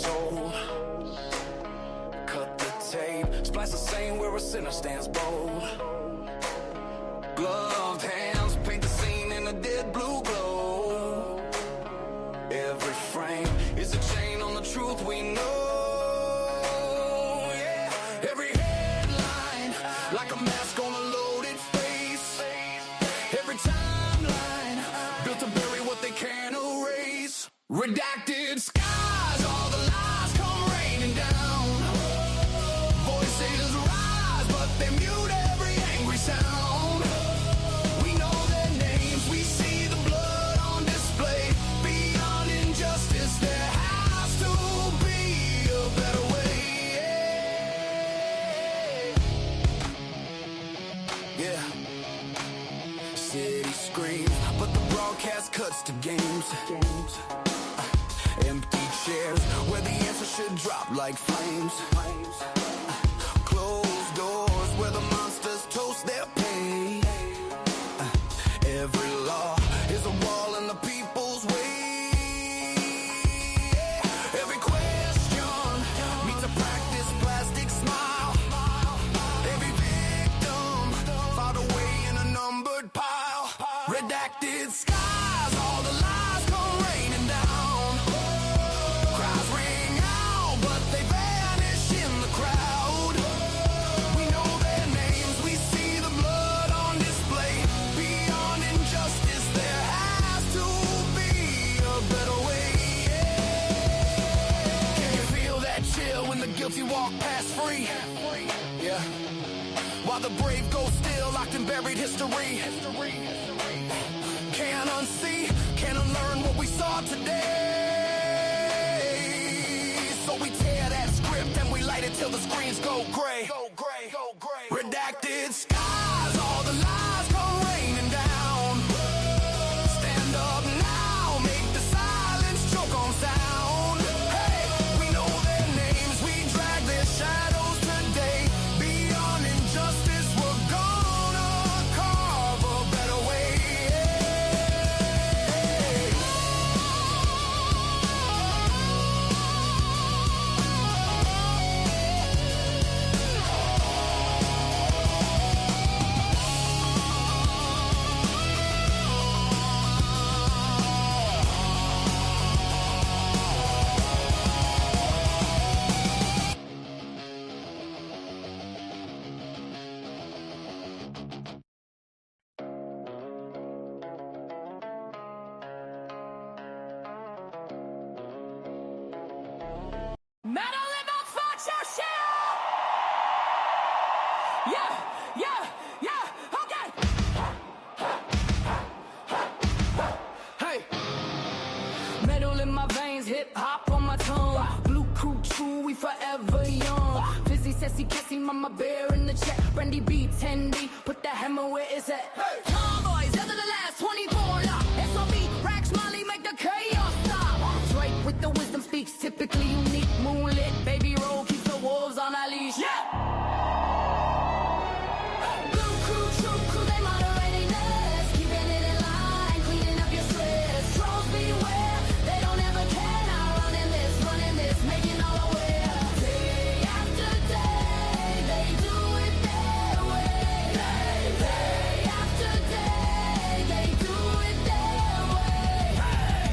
soul. Cut the tape, splice the same where a sinner stands bold. Gloved hands paint the scene in a dead blue glow. Every frame is a chain on the truth we know. Yeah, every headline like a mask on a loaded face. Every timeline built to bury what they can't erase. Redacted skies, all the lies come raining down. Voices rise, but they mute every angry sound. We know their names, we see the blood on display. Beyond injustice, there has to be a better way. Yeah. City screams, but the broadcast cuts to games. Empty chairs where the answer should drop like flames. Closed doors where the monsters toast their pain. Every law is a wall in the people's way. Every question meets a practice plastic smile. Every victim filed away in a numbered pile. Redacted skies, all the lies come raining down. Cries ring out, but they vanish in the crowd. We know their names, we see the blood on display. Beyond injustice, there has to be a better way. Can you feel that chill when the guilty walk past free? Yeah. While the brave go still, locked in buried history. Can't unsee, can't unlearn what we saw today. So we tear that script and we light it till the screens go gray. Redacted skies, all the lies come raining down. Stand up now, make the silence choke on sound. Hey, we know their names, we drag their shadows today. Beyond injustice, we're gonna carve a better way. Metal in my fuck your shit! Yeah, okay! Hey! Metal in my veins, hip hop on my tongue. Blue crew true, we forever young. Fizzy, sassy, kissy, mama bear in the check. Brandy B, 10D, put the hammer where it's at. Tomboys, other the last 24 lock. SOB, racks, Molly, make the chaos stop. Drake with the wisdom speaks, typically unique. Moonlit, baby roll, keeps the wolves on a leash. Yeah! Blue crew, true crew, they moderating us. Keeping it in line, cleaning up your stress. Trolls beware, they don't ever care. Now running this, making all aware. Day after day, they do it their way. Day after day, they do it their way.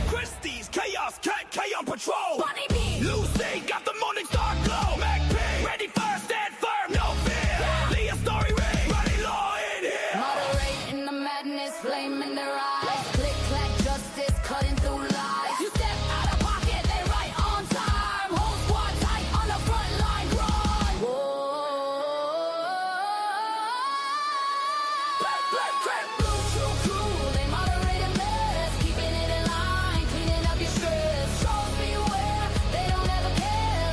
Christie's, chaos, cat, K on patrol. Bunny bean, Lucy, got the morning star glow. Mac P, ready first, stand firm, no fear. Leah story ring, running law in here. moderating the madness, flame in their eyes. Click, clack, justice, cutting through lies. You step out of pocket, they right on time. Whole squad tight on the front line, grind. Whoa. Blue true crew, they moderating mess. Keeping it in line, cleaning up your stress. Trolls beware, they don't ever care.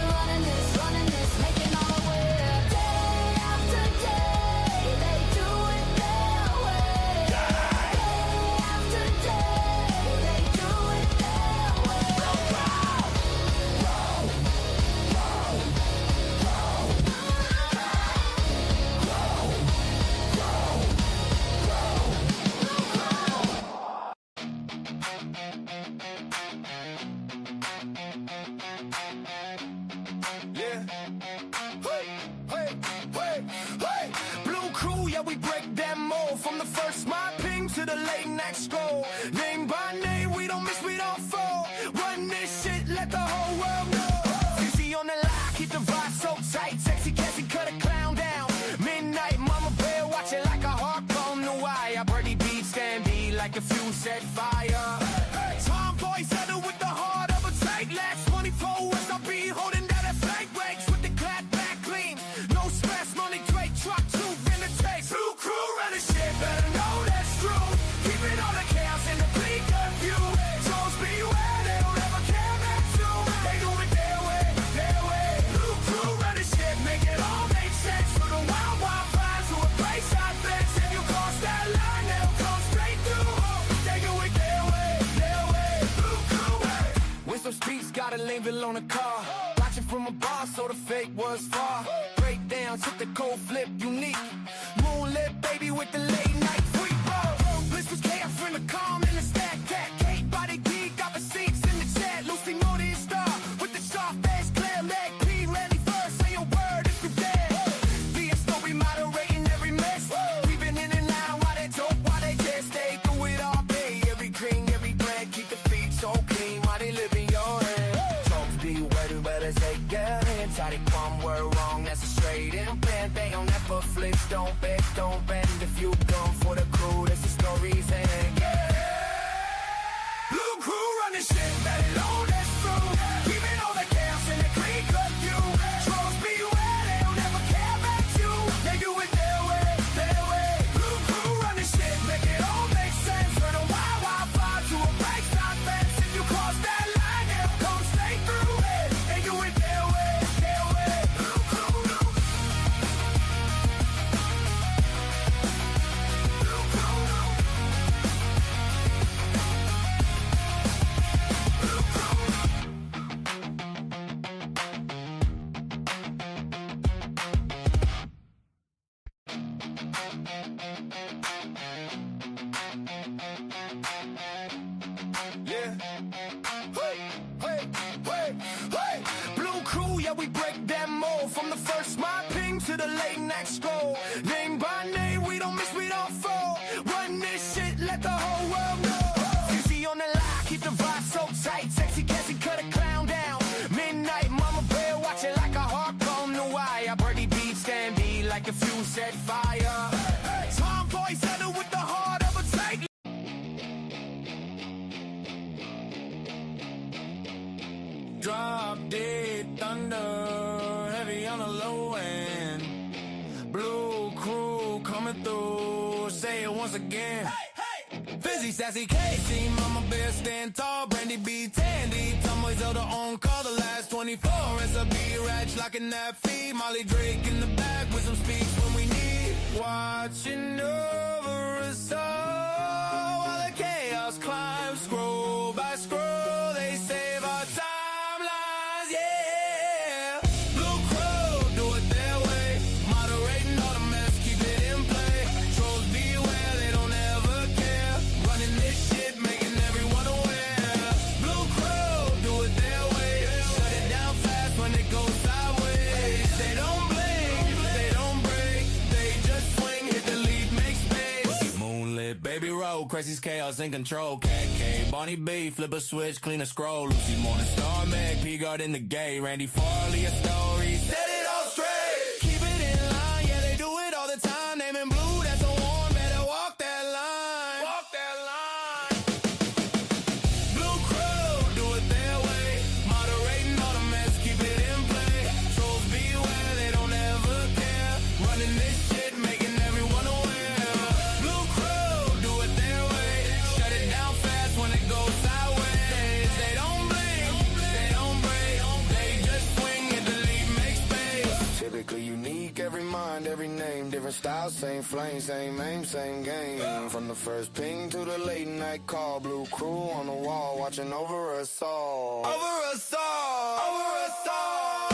I'll be holding down that flank ranks with the clap back clean. No stress, money, great truck, two vintage. Blue crew running shit, better know that's true. Keeping all the chaos in the bleak curfew. Souls beware, they don't ever care about you. They do it their way, their way. Blue crew running shit, make it all make sense. For the wild, wild vibes who embrace our fence. If you cross that line, they'll come straight through. They do it their way, their way. Blue crew, hey. Wisdom speaks, got a label on the car. Watching from a bar, so the fake was far. Breakdowns, hit the cold flip, unique. Moonlit baby with the late night freak. Bliss was chaos from the calm and the stack cat. Kate body geek, got the seats in the chat. Lucy Moody star with the soft ass clear leg. P Randy first, say a word if you're dead. Be a story moderating every mess. We've been in and out while they dope, while they just stay through it all day. Every green, every brand, keep the feet so clean while they live in your head. Souls be where you better take it in. Tight one word wrong, that's a straight implant. They don't ever flip, don't beg, don't bend. If you come for the crew, that's the story's end. Yeah. Blue crew running shit, better know that's true. Keeping all the chaos in the clean curfew. Trolls beware, they don't ever care about you. They do it their way, their way. Blue crew running shit, make it all make sense. For the wild, wild vibe to a break stop fence. If you cross that line, they'll come straight through it. They do it their way, their way. Blue crew, blue crew. Yeah. Hey, hey, hey, hey. Blue crew, yeah, we break that mold. From the first my ping to the late night scroll. Name by name, we don't miss, we don't fall. Run this shit, let the whole world know. Easy on the line, keep the vibe so tight. Sexy Cassie, cut a clown down. Midnight, mama bear, watch it like a hawk on the wire. Birdie beat, stand beat like a fuse set fire. Tomboy settle with the heart of a tiger. Drop dead thunder, heavy on the low end. Blue crew coming through, say it once again. Fizzy, sassy, Casey, mama bear, stand tall. Brandy B, Tandy, Tomboy Zelda on call. The last 24, S.A.B. Ratch locking that feed. Molly Drake in the back, wisdom speaks when we need. Watching over us all while the chaos climbs. Scroll by scroll, they save our timelines, yeah. Blue crew, do it their way. Moderating all the mess, keep it in play. Trolls beware, they don't ever care. Running this shit, making everyone aware. Blue crew, do it their way. Shut it down fast when it goes sideways. They don't blink, they don't break. They just swing, hit the lead, make space. Moonlit, baby roll, crazy's chaos in control. Cat K, Bonnie B, flip a switch, clean a scroll. Lucy Morning Star, Meg, P-Guard in the gay. Randy Farley, a story, set it all straight. Keep it in line, yeah, they do it all the time. Naming blue, that's a warn, better walk that line. Walk that line. Blue crew, do it their way. Moderating all the mess, keep it in play. Trolls beware, they don't ever care. Running this shit, making everyone aware. Blue crew, do it their way. Shut it down fast when it goes sideways. They don't blink, they don't break. They just swing, hit the lead, make space. Typically unique, every mind, every name. Different styles, same flame, same aim, same game. From the first ping to the late night call. Blue crew on the wall, watching over us all. Over us all, over us all.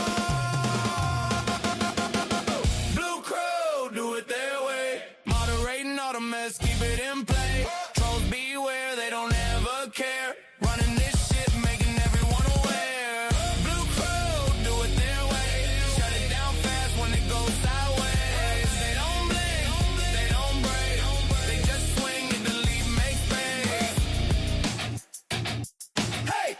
Blue crew, do it their way. Moderating all the mess, keep it in play. Trolls beware, they don't ever care. Running this shit, making everyone aware. Blue crew, do it their way. Shut it down fast when it goes sideways. They don't blink, they don't break. They just swing, hit the lead, make space. Hey!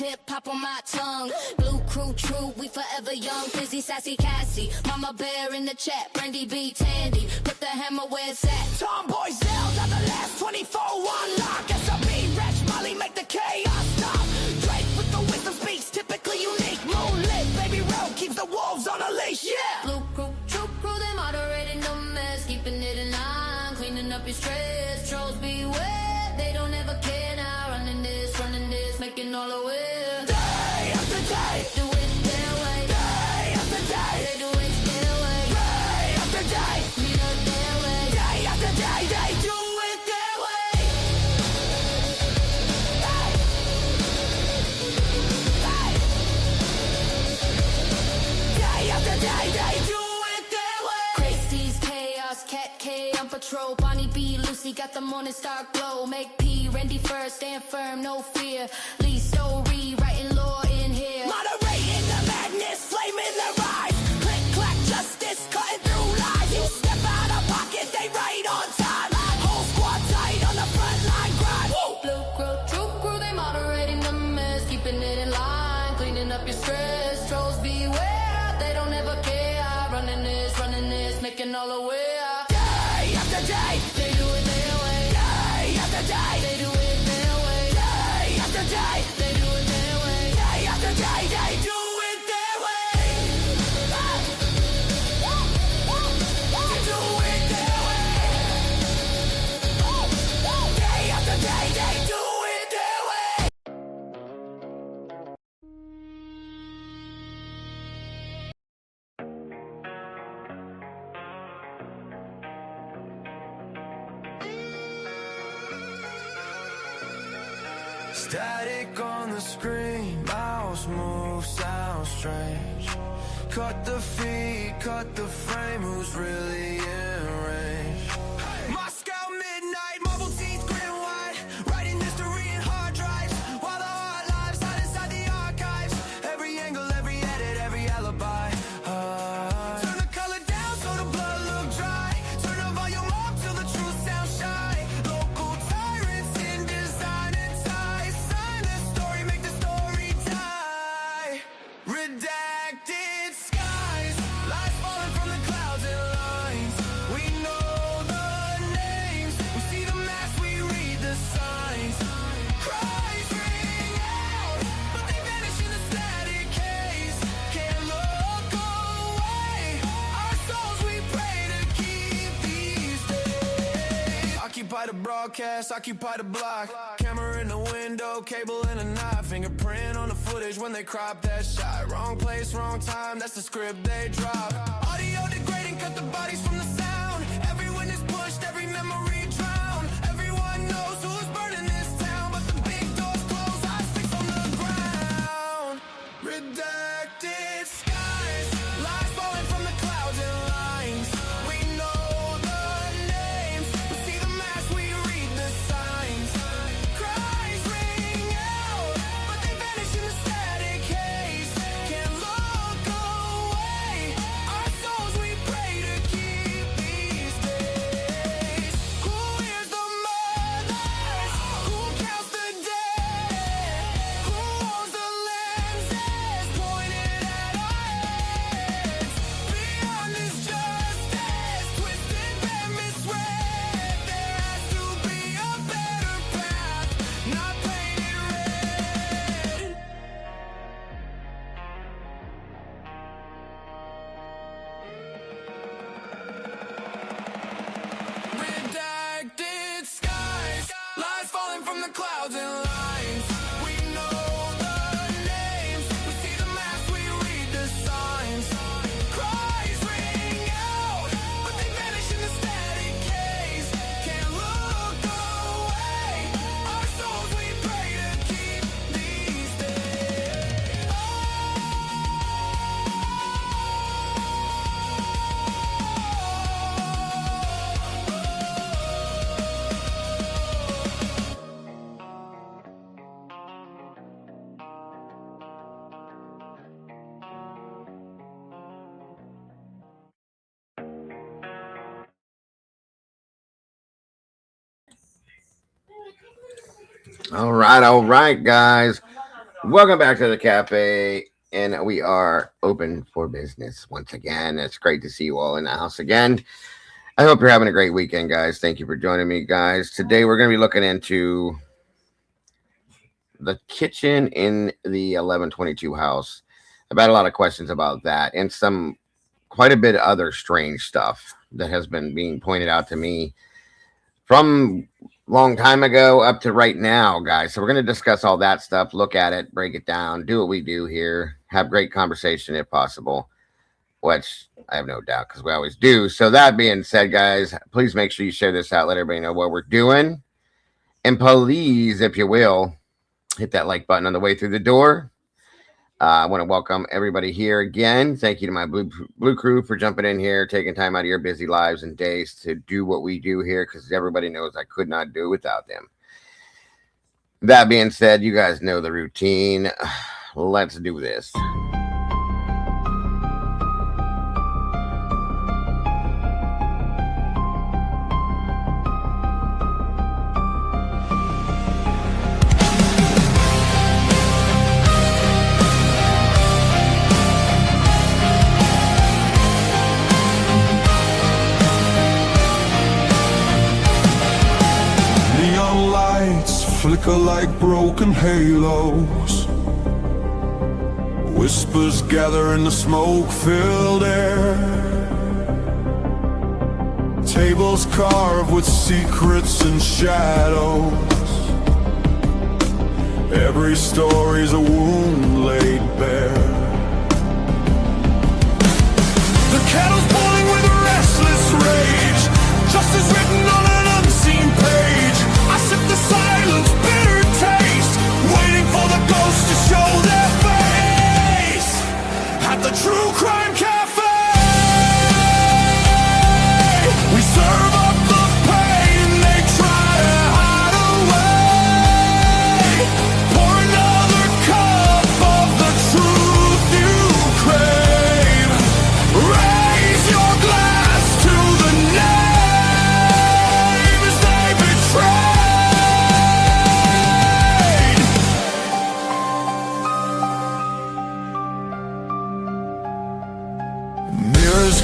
hip-hop on my tongue. Blue crew, true, we forever young. Fizzy, sassy, Cassie, Mama Bear in the chat. Brandy B, Tandy, put the hammer where it's at. Tomboy Zell got the last 24 one lock. SLB, Rich, Molly, make the chaos stop. Drake with the wisdom speaks, typically unique. Moonlit, baby road keeps the wolves on a leash, yeah. Blue crew, true crew, they moderating the mess. Keeping it in line, cleaning up your stress. Trolls beware, they don't ever care now. Running this, making all the way. Day after day, Do it their way. day after day, They do it their way. day after day, Me not their way. day after day, they do it their way. Hey. Hey. Day after day, they do it their way. Christie's chaos, Cat K on patrol. Bonnie B, Lucy got the morning star glow. Make P, Randy first, stand firm, no fear. Lee Story, writing law in here. Moderating the madness, flaming the rise. Click, clack, justice, cutting through lies. You step out of pocket, they right on time. Whole squad tight on the front line grind. Woo! Blue crew, true crew, they moderating the mess. Keeping it in line, cleaning up your stress. Trolls beware, they don't ever care. Running this, making all the way. Day after day, They do it their way. day after day, They do it their way. day after day, They do it their way. day after day, they do it their way. They do it their way. Day after day, they do it their way. Static on the screen, mouse moves, sound strange. Cut the feed, cut the frame, who's really in range? Moscow midnight, marble teeth, grin wide. Writing history in hard drives, while the heart lives hide inside the archives. Every angle, every edit, every alibi. Turn the color down so the blood look dry. Turn the volume up till the truth sounds shy. Local tyrants in design and ties. Sign the story, make the story die. Redacted skies, lies falling from the clouds and lines. We know the names, we see the maps, we read the signs. Cries ring out, but they vanish in the static haze. Can't look away, our souls we pray to keep these days. Occupy the broadcast, occupy the block. Camera in the window, cable in a knot. Fingerprint on the footage when they crop that shot. Wrong place, wrong time, that's the script they drop. Audio degrading, cut the bodies from the sound. Everyone is pushed, every memory drowned. Everyone knows who's burning this town, but the big doors close, eyes fixed on the ground. Redacted skies, lies falling from the clouds and lines. We know the names, we see the maps, we read the signs. Cries ring out, but they vanish in the static haze. Can't look away, our souls we pray to keep these days. Who hears the mothers? Who counts the dead? Who owns the lenses pointed at our heads? Beyond this justice, twisted and misread. There has to be a better path, not painted red. Redacted skies, lies falling from the clouds and lines. We know the names, we see the maps, we read the signs. Cries ring out, but they vanish in the static haze. Can't look away, our souls we pray to keep these days. All right, guys. Welcome back to the cafe, and we are open for business once again. It's great to see you all in the house again. I hope you're having a great weekend, guys. Thank you for joining me, guys. Today we're going to be looking into the kitchen in the 1122 house. I've had a lot of questions about that and quite a bit of other strange stuff that has been being pointed out to me from long time ago up to right now, guys. So we're going to discuss all that stuff, look at it, break it down, do what we do here, have great conversation if possible, which I have no doubt because we always do. So that being said, guys, please make sure you share this out, let everybody know what we're doing. And please, if you will, hit that like button on the way through the door. I want to welcome everybody here again. Thank you to my blue crew for jumping in here, taking time out of your busy lives and days to do what we do here, because everybody knows I could not do it without them. That being said, you guys know the routine. Let's do this. Flicker like broken halos. Whispers gather in the smoke-filled air. Tables carved with secrets and shadows. Every story's a wound laid bare. The kettle's boiling with a restless rage. Justice written on an unseen page. I sip the silence, bitter taste, waiting for the ghosts to show their face at the True Crime Cafe. We serve up the pain they try to hide away. Pour another cup of the truth you crave. Raise your glass to the names they betray.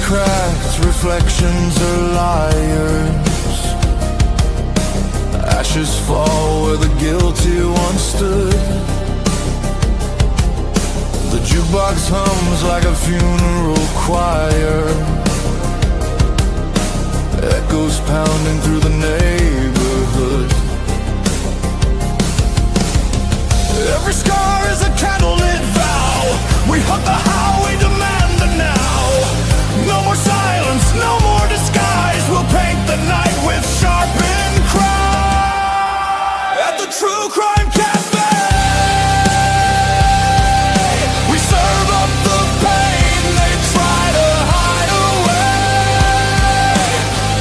Cracked reflections are liars. Ashes fall where the guilty once stood. The jukebox hums like a funeral choir. Echoes pounding through the neighborhood. Every scar is a candlelit vow. We hug the how, we demand the now. No more silence, no more disguise. We'll paint the night with sharpened cry. At the True Crime Cafe, we serve up the pain they try to hide away.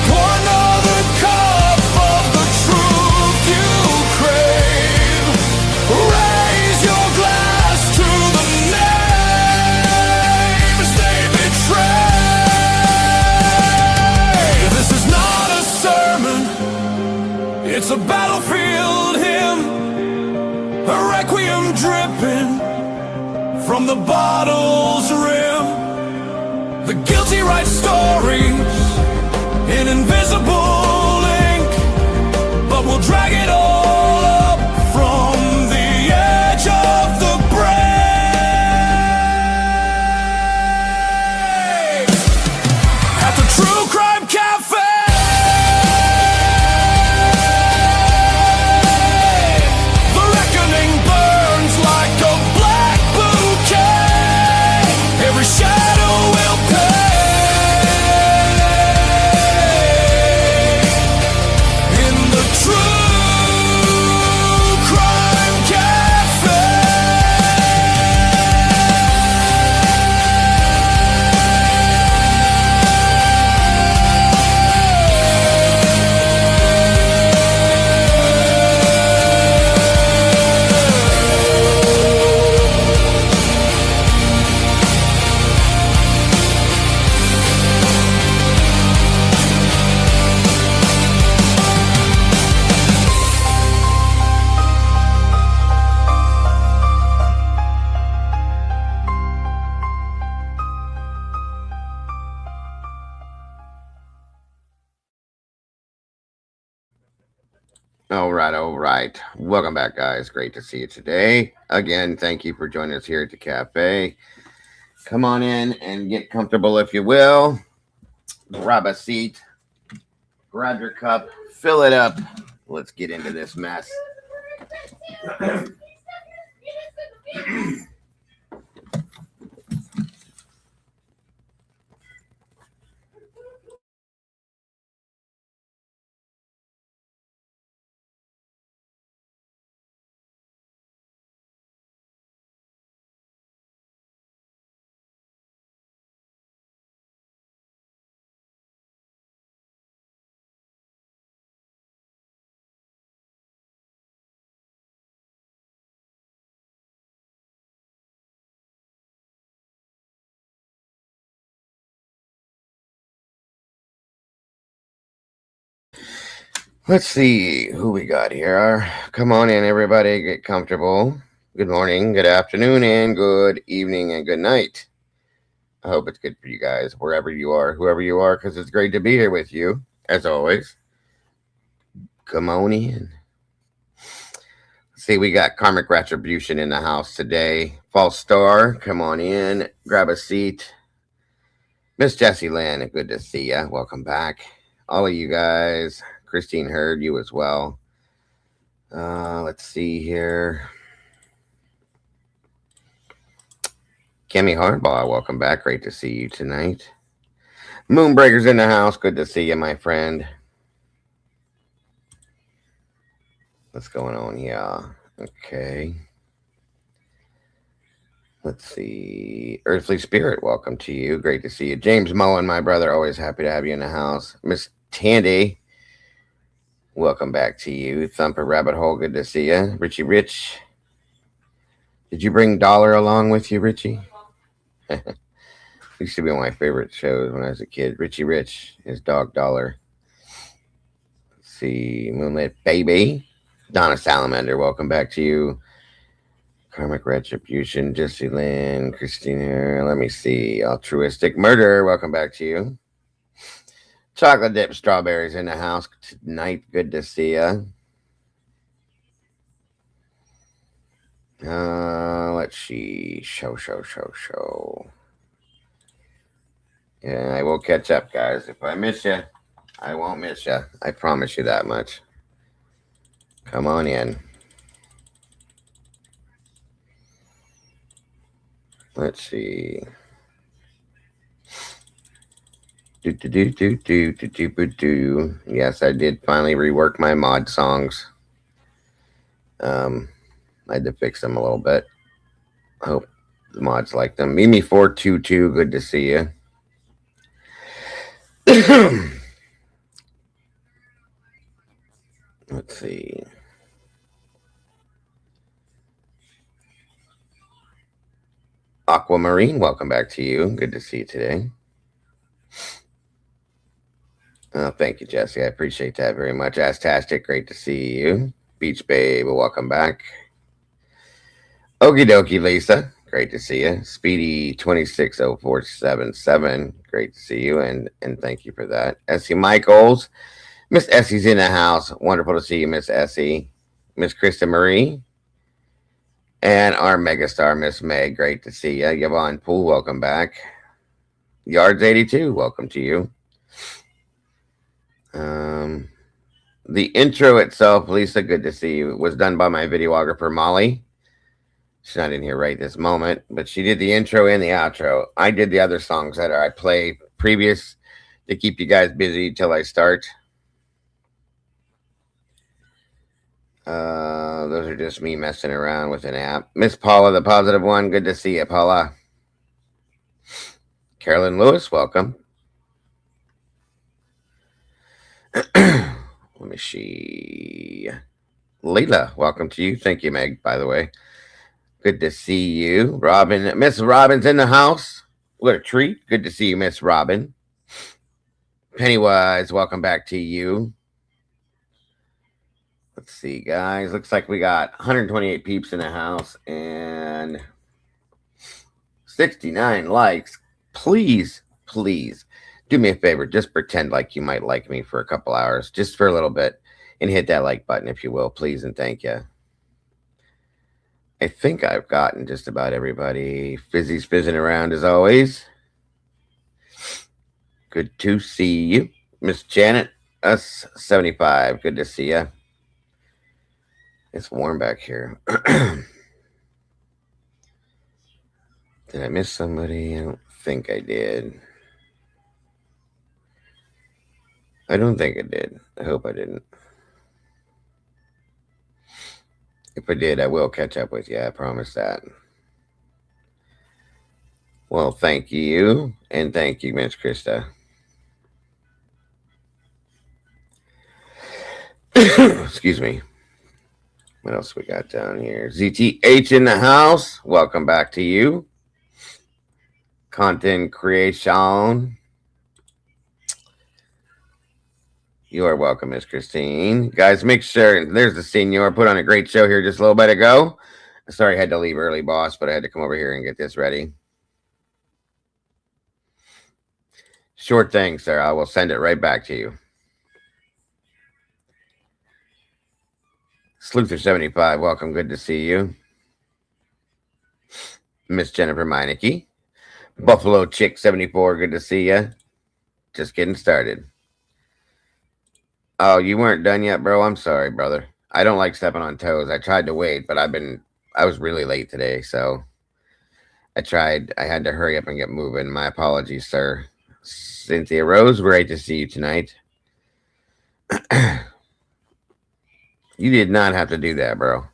Pour another cup of the truth you crave. Raise your glass to the names they betray. It's a battlefield hymn, a requiem dripping from the bottle's rim. The guilty write stories in invisible ink, but we'll drag it all up from the edge of the brave. At the True Crime Cafe. Shadow will pay in the truth. All right, all right. Welcome back, guys. Great to see you today. Again, thank you for joining us here at the cafe. Come on in and get comfortable if you will. Grab a seat, grab your cup, fill it up. Let's get into this mess. Let's see who we got here. Come on in, everybody. Get comfortable. Good morning, good afternoon, and good evening, and good night. I hope it's good for you guys, wherever you are, whoever you are, because it's great to be here with you, as always. Come on in. See, we got Karmic Retribution in the house today. False Star, come on in, grab a seat. Miss Jessie Lynn, good to see ya. Welcome back. All of you guys. Christine Heard, you as well. Let's see here. Kemi Hardball, welcome back. Great to see you tonight. Moonbreaker's in the house. Good to see you, my friend. What's going on here? Okay. Let's see. Earthly Spirit, welcome to you. Great to see you. James Mullen, my brother, always happy to have you in the house. Miss Tandy, welcome back to you. Thumper Rabbit Hole, good to see you. Richie Rich, did you bring Dollar along with you, Richie? Used to be one of my favorite shows when I was a kid. Richie Rich, his dog Dollar. Let's see. Moonlit Baby, Donna Salamander, welcome back to you. Karmic Retribution, Jessie Lynn, Christina, let me see. Altruistic Murder, welcome back to you. Chocolate Dip Strawberries in the house tonight, good to see ya. Let's see. Show. Yeah, I will catch up, guys. If I miss you, I won't miss you. I promise you that much. Come on in. Let's see. Yes, I did finally rework my mod songs. I had to fix them a little bit. I hope the mods like them. Mimi422, good to see you. Let's see. Aquamarine, welcome back to you. Good to see you today. Oh, thank you, Jesse. I appreciate that very much. Astastic, great to see you. Beach Babe, welcome back. Okie dokie, Lisa. Great to see you. Speedy 260477. Great to see you, and thank you for that. Essie Michaels. Miss Essie's in the house. Wonderful to see you, Miss Essie. Miss Krista Marie. And our megastar, Miss May. Great to see you. Yvonne Poole, welcome back. Yards 82, welcome to you. The intro itself, Lisa, good to see you, was done by my videographer, Molly. She's not in here right this moment, but she did the intro and the outro. I did the other songs that I play previous to keep you guys busy till I start. Those are just me messing around with an app. Miss Paula, the positive one, good to see you, Paula. Carolyn Lewis, welcome. Let me see. Layla, welcome to you. Thank you, Meg, by the way. Good to see you. Robin, Miss Robin's in the house. What a treat. Good to see you, Miss Robin. Pennywise, welcome back to you. Let's see, guys. Looks like we got 128 peeps in the house and 69 likes. Please do me a favor. Just pretend like you might like me for a couple hours, just for a little bit. And hit that like button if you will, please, and thank you. I think I've gotten just about everybody. Fizzy's fizzing around as always. Good to see you. Miss Janet, us 75. Good to see you. It's warm back here. Did I miss somebody? I don't think I did. I don't think I did. I hope I didn't. If I did, I will catch up with you. I promise that. Well, thank you. And thank you, Miss Krista. Excuse me. What else we got down here? ZTH in the house. Welcome back to you. Content creation. You are welcome, Miss Christine. Guys, make sure, there's the senior. Put on a great show here just a little bit ago. Sorry I had to leave early, boss, but I had to come over here and get this ready. Short thing, sir. I will send it right back to you. Sleuther75, welcome. Good to see you. Miss Jennifer Meineke. Buffalo Chick 74, good to see you. Just getting started. Oh, you weren't done yet, bro? I'm sorry, brother. I don't like stepping on toes. I tried to wait, but I was really late today, so I had to hurry up and get moving. My apologies, sir. Cynthia Rose, great to see you tonight. You did not have to do that, bro.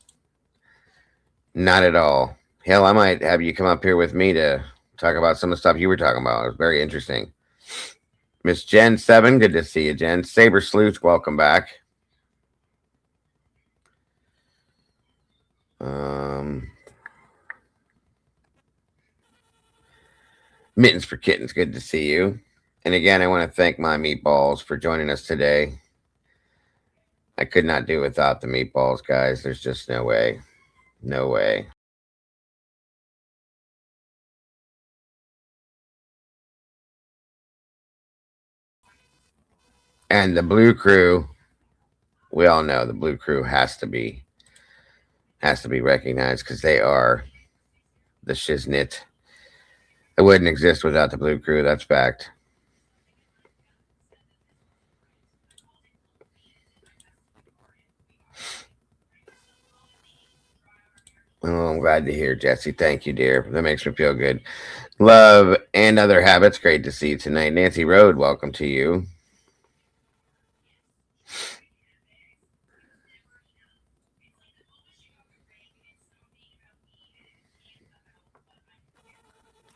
Not at all. Hell, I might have you come up here with me to talk about some of the stuff you were talking about. It was very interesting. Miss Jen 7, good to see you, Jen. Saber Sleuth, welcome back. Mittens for Kittens, good to see you. And again, I want to thank my meatballs for joining us today. I could not do without the meatballs, guys. There's just no way. No way. And the Blue Crew, we all know the Blue Crew has to be recognized because they are the shiznit. It wouldn't exist without the Blue Crew. That's fact. Oh, I'm glad to hear, Jesse. Thank you, dear. That makes me feel good. Love and other habits. Great to see you tonight. Nancy Road, welcome to you.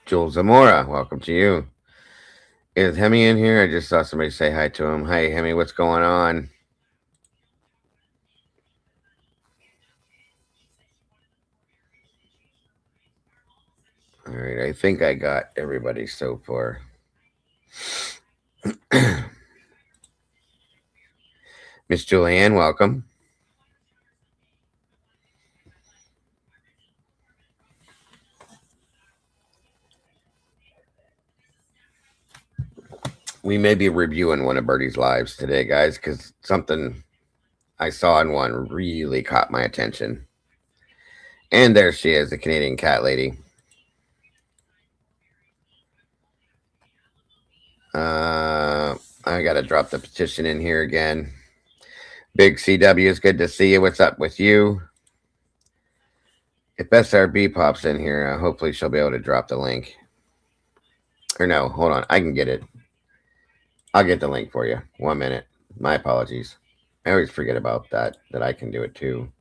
Jules Zamora, welcome to you. Is Hemi in here? I just saw somebody say hi to him. Hi, Hemi, what's going on? All right, I think I got everybody so far. Miss Julianne, welcome. We may be reviewing one of Birdie's lives today, guys, because something I saw in one really caught my attention. And there she is, the Canadian cat lady. I got to drop the petition in here again. Big CW, is good to see you. What's up with you? If SRB pops in here, hopefully she'll be able to drop the link. Or no, hold on. I can get it. I'll get the link for you. 1 minute. My apologies. I always forget about that I can do it too.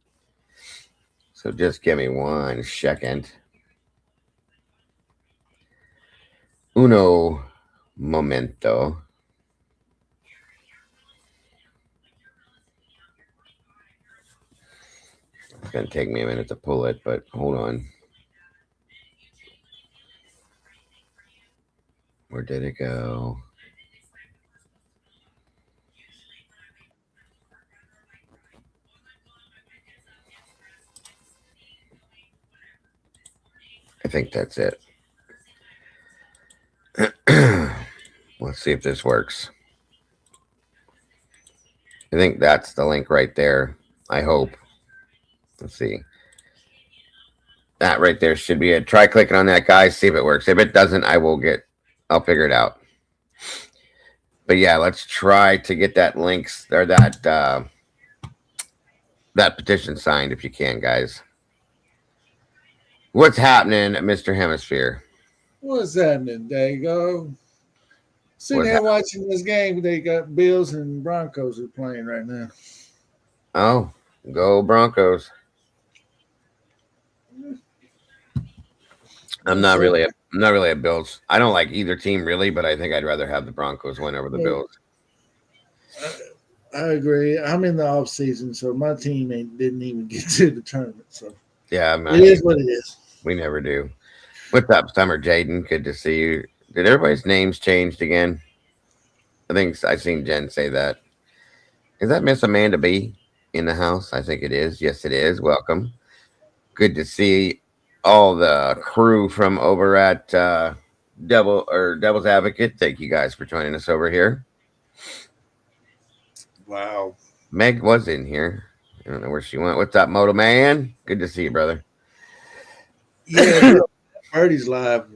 So just give me 1 second. Uno momento. It's going to take me a minute to pull it, but hold on. Where did it go? I think that's it. Let's see if this works. I think that's the link right there. I hope. Let's see. That right there should be it. Try clicking on that, guys. See if it works. If it doesn't, I'll figure it out. But yeah, let's try to get that links or that petition signed if you can, guys. What's happening, Mr. Hemisphere? What's happening? There you go. Sitting here watching this game. They got Bills and Broncos are playing right now. Oh, go Broncos. I'm not really a Bills. I don't like either team really, but I think I'd rather have the Broncos win over the Bills. I agree. I'm in the off season, so my team didn't even get to the tournament. So yeah, it is what it is. We never do. What's up, Summer Jaden? Good to see you. Did everybody's names changed again? I think I've seen Jen say that. Is that Miss Amanda B in the house? I think it is. Yes, it is. Welcome. Good to see all the crew from over at Devil's Advocate. Thank you guys for joining us over here. Wow. Meg was in here. I don't know where she went. What's up, Moto Man? Good to see you, brother. Yeah, Birdie's live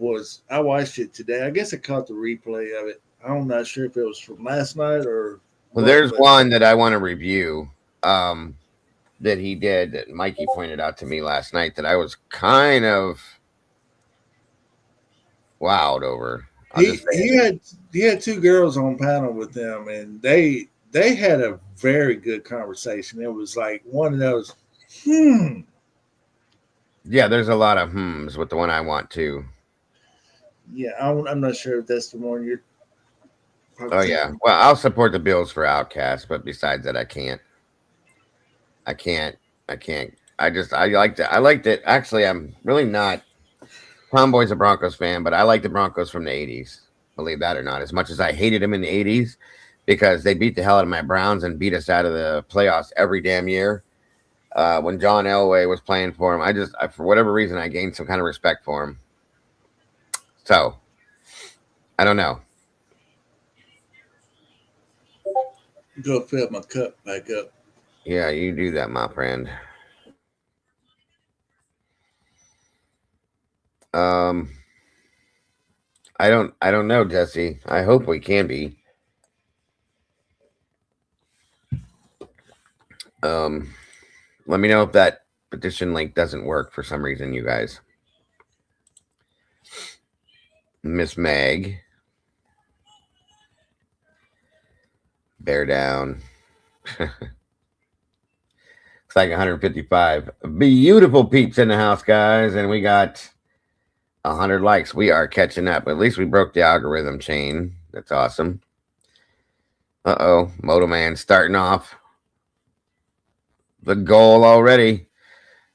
I watched it today. I guess I caught the replay of it. I'm not sure if it was from last night or. Well, there's one that I want to review that he did that Mikey pointed out to me last night that I was kind of wowed over. He had two girls on panel with them, and they had a very good conversation. It was like one of those, Yeah, there's a lot of hmms with the one I want to. Yeah, I'm not sure if that's the one you're. Oh yeah, well, I'll support the Bills for Outcast, but besides that, I can't. I liked it. Actually, I'm really not. Tomboy's a Broncos fan, but I like the Broncos from the 80s. Believe that or not, as much as I hated them in the 80s because they beat the hell out of my Browns and beat us out of the playoffs every damn year. When John Elway was playing for him, I for whatever reason, I gained some kind of respect for him. So, I don't know. Go fill my cup back up. Yeah, you do that, my friend. I don't know, Jesse. I hope we can be. Let me know if that petition link doesn't work for some reason, you guys. Miss Meg. Bear down. It's like 155 beautiful peeps in the house, guys, and we got 100 likes. We are catching up. At least we broke the algorithm chain. That's awesome. Moto Man starting off the goal already.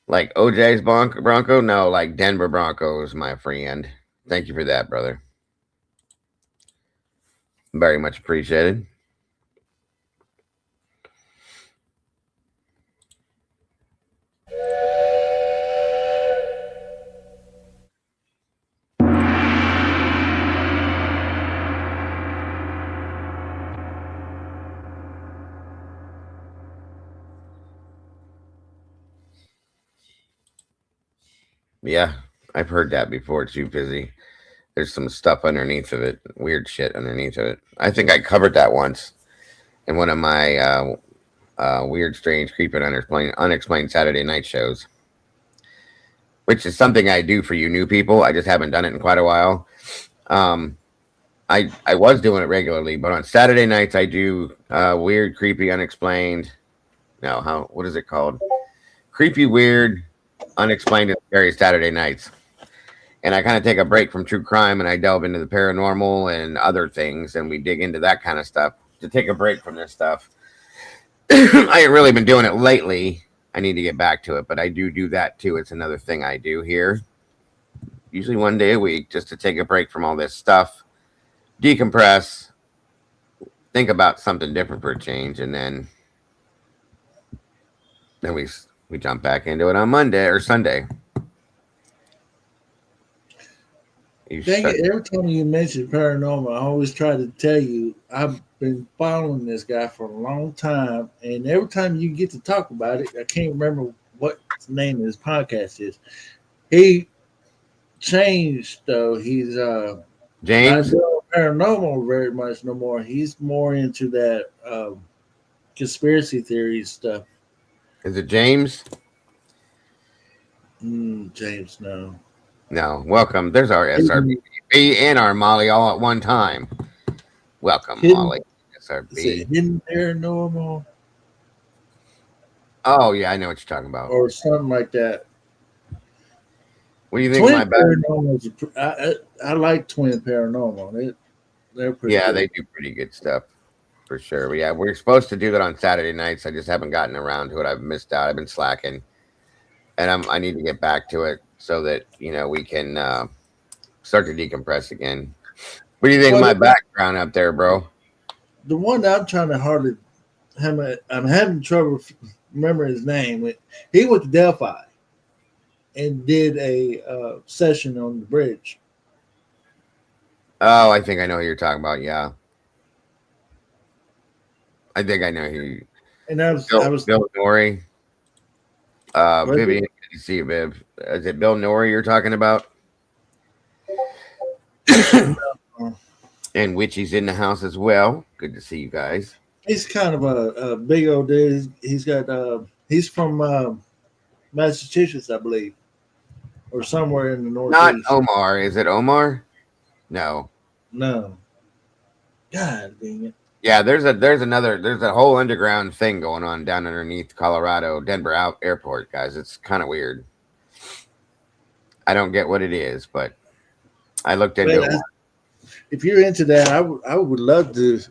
Like OJ's Bronco? No, like Denver Broncos, my friend. Thank you for that, brother. Very much appreciated. Yeah, I've heard that before too, Busy. There's some stuff underneath of it, weird shit underneath of it. I think I covered that once in one of my weird, strange, creepy, unexplained Saturday night shows, which is something I do for you new people. I just haven't done it in quite a while. I was doing it regularly, but on Saturday nights I do weird, creepy, unexplained. No, what is it called? Creepy, weird, unexplained, and scary Saturday nights. And I kind of take a break from true crime and I delve into the paranormal and other things, and we dig into that kind of stuff to take a break from this stuff. I ain't really been doing it lately. I need to get back to it, but I do that too. It's another thing I do here. Usually one day a week, just to take a break from all this stuff, decompress, think about something different for a change, and then we jump back into it on Monday or Sunday. Dang it, every time you mention paranormal, I always try to tell you I've been following this guy for a long time, and every time you get to talk about it, I can't remember what the name of his podcast is. He changed though. He's not James. doing paranormal very much no more. He's more into that conspiracy theory stuff. Is it James? James, no. No. Welcome. There's our SRB and our Molly all at one time. Welcome, Molly. SRB. Hidden paranormal. Oh yeah, I know what you're talking about. Or something like that. What do you think? Twin Paranormal. I like Twin Paranormal. They're pretty. Yeah, good. they do pretty good stuff for sure. But yeah, we're supposed to do that on Saturday nights. I just haven't gotten around to it. I've missed out. I've been slacking, and I need to get back to it so that we can start to decompress again. What do you think of my background up there, bro? The one that I'm trying to I'm having trouble remembering his name. He went to Delphi and did a session on the bridge. Oh, I think I know who you're talking about. Yeah, I think I know who. And Bill Norrie. Vivian, good to see you, Viv. Is it Bill Norrie you're talking about? And Witchy's in the house as well. Good to see you guys. He's kind of a big old dude. He's he's from Massachusetts, I believe, or somewhere in the Northeast. Not Omar. Is it Omar? No. God dang it. Yeah, there's a whole underground thing going on down underneath Colorado, Denver Airport, guys. It's kind of weird. I don't get what it is, but I looked into it. If you're into that, I would love to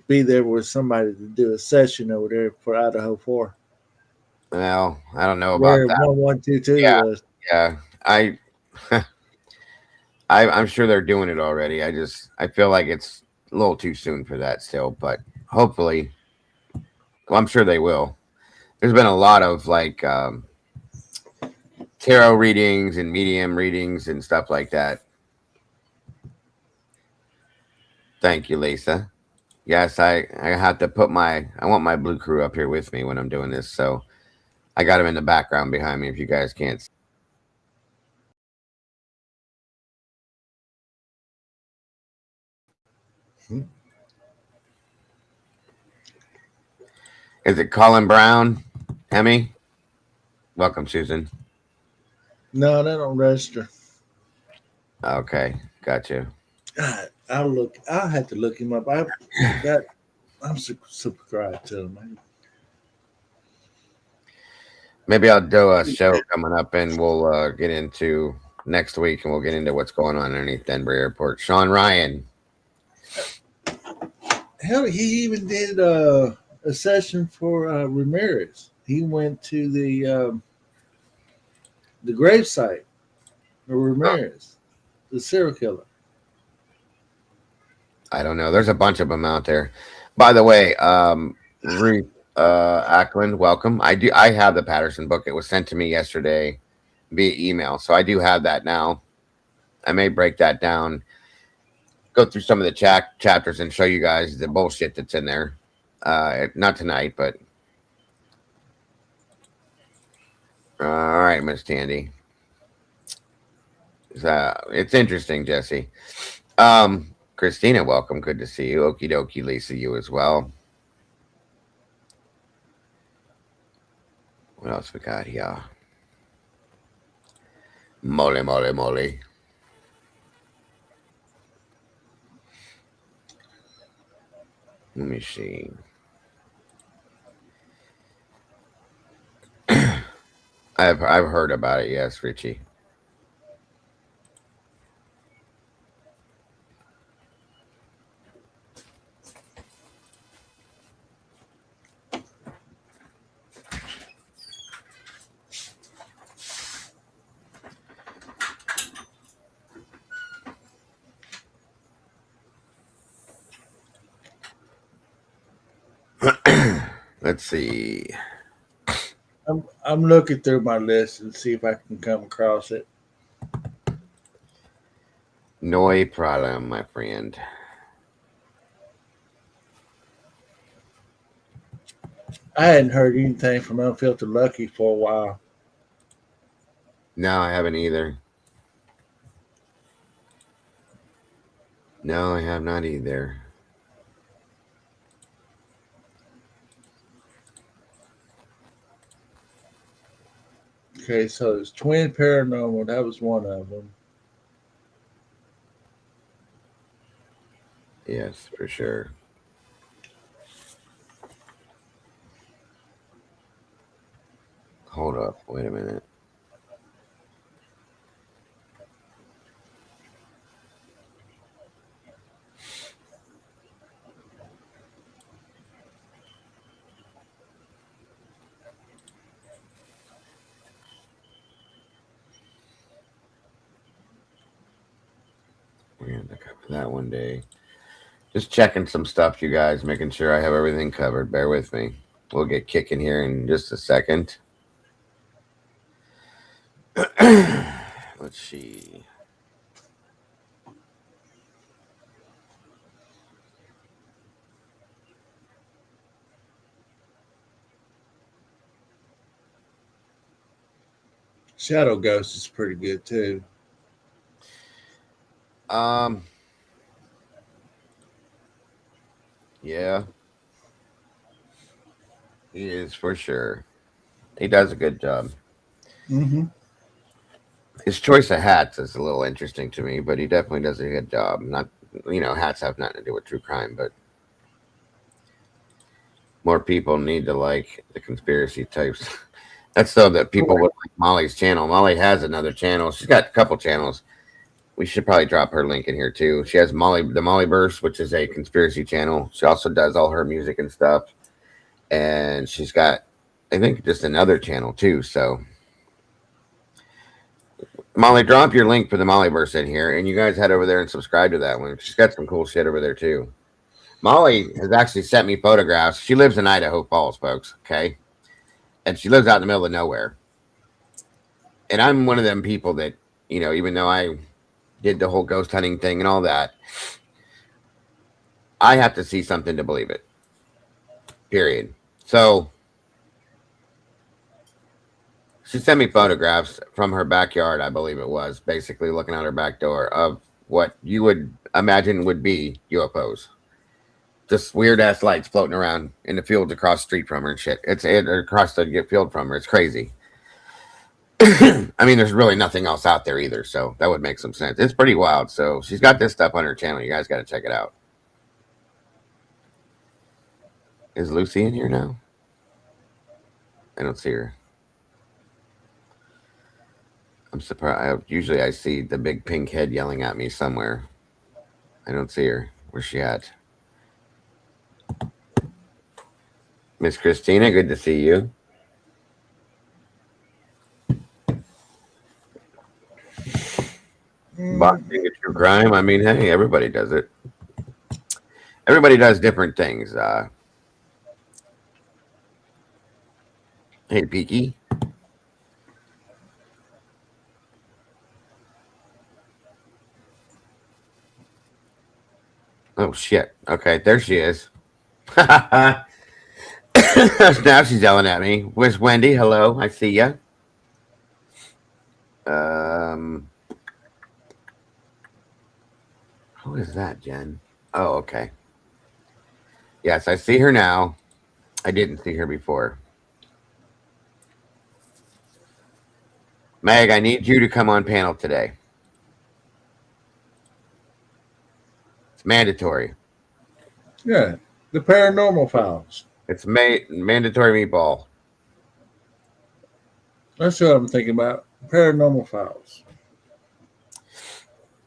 be there with somebody to do a session over there for Idaho 4. Well, I don't know about that. 1122 was. Yeah. I'm sure they're doing it already. I feel like it's a little too soon for that still, but hopefully, I'm sure they will. There's been a lot of tarot readings and medium readings and stuff like that. Thank you, Lisa. Yes, I have to I want my blue crew up here with me when I'm doing this, so I got them in the background behind me if you guys can't see. Is it Colin Brown? Emmy? Welcome, Susan. No, they don't register. Okay, got you. God, I'll have to look him up. I'm subscribed to him. Maybe I'll do a show coming up and we'll get into next week and we'll get into what's going on underneath Denver Airport. Sean Ryan. Hell, he even did a session for Ramirez. He went to the gravesite of Ramirez, the serial killer. I don't know. There's a bunch of them out there. By the way, Ruth Ackland, welcome. I have the Patterson book. It was sent to me yesterday via email, so I do have that now. I may break that down, go through some of the chapters and show you guys the bullshit that's in there. Not tonight, but all right, Miss Tandy. It's interesting, Jesse. Christina, welcome. Good to see you. Okie dokie, Lisa, you as well. What else we got here? Molly. Let me see. I've heard about it. Yes, Richie. Let's see. I'm looking through my list and see if I can come across it. No problem, my friend. I hadn't heard anything from Unfiltered Lucky for a while. No, I haven't either. No, I have not either. Okay, so it's Twin Paranormal. That was one of them. Yes, for sure. Hold up. Wait a minute. We're going to cover that one day. Just checking some stuff, you guys, making sure I have everything covered. Bear with me. We'll get kicking here in just a second. Let's see. Shadow Ghost is pretty good too. Yeah. He is for sure. He does a good job. Mm-hmm. His choice of hats is a little interesting to me, but he definitely does a good job. Not, hats have nothing to do with true crime, but more people need to like the conspiracy types. That's so that people would like Molly's channel. Molly has another channel. She's got a couple channels. We should probably drop her link in here too. She has the Mollyverse, which is a conspiracy channel. She also does all her music and stuff. And she's got, I think, just another channel too. So, Molly, drop your link for the Mollyverse in here, and you guys head over there and subscribe to that one. She's got some cool shit over there too. Molly has actually sent me photographs. She lives in Idaho Falls, folks. Okay, and she lives out in the middle of nowhere. And I'm one of them people that, even though I did the whole ghost hunting thing and all that, I have to see something to believe it. Period. So she sent me photographs from her backyard, I believe it was, basically looking out her back door of what you would imagine would be UFOs. Just weird ass lights floating around in the fields across the street from her and shit. It's across the field from her. It's crazy. I mean, there's really nothing else out there either, so that would make some sense. It's pretty wild. So she's got this stuff on her channel. You guys got to check it out. Is Lucy in here now? I don't see her. I'm surprised. Usually I see the big pink head yelling at me somewhere. I don't see her. Where's she at? Miss Christina, good to see you. Boxing a true crime. I mean, hey, everybody does it. Everybody does different things. Hey, Peaky. Oh, shit. Okay, there she is. Now she's yelling at me. Where's Wendy? Hello, I see ya. Who is that, Jen? Oh, okay. Yes, I see her now. I didn't see her before. Meg, I need you to come on panel today. It's mandatory. Yeah, the Paranormal Files. It's mandatory meatball. That's what I'm thinking about. Paranormal Files.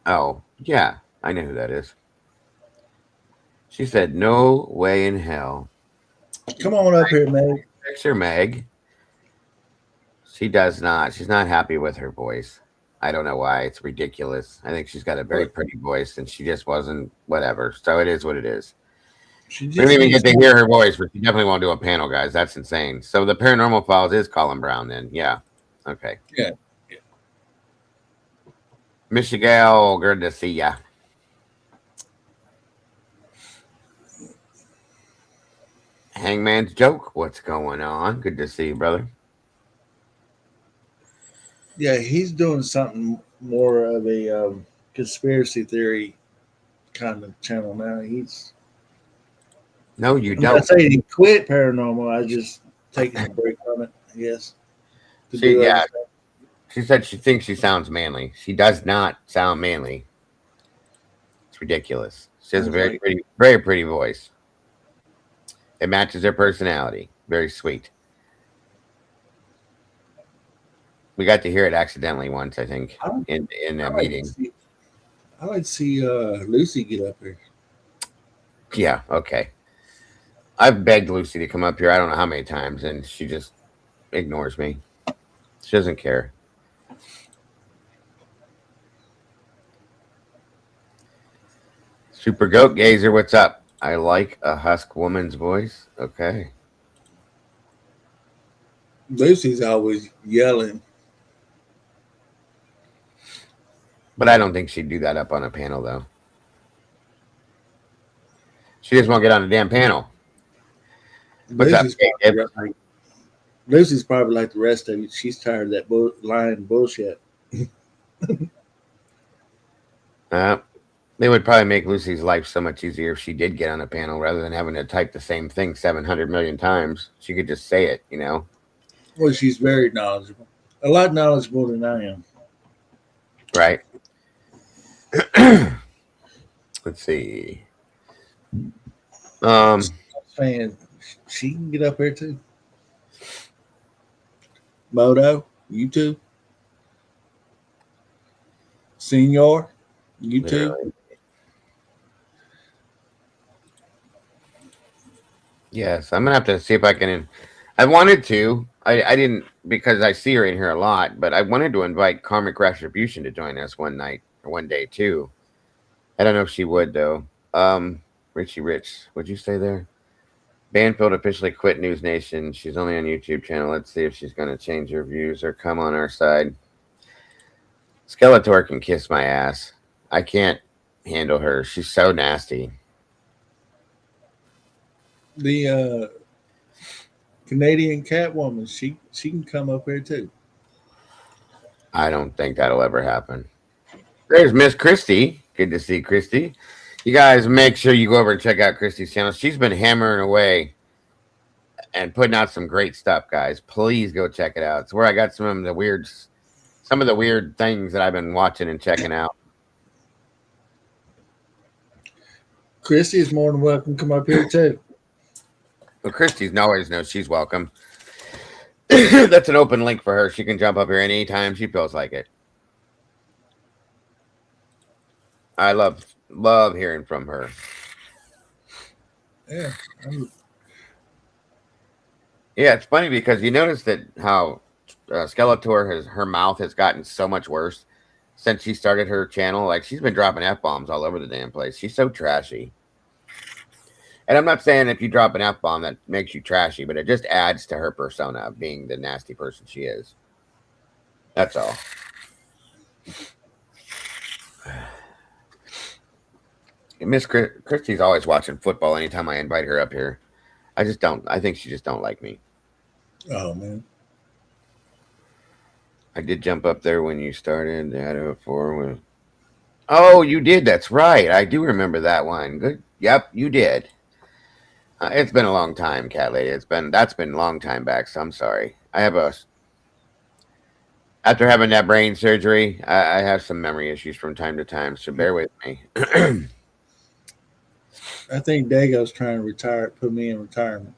Oh, yeah. I know who that is. She said, no way in hell. Come on up here, Meg. Picture Meg. She does not. She's not happy with her voice. I don't know why. It's ridiculous. I think she's got a very pretty voice, and she just wasn't whatever. So it is what it is. We didn't even get to hear her voice, but she definitely won't do a panel, guys. That's insane. So the Paranormal Files is Colin Brown then. Yeah. Okay. Yeah. Michigan, good to see ya. Hangman's Joke, what's going on? Good to see you, brother. Yeah, he's doing something more of a conspiracy theory kind of channel now. He's No, you I'm not don't. saying he quit paranormal. I just taking a break from it. Yes, to She, do other yeah, stuff. she said she thinks she sounds manly. She does not sound manly. It's ridiculous. She has a Sounds like very pretty voice. It matches her personality. Very sweet. We got to hear it accidentally once, I think, I, in a I like to meeting. see I like to see Lucy get up here. Yeah, okay. I've begged Lucy to come up here I don't know how many times, and she just ignores me. She doesn't care. Super Goat Gazer, what's up? I like a husk woman's voice. Okay. Lucy's always yelling. But I don't think she'd do that up on a panel, though. She just won't get on the damn panel. What's up, Lucy's Gabe? probably, Lucy's probably like the rest of you. She's tired of that lying bullshit. Uh, they would probably make Lucy's life so much easier if she did get on a panel rather than having to type the same thing 700 million times. She could just say it, you know? Well, she's very knowledgeable. A lot knowledgeable than I am. Right. Let's see. Saying she can get up here too. Moto, you too. Senior, you too. Really? Yes, I'm gonna have to see if I can. I wanted to. I didn't because I see her in here a lot, but I wanted to invite Karmic Retribution to join us one night or one day too. I don't know if she would though. Richie Rich, would you stay there? Banfield officially quit News Nation. She's only on YouTube channel. Let's see if she's gonna change her views or come on our side. Skeletor can kiss my ass. I can't handle her. She's so nasty. The Canadian Catwoman, she can come up here too. I don't think that'll ever happen. There's Miss Christie. Good to see Christie. You guys make sure you go over and check out Christie's channel. She's been hammering away and putting out some great stuff, guys. Please go check it out. It's where I got some of the weird things that I've been watching and checking out. Christy is more than welcome to come up here too. Well, Christie's always knows she's welcome. That's an open link for her. She can jump up here anytime she feels like it. I love hearing from her. Yeah. Yeah, it's funny because you notice that how Skeletor her mouth has gotten so much worse since she started her channel. Like she's been dropping F-bombs all over the damn place. She's so trashy. And I'm not saying if you drop an F-bomb that makes you trashy, but it just adds to her persona of being the nasty person she is. That's all. Miss Christie's always watching football anytime I invite her up here. I think she just don't like me. Oh man. I did jump up there when you started the Idaho 4. Oh, you did. That's right. I do remember that one. Good. Yep, you did. It's been a long time, Cat Lady. That's been a long time back. So I'm sorry. After having that brain surgery, I have some memory issues from time to time. So bear with me. I think Dago's trying to put me in retirement.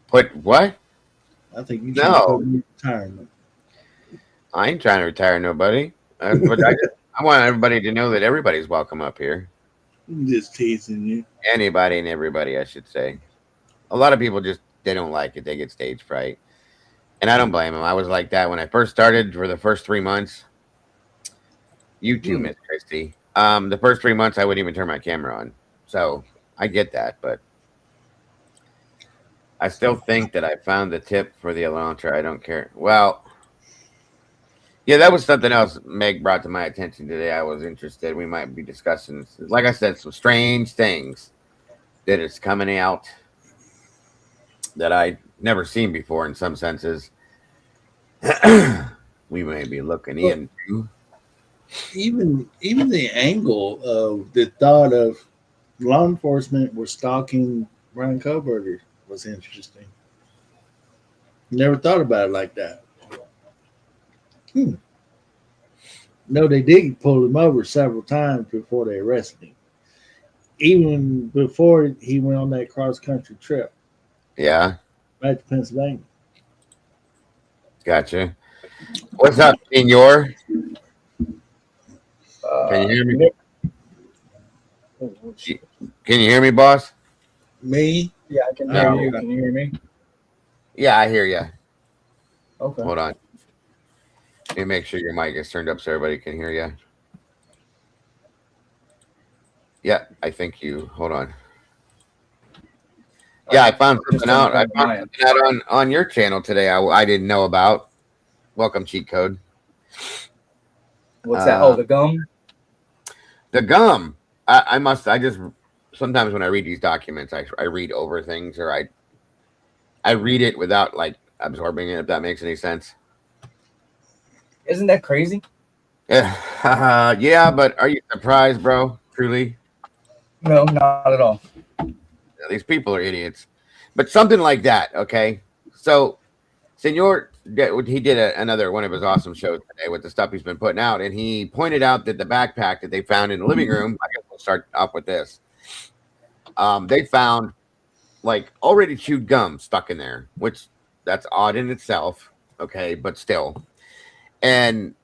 Put what? I think you trying to put me in retirement. I ain't trying to retire nobody. But I want everybody to know that everybody's welcome up here. I'm just teasing you. Anybody and everybody, I should say. A lot of people they don't like it. They get stage fright. And I don't blame them. I was like that when I first started for the first 3 months. You too, Miss Christie. The first 3 months, I wouldn't even turn my camera on. So I get that, but I still think that I found the tip for the Elantra. I don't care. Well, Yeah, that was something else Meg brought to my attention today. I was interested. We might be discussing, like I said, some strange things that is coming out that I never seen before in some senses. We may be looking Well, into. even the angle of the thought of law enforcement were stalking brown co-workers was interesting. Never thought about it like that. Hmm. No, they did pull him over several times before they arrested him. Even before he went on that cross country trip Yeah, back to Pennsylvania. gotcha. What's up, Senor? Can you hear me? Can you hear me, boss? Me? Yeah, I can hear No. you. Can you hear me? Yeah, I hear you. Okay. Hold on. Let me make sure your mic is turned up so everybody can hear you. Yeah, I think you. Hold on. Yeah, I found something out. I found something out on your channel today. I didn't know about. Welcome, cheat code. What's that? Oh, the gum. The gum. I must. I just sometimes when I read these documents, I read over things or I read it without like absorbing it. If that makes any sense. Isn't that crazy? Yeah, yeah. But are you surprised, bro? Truly, No, not at all. these people are idiots. But something like that. Okay, so. Senor, he did another one of his awesome shows today with the stuff he's been putting out, and he pointed out that the backpack that they found in the living room. I guess we'll start off with this. They found like already chewed gum stuck in there, which that's odd in itself. Okay, but still, and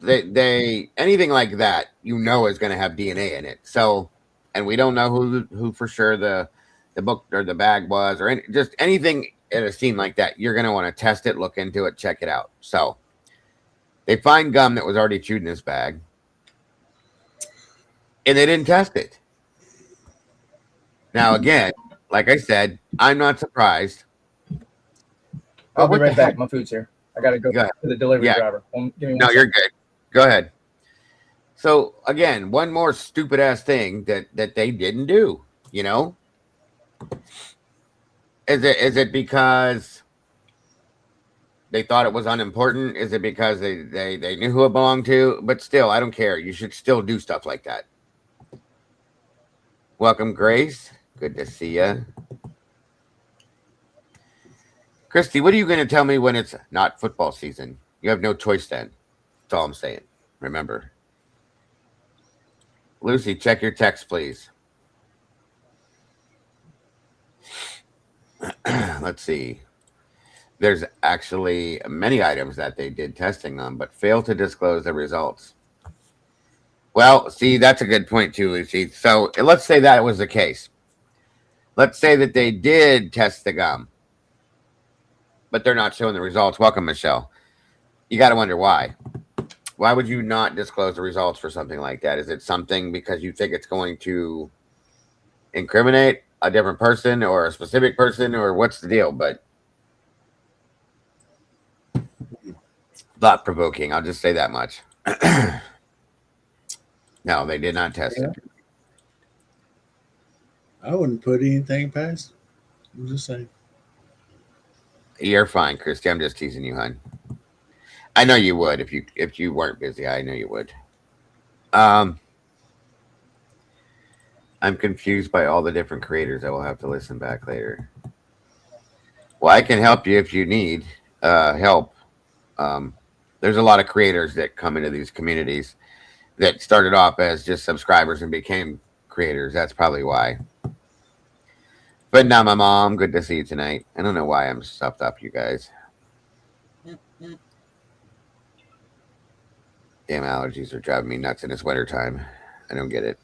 they anything like that, you know, is going to have DNA in it. So, and we don't know who for sure the book or the bag was, or just anything in a scene like that. You're going to want to test it, look into it, check it out. So they find gum that was already chewed in this bag, and they didn't test it. Now, again, like I said, I'm not surprised. I'll be right back. My food's here. I gotta go to the delivery driver. Give me one you're good. Go ahead. So again, one more stupid ass thing that they didn't do. You know, is it because they thought it was unimportant? Is it because they knew who it belonged to? But still, I don't care. You should still do stuff like that. Welcome, Grace. Good to see you. Christy, what are you going to tell me when it's not football season? You have no choice then. That's all I'm saying. Remember. Lucy, check your text, please. Let's see. There's actually many items that they did testing on, but failed to disclose the results. Well, see, that's a good point too, Lucy. So let's say that was the case. Let's say that they did test the gum, but they're not showing the results. Welcome, Michelle. You got to wonder why. Why would you not disclose the results for something like that? Is it something because you think it's going to incriminate a different person or a specific person, or what's the deal? But thought provoking. I'll just say that much. No, they did not test it. I wouldn't put anything past. I'm just saying. You're fine, Christy. I'm just teasing you, hon. I know you would if you weren't busy. I know you would. I'm confused by all the different creators. I will have to listen back later. Well, I can help you if you need help. There's a lot of creators that come into these communities that started off as just subscribers and became creators. That's probably why. But now, my mom, good to see you tonight. I don't know why I'm stuffed up, you guys. Damn allergies are driving me nuts in this wintertime. I don't get it.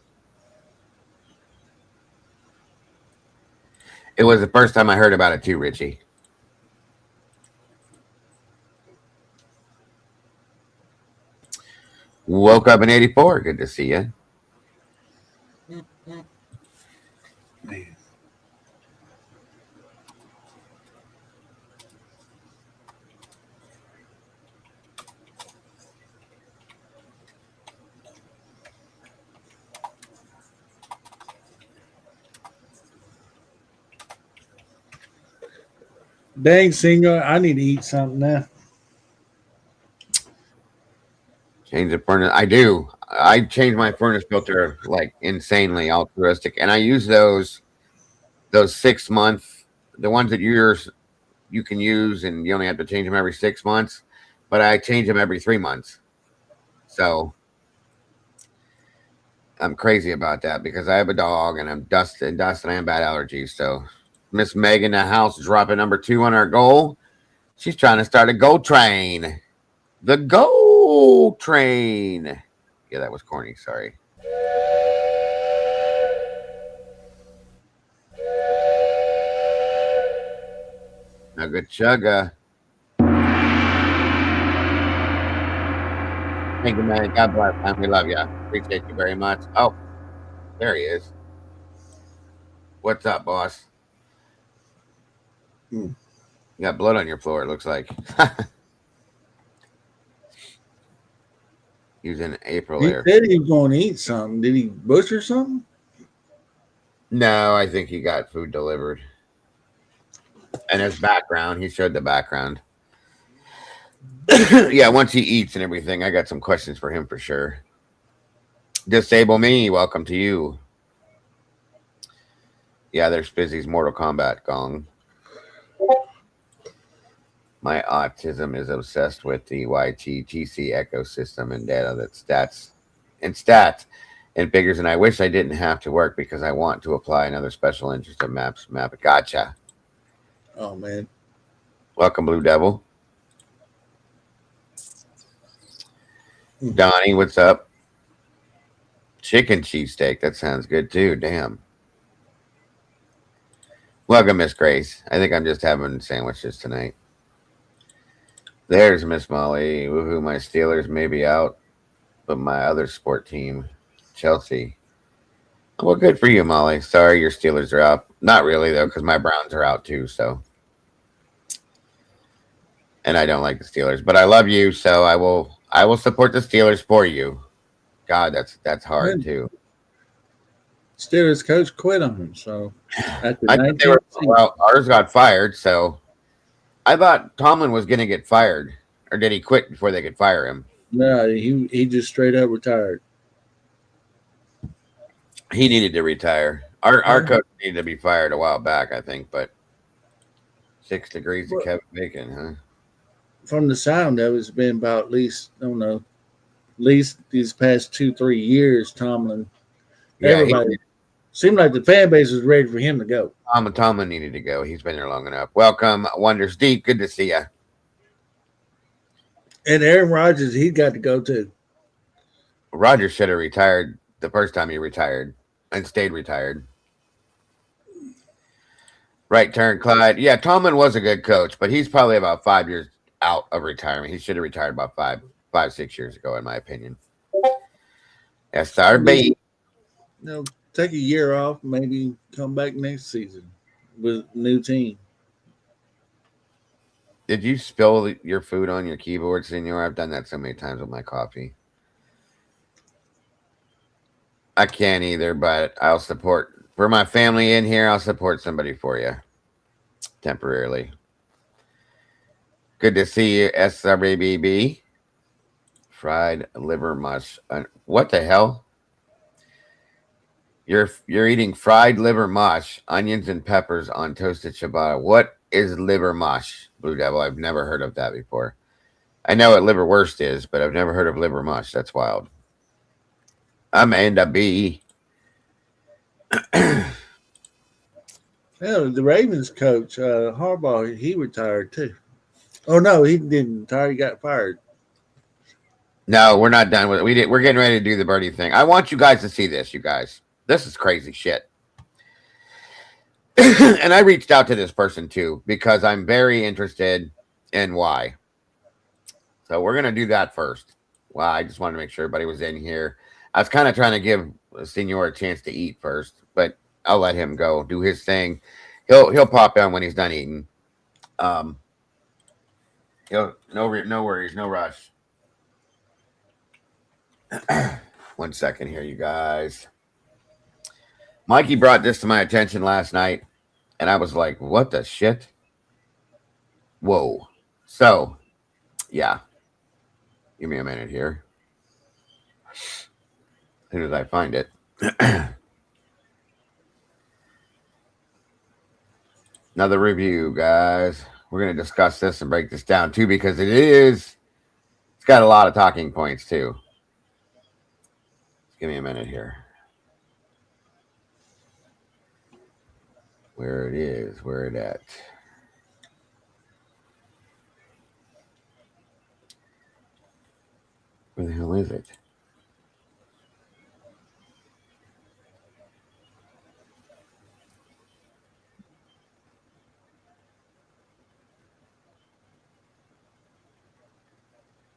It was the first time I heard about it too, Richie. Woke up in 84. Good to see you. Man. Dang, Singer, I need to eat something now. Change the furnace. I do. I change my furnace filter like insanely altruistic, and I use those 6 month, the ones that you can use, and you only have to change them every 6 months. But I change them every 3 months. So I'm crazy about that because I have a dog and I'm dust and I have bad allergies. So Miss Megan, the house dropping number 2 on our goal. She's trying to start a gold train. The gold train. Yeah, that was corny. Sorry. A good chugga. Thank you, man. God bless, man. We love you. Appreciate you very much. Oh, there he is. What's up, boss? You got blood on your floor, it looks like. He was in April. He said he was going to eat something. Did he butcher something? No, I think he got food delivered. And his background, he showed the background. Yeah, once he eats and everything, I got some questions for him for sure. Disable me, welcome to you. Yeah, there's Fizzy's Mortal Kombat gong. My autism is obsessed with the YTTC ecosystem and data that stats and figures, and I wish I didn't have to work because I want to apply another special interest of maps. Gotcha. Oh, man. Welcome, Blue Devil. Donnie, what's up? Chicken cheesesteak. That sounds good, too. Damn. Welcome, Miss Grace. I think I'm just having sandwiches tonight. There's Miss Molly. Woohoo, my Steelers may be out, but my other sport team, Chelsea. Well, good for you, Molly. Sorry your Steelers are out. Not really, though, because my Browns are out, too, so. And I don't like the Steelers, but I love you, so I will support the Steelers for you. God, that's hard, too. Steelers coach quit on him, so. Well, ours got fired, so. I thought Tomlin was going to get fired, or did he quit before they could fire him? No, he just straight up retired. He needed to retire. Our coach needed to be fired a while back, I think, but 6 degrees to Kevin Bacon, huh? From the sound of it's been about at least, I don't know, at least these past 2-3 years, Tomlin. Yeah, everybody seemed like the fan base was ready for him to go. Tomlin needed to go. He's been there long enough. Welcome, Wonders Deep. Good to see you. And Aaron Rodgers, he got to go too. Rodgers should have retired the first time he retired and stayed retired. Right turn, Clyde. Yeah, Tomlin was a good coach, but he's probably about 5 years out of retirement. He should have retired about 5-6 years ago, in my opinion. SRB. No. Take a year off, maybe come back next season with a new team. Did you spill your food on your keyboard, Senor? I've done that so many times with my coffee. I can't either, but I'll support. For my family in here, I'll support somebody for you. Temporarily. Good to see you, SRBB. Fried liver mush. What the hell? You're eating fried liver mush, onions and peppers on toasted ciabatta. What is liver mush, Blue Devil? I've never heard of that before. I know what liverwurst is, but I've never heard of liver mush. That's wild. Amanda B. Yeah, the Ravens coach, Harbaugh, he retired too. Oh no, he didn't retire. He got fired. No, we're not done with it. We're getting ready to do the birdie thing. I want you guys to see this, you guys. This is crazy shit. And I reached out to this person too because I'm very interested in why. So we're going to do that first. Well, I just wanted to make sure everybody was in here. I was kind of trying to give Senor a chance to eat first, but I'll let him go do his thing. He'll pop in when he's done eating. No worries, no rush. 1 second here, you guys. Mikey brought this to my attention last night, and I was like, what the shit? Whoa. So, yeah. Give me a minute here. As soon as I find it. Another review, guys. We're going to discuss this and break this down, too, because it's got a lot of talking points, too. Give me a minute here. Where it is, where it at. Where the hell is it?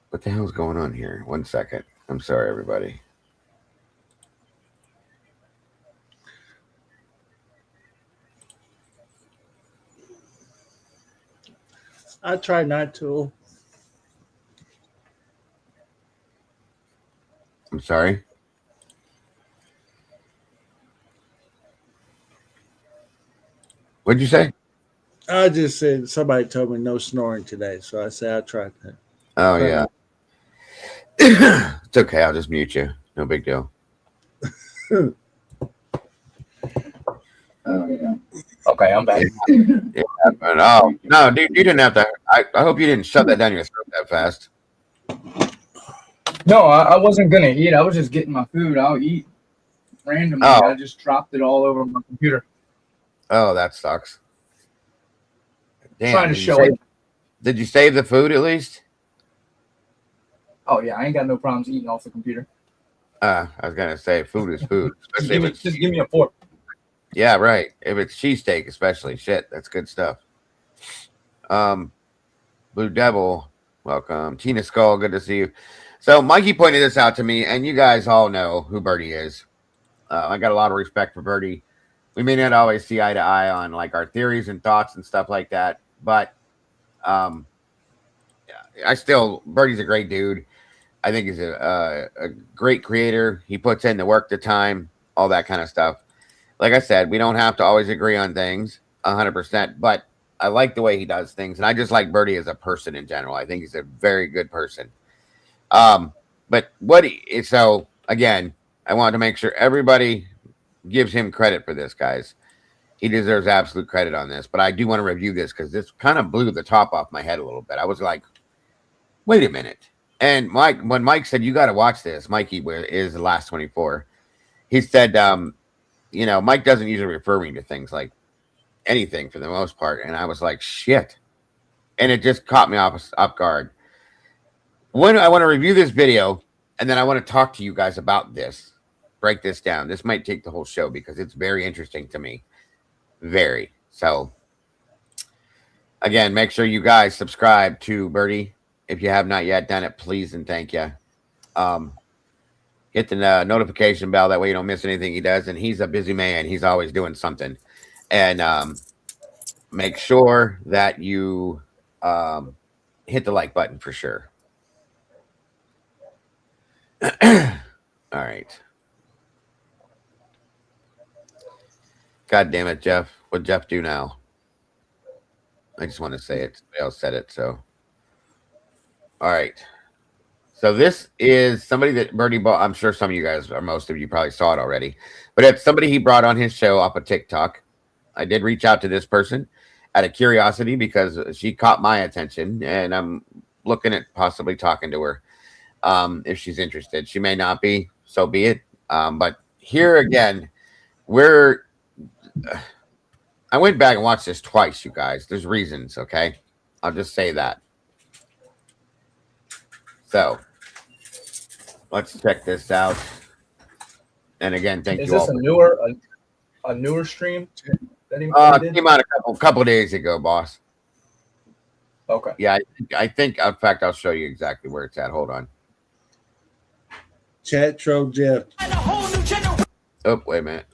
What the hell's going on here? 1 second. I'm sorry, everybody. I try not to. I'm sorry. What'd you say? I just said somebody told me no snoring today, so I said I tried that. Oh, yeah. It's okay. I'll just mute you. No big deal. Oh, yeah. Okay, I'm back. Yeah, but, oh, no, dude, you didn't have to. I hope you didn't shove that down your throat that fast. No, I wasn't going to eat. I was just getting my food. I'll eat randomly. Oh. I just dropped it all over my computer. Oh, that sucks. Damn, Trying to show it. Did you save the food at least? Oh, yeah, I ain't got no problems eating off the computer. I was going to say food is food. Especially Just give me a fork. Yeah, right. If it's cheesesteak, especially. Shit, that's good stuff. Blue Devil, welcome. Tina Skull, good to see you. So Mikey pointed this out to me, and you guys all know who Birdie is. I got a lot of respect for Birdie. We may not always see eye to eye on like our theories and thoughts and stuff like that, but Birdie's a great dude. I think he's a great creator. He puts in the work, the time, all that kind of stuff. Like I said, we don't have to always agree on things 100%, but I like the way he does things. And I just like Birdie as a person in general. I think he's a very good person. But so again, I wanted to make sure everybody gives him credit for this, guys. He deserves absolute credit on this, but I do want to review this because this kind of blew the top off my head a little bit. I was like, wait a minute. And when Mike said, you got to watch this, Mikey is the last 24. He said, Mike doesn't usually refer me to things like anything for the most part. And I was like, shit. And it just caught me off guard. When I want to review this video, and then I want to talk to you guys about this, break this down. This might take the whole show because it's very interesting to me. Very. So, again, make sure you guys subscribe to Birdie. If you have not yet done it, please and thank you. Hit the notification bell. That way you don't miss anything he does. And he's a busy man. He's always doing something. And make sure that you hit the like button for sure. All right. God damn it, Jeff. What'd Jeff do now? I just want to say it. Somebody else said it, so. All right. So this is somebody that Birdie bought. I'm sure some of you guys, or most of you, probably saw it already. But it's somebody he brought on his show off of TikTok. I did reach out to this person out of curiosity because she caught my attention, and I'm looking at possibly talking to her if she's interested. She may not be, so be it. But here again, I went back and watched this twice, you guys. There's reasons, okay? I'll just say that. So, let's check this out. And again, thank you all. Is this a newer stream that he did? Came out a couple days ago, boss. Okay. Yeah, I think, in fact, I'll show you exactly where it's at. Hold on. Chat troll Jeff. Oh, wait a minute.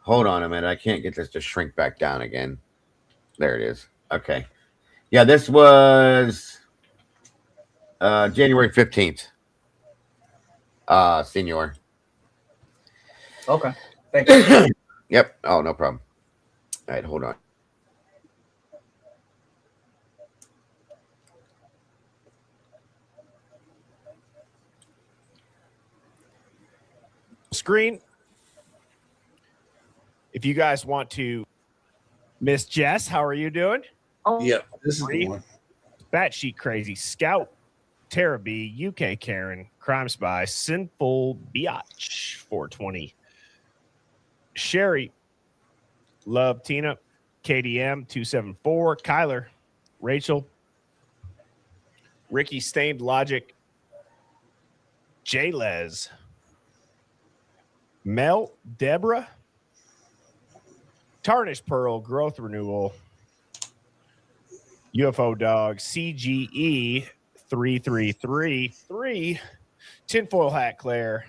Hold on a minute. I can't get this to shrink back down again. There it is. Okay. Yeah, this was January 15th. Senior. Okay. Thank you. Yep. Oh, no problem. All right, hold on. Screen. If you guys want to, Miss Jess, how are you doing? Yeah, this is the one. Batshit Crazy, Scout, Tara B, UK Karen, Crime Spy, Sinful Biatch, 420, Sherry, Love Tina, KDM, 274, Kyler, Rachel, Ricky Stained Logic, J-Les, Mel, Deborah, Tarnished Pearl, Growth Renewal, UFO Dog, CGE 3333, Tinfoil Hat Claire,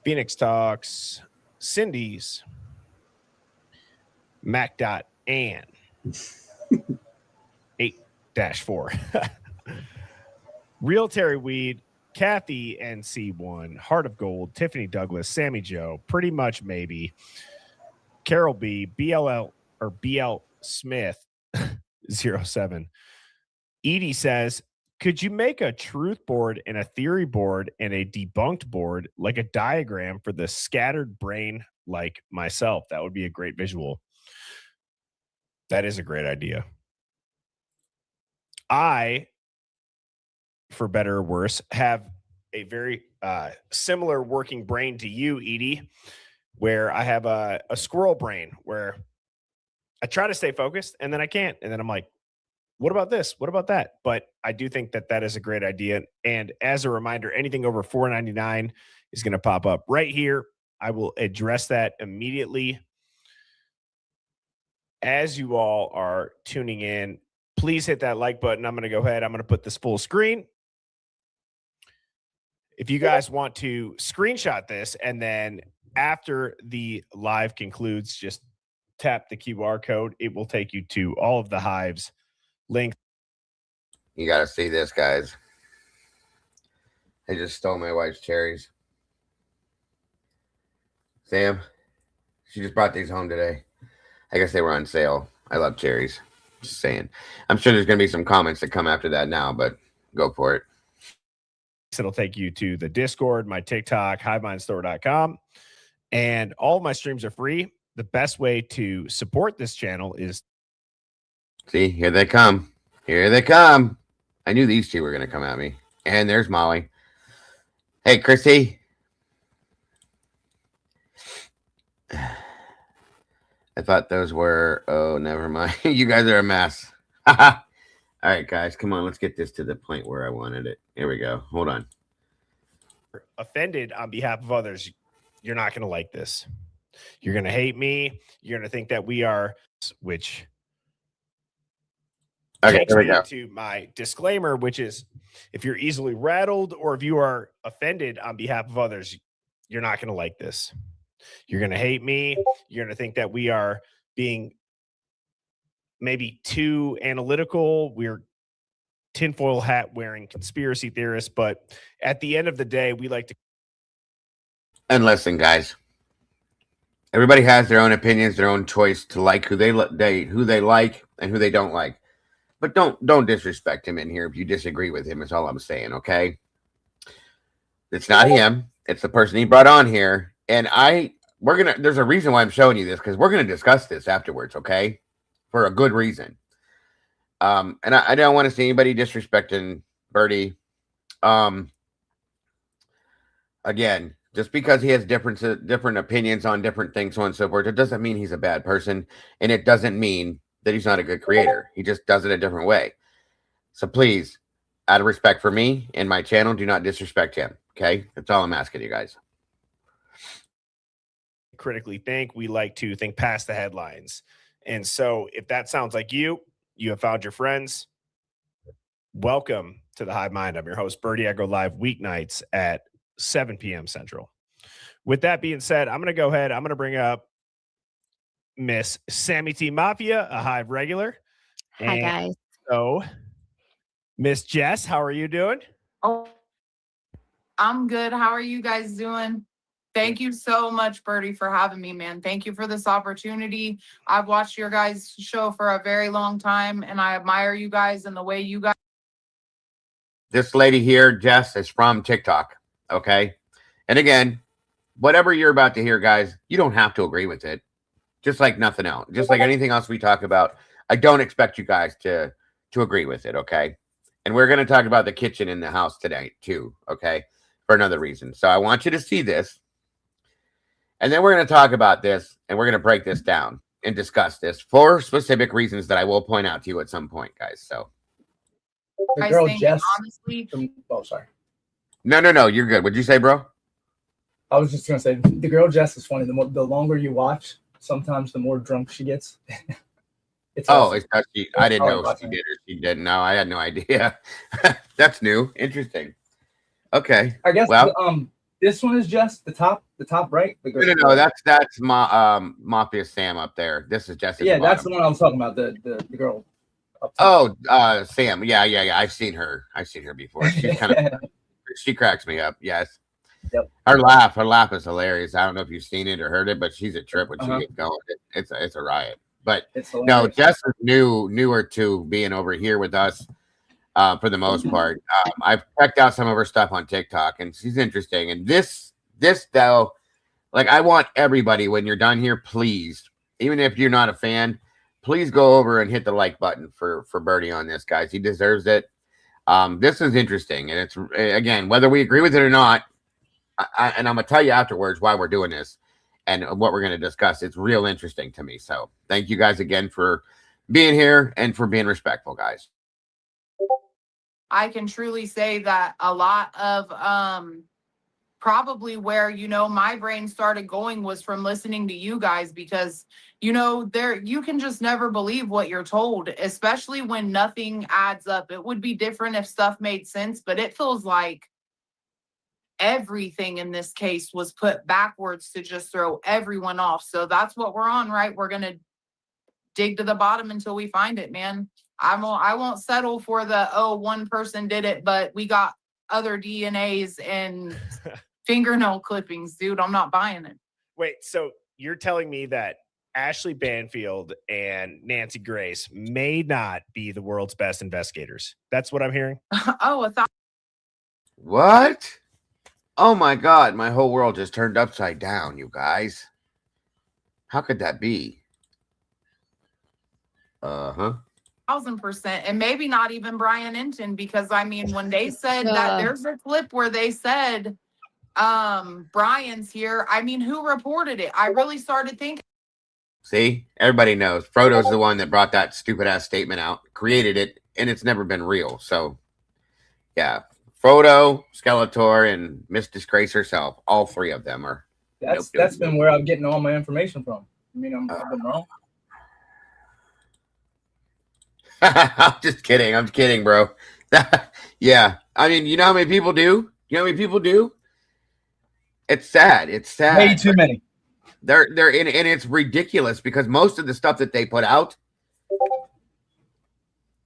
Phoenix Talks, Cindy's, Mac Dot Ann 8-4, Real Terry Weed, Kathy NC1, Heart of Gold, Tiffany Douglas, Sammy Joe, Pretty Much Maybe, Carol B, BL Smith 07. Edie says, could you make a truth board and a theory board and a debunked board, like a diagram for the scattered brain like myself? That would be a great visual. That is a great idea. I, for better or worse, have a very similar working brain to you, Edie, where I have a squirrel brain where I try to stay focused and then I can't. And then I'm like, what about this? What about that? But I do think that that is a great idea. And as a reminder, anything over $4.99 is going to pop up right here. I will address that immediately. As you all are tuning in, please hit that like button. I'm going to go ahead. I'm going to put this full screen. If you guys want to screenshot this, and then after the live concludes, just tap the QR code. It will take you to all of the Hives links. You got to see this, guys. I just stole my wife's cherries. Sam, she just brought these home today. I guess they were on sale. I love cherries. Just saying. I'm sure there's going to be some comments that come after that now, but go for it. It'll take you to the Discord, my TikTok, HiveMindStore.com. And all of my streams are free. The best way to support this channel is... See, here they come. Here they come. I knew these two were going to come at me. And there's Molly. Hey, Christy. I thought those were... Oh, never mind. You guys are a mess. All right, guys. Come on. Let's get this to the point where I wanted it. Here we go. Hold on. Offended on behalf of others. You're not going to like this. You're going to hate me. You're going to think that we are... Which... Okay, takes here we me go. to my disclaimer, which is if you're easily rattled or if you are offended on behalf of others, you're not going to like this. You're going to hate me. You're going to think that we are being maybe too analytical. We're tinfoil hat wearing conspiracy theorists. But at the end of the day, we like to. And listen, guys. Everybody has their own opinions, their own choice to like who they like and who they don't like. But don't disrespect him in here if you disagree with him, is all I'm saying, okay? It's not him. It's the person he brought on here. And there's a reason why I'm showing you this, because we're going to discuss this afterwards, okay? For a good reason. And I don't want to see anybody disrespecting Birdie. Again, just because he has different opinions on different things, so on and so forth, it doesn't mean he's a bad person. And it doesn't mean that he's not a good creator. He just does it a different way. So please, out of respect for me and my channel, do not disrespect him. Okay? That's all I'm asking you guys. Critically think. We like to think past the headlines. And so if that sounds like you have found your friends. Welcome to the Hive Mind. I'm your host, Birdie. I go live weeknights at 7 p.m. Central. With that being said, I'm going to go ahead. I'm going to bring up Miss Sammy T Mafia, a Hive regular. Hi, guys. So, Miss Jess, how are you doing? Oh, I'm good. How are you guys doing? Thank you so much, Birdie, for having me, man. Thank you for this opportunity. I've watched your guys' show for a very long time, and I admire you guys and the way you guys. This lady here, Jess, is from TikTok. Okay. And again, whatever you're about to hear, guys, you don't have to agree with it. Just like nothing else. Just like anything else we talk about. I don't expect you guys to agree with it. Okay. And we're going to talk about the kitchen in the house today, too. Okay. For another reason. So I want you to see this. And then we're going to talk about this, and we're going to break this down and discuss this for specific reasons that I will point out to you at some point, guys. So the girl Jess. Honestly, oh, sorry. No, you're good. What'd you say, bro? I was just gonna say the girl Jess is funny. The longer you watch, sometimes the more drunk she gets. It's awesome. I didn't know if she did or she didn't. No, I had no idea. That's new. Interesting. Okay. I guess this one is just the top right. No, that's Mafia Sam up there. This is Jesse. Yeah, that's the one I was talking about. The girl. Oh, Sam. Yeah. I've seen her before. She's kind of she cracks me up. Yes. Yep. Her laugh is hilarious. I don't know if you've seen it or heard it, but she's a trip when she gets going. It's a riot. But no, Jess is newer to being over here with us. For the most part, I've checked out some of her stuff on TikTok, and she's interesting. And this though, like, I want everybody, when you're done here, please, even if you're not a fan, please go over and hit the like button for Birdie on this, guys. He deserves it. This is interesting, and it's, again, whether we agree with it or not, and I'm gonna tell you afterwards why we're doing this and what we're gonna discuss. It's real interesting to me. So thank you guys again for being here and for being respectful, guys. I can truly say that a lot of probably where, my brain started going was from listening to you guys, because, you can just never believe what you're told, especially when nothing adds up. It would be different if stuff made sense, but it feels like everything in this case was put backwards to just throw everyone off. So that's what we're on, right? We're going to dig to the bottom until we find it, man. I won't settle for the, one person did it, but we got other DNAs and fingernail clippings, dude. I'm not buying it. Wait, so you're telling me that Ashley Banfield and Nancy Grace may not be the world's best investigators? That's what I'm hearing? What? Oh my God, my whole world just turned upside down, you guys. How could that be? 1,000%, and maybe not even Brian Enton, because when they said that, there's a clip where they said Brian's here. Who reported it? I really started thinking. See, everybody knows Frodo's the one that brought that stupid ass statement out, created it, and it's never been real. So yeah, Frodo, Skeletor, and Miss Disgrace herself, all three of them are. That's been where I'm getting all my information from. I've been wrong. I'm just kidding. I'm kidding, bro. Yeah. You know how many people do? It's sad. It's sad. Way too many. They're in, and it's ridiculous because most of the stuff that they put out,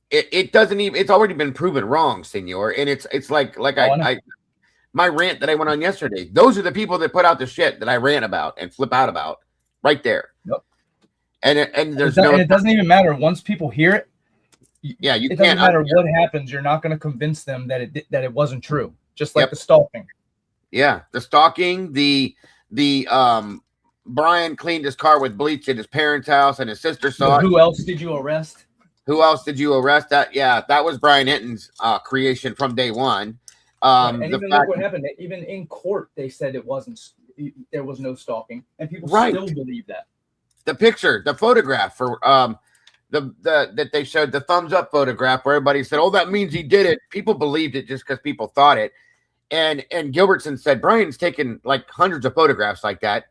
it doesn't even, it's already been proven wrong, senor. And it's like my rant that I went on yesterday. Those are the people that put out the shit that I rant about and flip out about right there. Yep. And it doesn't even matter once people hear it. Yeah, it doesn't matter what happens. You're not going to convince them that it wasn't true. Just like the stalking. Yeah, the stalking. The Brian cleaned his car with bleach at his parents' house, and his sister saw it. Who else did you arrest? That was Brian Enton's creation from day one. And even look what happened. Even in court, they said it wasn't. There was no stalking, and people still believe that. The picture, the photograph for that they showed, the thumbs up photograph where everybody said, "Oh, that means he did it." People believed it just because people thought it. And Gilbertson said Brian's taken like hundreds of photographs like that.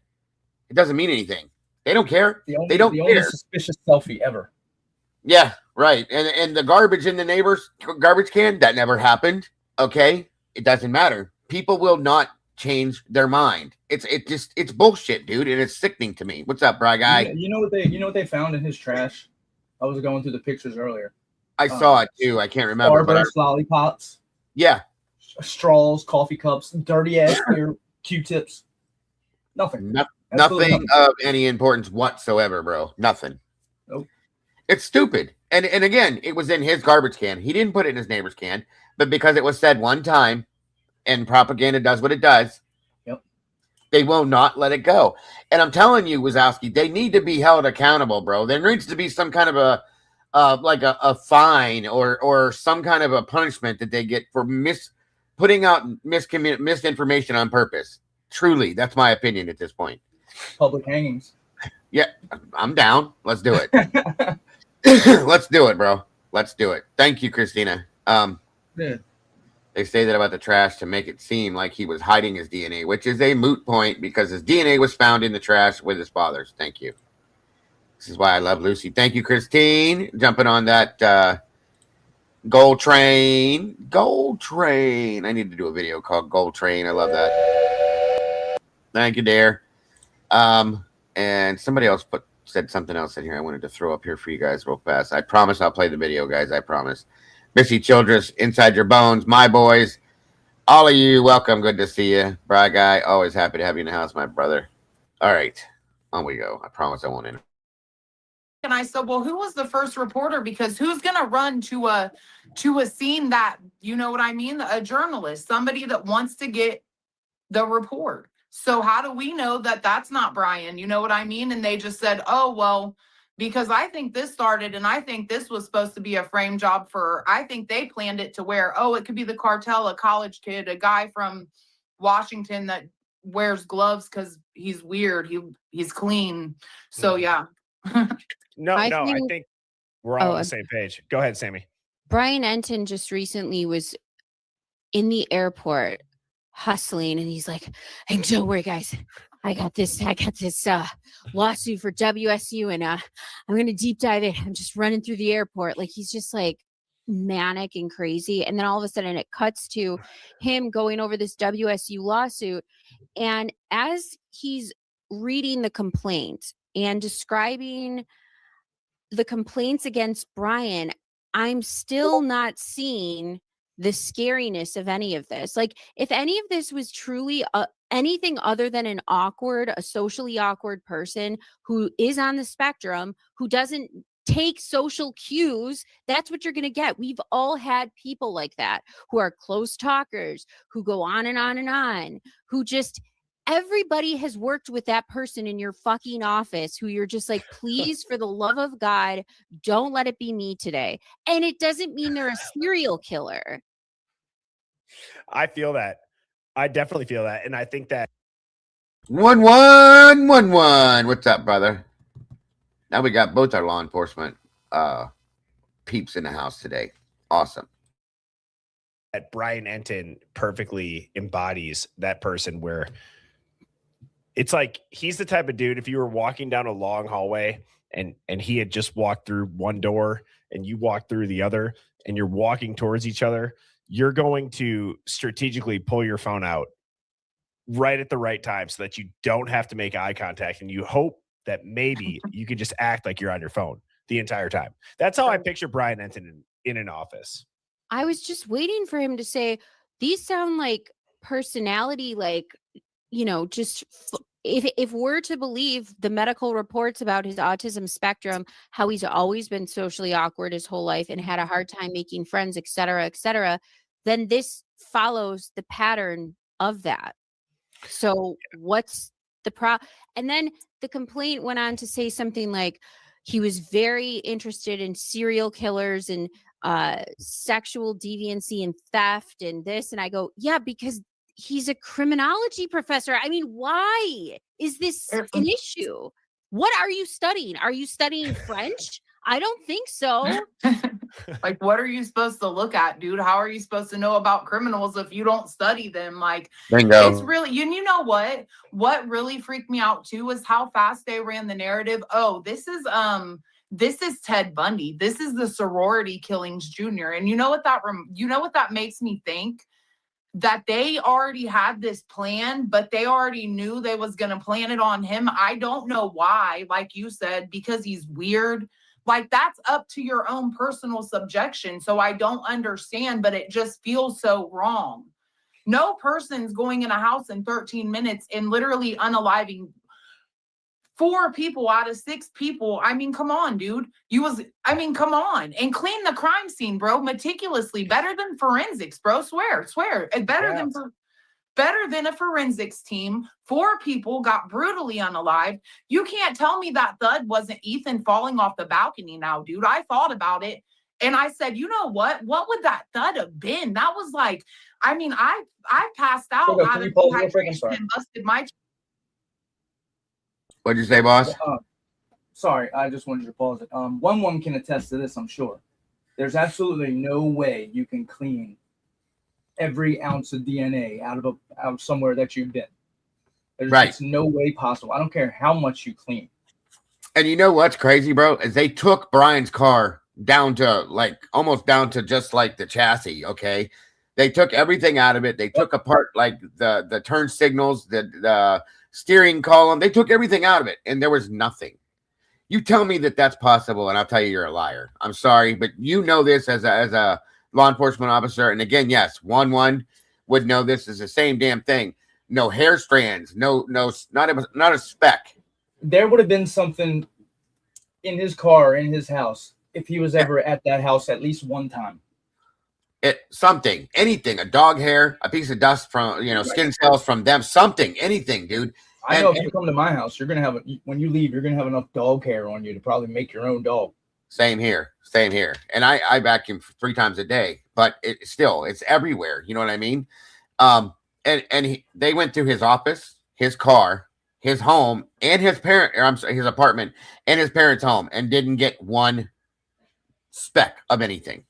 It doesn't mean anything. They don't care. They don't care. The only suspicious selfie ever. Yeah, right. And the garbage in the neighbor's garbage can, that never happened. Okay, it doesn't matter. People will not change their mind. It's bullshit, dude, and it's sickening to me. What's up, bro guy? You know what they found in his trash? I was going through the pictures earlier. I saw it too. I can't remember. Starburst lollipops. Yeah. Straws, coffee cups, dirty ass Q-tips. Nothing. Nothing of any importance whatsoever, bro. Nothing. Nope. It's stupid. And again, it was in his garbage can. He didn't put it in his neighbor's can, but because it was said one time, and propaganda does what it does, yep, they will not let it go. And I'm telling you, Wazowski, they need to be held accountable, bro. There needs to be some kind of a fine or some kind of a punishment that they get for putting out misinformation on purpose. Truly, that's my opinion at this point. Public hangings. Yeah, I'm down. Let's do it. Let's do it, bro. Let's do it. Thank you, Christina. Yeah. They say that about the trash to make it seem like he was hiding his DNA, which is a moot point because his DNA was found in the trash with his father's. Thank you. This is why I love Lucy. Thank you, Christine. Jumping on that Gold Train. Gold Train. I need to do a video called Gold Train. I love that. Thank you, Dare. And somebody else said something else in here I wanted to throw up here for you guys real fast. I promise I'll play the video, guys. I promise. Missy Childress, Inside Your Bones, my boys, all of you, welcome. Good to see you. Bri Guy, always happy to have you in the house, my brother. All right, on we go. I promise I won't end. And I said, well, who was the first reporter? Because who's going to run to a scene that, you know what I mean? A journalist, somebody that wants to get the report. So how do we know that that's not Brian? You know what I mean? And they just said, oh, well, because I think this started and I think this was supposed to be a frame job I think they planned it to where, oh, it could be the cartel, a college kid, a guy from Washington that wears gloves because he's weird. He's clean. So, yeah. I think we're all on the same page. Go ahead, Sammy. Brian Enton just recently was in the airport hustling, and he's like, hey, don't worry, guys. I got this lawsuit for WSU, and I'm going to deep dive in. I'm just running through the airport. Like, he's just like manic and crazy. And then all of a sudden it cuts to him going over this WSU lawsuit. And as he's reading the complaint and describing the complaints against Brian, I'm still not seeing the scariness of any of this. Like, if any of this was truly anything other than a socially awkward person who is on the spectrum, who doesn't take social cues, that's what you're going to get. We've all had people like that who are close talkers, who go on and on and on, who just, everybody has worked with that person in your fucking office who you're just like, please, for the love of God, don't let it be me today. And it doesn't mean they're a serial killer. I feel that. I definitely feel that. And I think that 1111. What's up, brother? Now we got both our law enforcement peeps in the house today. Awesome. That Brian Enton perfectly embodies that person where it's like he's the type of dude, if you were walking down a long hallway and he had just walked through one door and you walked through the other and you're walking towards each other, you're going to strategically pull your phone out right at the right time so that you don't have to make eye contact, and you hope that maybe you can just act like you're on your phone the entire time. That's how I picture Brian Enton in an office. I was just waiting for him to say, these sound like personality, like, you know, just if we're to believe the medical reports about his autism spectrum, how he's always been socially awkward his whole life and had a hard time making friends, et cetera, then this follows the pattern of that. So what's the problem? And then the complaint went on to say something like he was very interested in serial killers and sexual deviancy and theft and this. And I go, yeah, because he's a criminology professor. I mean, why is this an issue? What are you studying? Are you studying French? I don't think so. Like, what are you supposed to look at, dude? How are you supposed to know about criminals if you don't study them? Like, bingo. It's really, you know what? What really freaked me out too is how fast they ran the narrative. Oh, this is Ted Bundy. This is the sorority killings junior. And you know what that makes me think? That they already had this plan, but they already knew they was going to plan it on him. I don't know why, like you said, because he's weird. Like, that's up to your own personal subjection. So I don't understand, but it just feels so wrong. No person's going in a house in 13 minutes and literally unaliving 4 people out of 6 people. I mean, come on, dude. Come on. And clean the crime scene, bro, meticulously. Better than forensics, bro. Swear. It's better than a forensics team. 4 people got brutally unalived. You can't tell me that thud wasn't Ethan falling off the balcony now, dude. I thought about it. And I said, you know what? What would that thud have been? That was like, I mean, I passed out out of dehydration and busted my. What'd you say, boss? Sorry, I just wanted to pause it. One can attest to this, I'm sure. There's absolutely no way you can clean every ounce of DNA out of somewhere that you've been. There's just no way possible. I don't care how much you clean. And you know what's crazy, bro? Is they took Brian's car down to like almost down to just like the chassis. Okay, they took everything out of it. They took apart like the turn signals, the steering column. They took everything out of it, and there was nothing. You tell me that that's possible, and I'll tell you you're a liar. I'm sorry, but you know this as a law enforcement officer. And again, yes, 1-1 would know this is the same damn thing. No hair strands, not a speck. There would have been something in his car, in his house, if he was ever at that house at least one time. Something, anything, a dog hair, a piece of dust from, skin cells from them, something, anything, dude. I know if you come to my house, you're going to have, when you leave, you're going to have enough dog hair on you to probably make your own dog. Same here. And I vacuum 3 times a day, but it's everywhere. You know what I mean? They went through his office, his car, his home, and his apartment and his parents' home, and didn't get one speck of anything.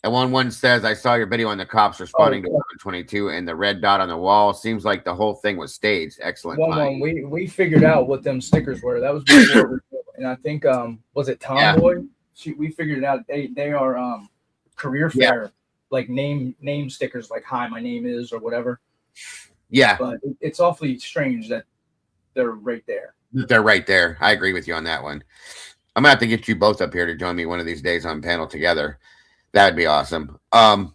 And one says, I saw your video on the cops responding to 122 and the red dot on the wall. Seems like the whole thing was staged. Excellent. We figured out what them stickers were. That was before. And I think, was it Tomboy? Yeah. We figured it out. They are career fair, like name stickers, like hi, my name is, or whatever. Yeah. But it's awfully strange that they're right there. They're right there. I agree with you on that one. I'm going to have to get you both up here to join me one of these days on panel together. That'd be awesome. My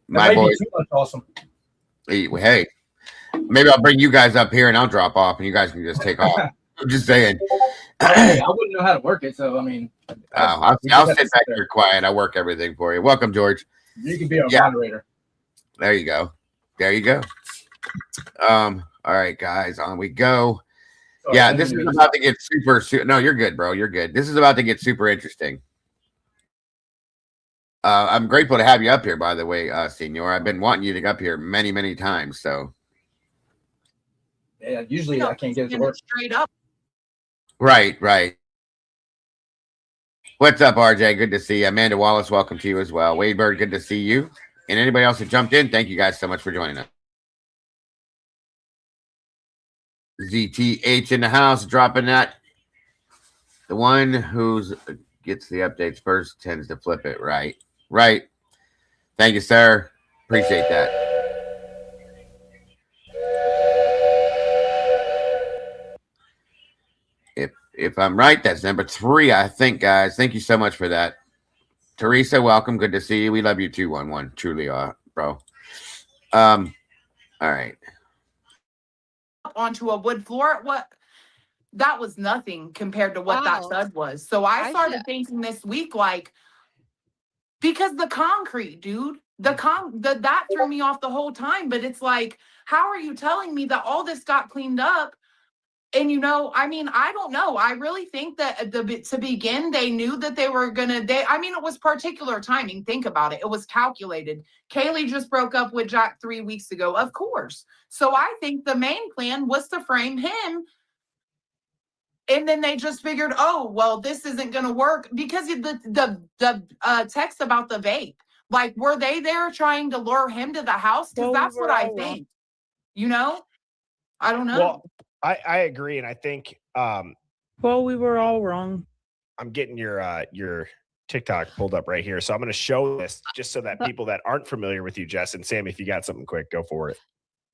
boy, awesome. Hey, maybe I'll bring you guys up here and I'll drop off and you guys can just take off. I'm just saying. I wouldn't know how to work it, so I mean. I'll sit back here quiet. I work everything for you. Welcome, George. You can be our moderator. There you go. All right, guys, on we go. Sorry, this is about to get super. No, you're good, bro. You're good. This is about to get super interesting. I'm grateful to have you up here, by the way, Senor. I've been wanting you to get up here many, many times. So, yeah, usually I can't get it to work straight up. Right. What's up, RJ? Good to see you. Amanda Wallace, welcome to you as well. Wade Bird, good to see you. And anybody else who jumped in, thank you guys so much for joining us. ZTH in the house, dropping that. The one who gets the updates first tends to flip it, right? Thank you, sir. Appreciate that. If I'm right, that's number 3, I think, guys. Thank you so much for that. Teresa, welcome. Good to see you. We love you too, 1-1. Truly, bro. All right. Onto a wood floor. That was nothing compared to what that thud was. So I started thinking this week, like, because the concrete, dude, that threw me off the whole time. But it's like, how are you telling me that all this got cleaned up? And, I don't know. I really think that to begin, they knew that they were going to, it was particular timing. Think about it. It was calculated. Kaylee just broke up with Jack 3 weeks ago, of course. So I think the main plan was to frame him. And then they just figured, oh, well, this isn't going to work because the text about the vape, like, were they there trying to lure him to the house? Because that's what I think, I don't know. Well, I agree. And I think, we were all wrong. I'm getting your TikTok pulled up right here. So I'm going to show this just so that people that aren't familiar with you, Jess and Sam, if you got something quick, go for it.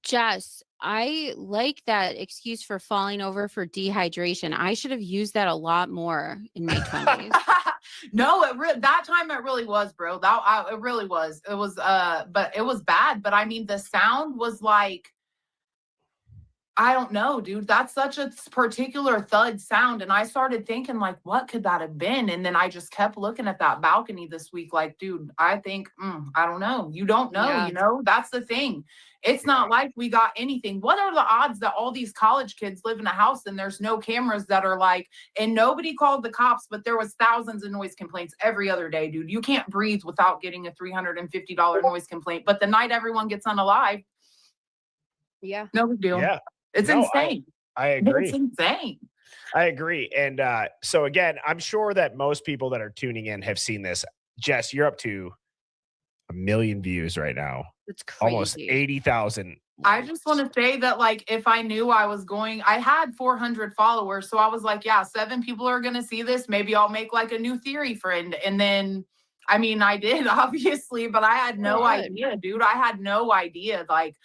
Jess, I like that excuse for falling over for dehydration. I should have used that a lot more in my 20s. No, that time it really was, bro. It really was. It was, but it was bad. But I mean, the sound was like, I don't know, dude. That's such a particular thud sound. And I started thinking, like, what could that have been? And then I just kept looking at that balcony this week, like, dude, I think, I don't know. You don't know, Yeah. you know? That's the thing. It's not like we got anything. What are the odds that all these college kids live in a house and there's no cameras that are like, and nobody called the cops, but there was thousands of noise complaints every other day, dude. You can't breathe without getting a $350 noise complaint. But the night everyone gets unalive, Yeah. no big deal. Yeah. It's No, insane. I agree. It's insane. I agree. And so again, I'm sure that most people that are tuning in have seen this. Jess, you're up to 1 million views right now. It's crazy. Almost 80,000. I just want to say that, like, if I knew I was going, I had 400 followers. So I was like, yeah, 7 people are going to see this. Maybe I'll make like a new theory friend. And then, I mean, I did obviously, but I had no idea, dude. I had no idea. Like,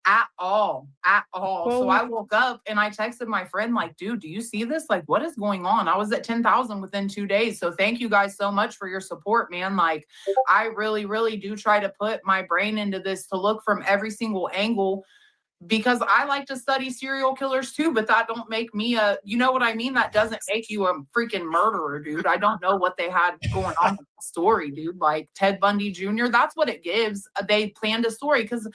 at all. So I woke up and I texted my friend, like, dude, do you see this? Like, what is going on? I was at 10,000 within 2 days. So thank you guys so much for your support, man. Like, I really, really do try to put my brain into this to look from every single angle, because I like to study serial killers too, but that don't make me a, you know what I mean? That doesn't make you a freaking murderer, dude. I don't know what they had going on with the story, dude. Like Ted Bundy Jr., that's what it gives. They planned a story, because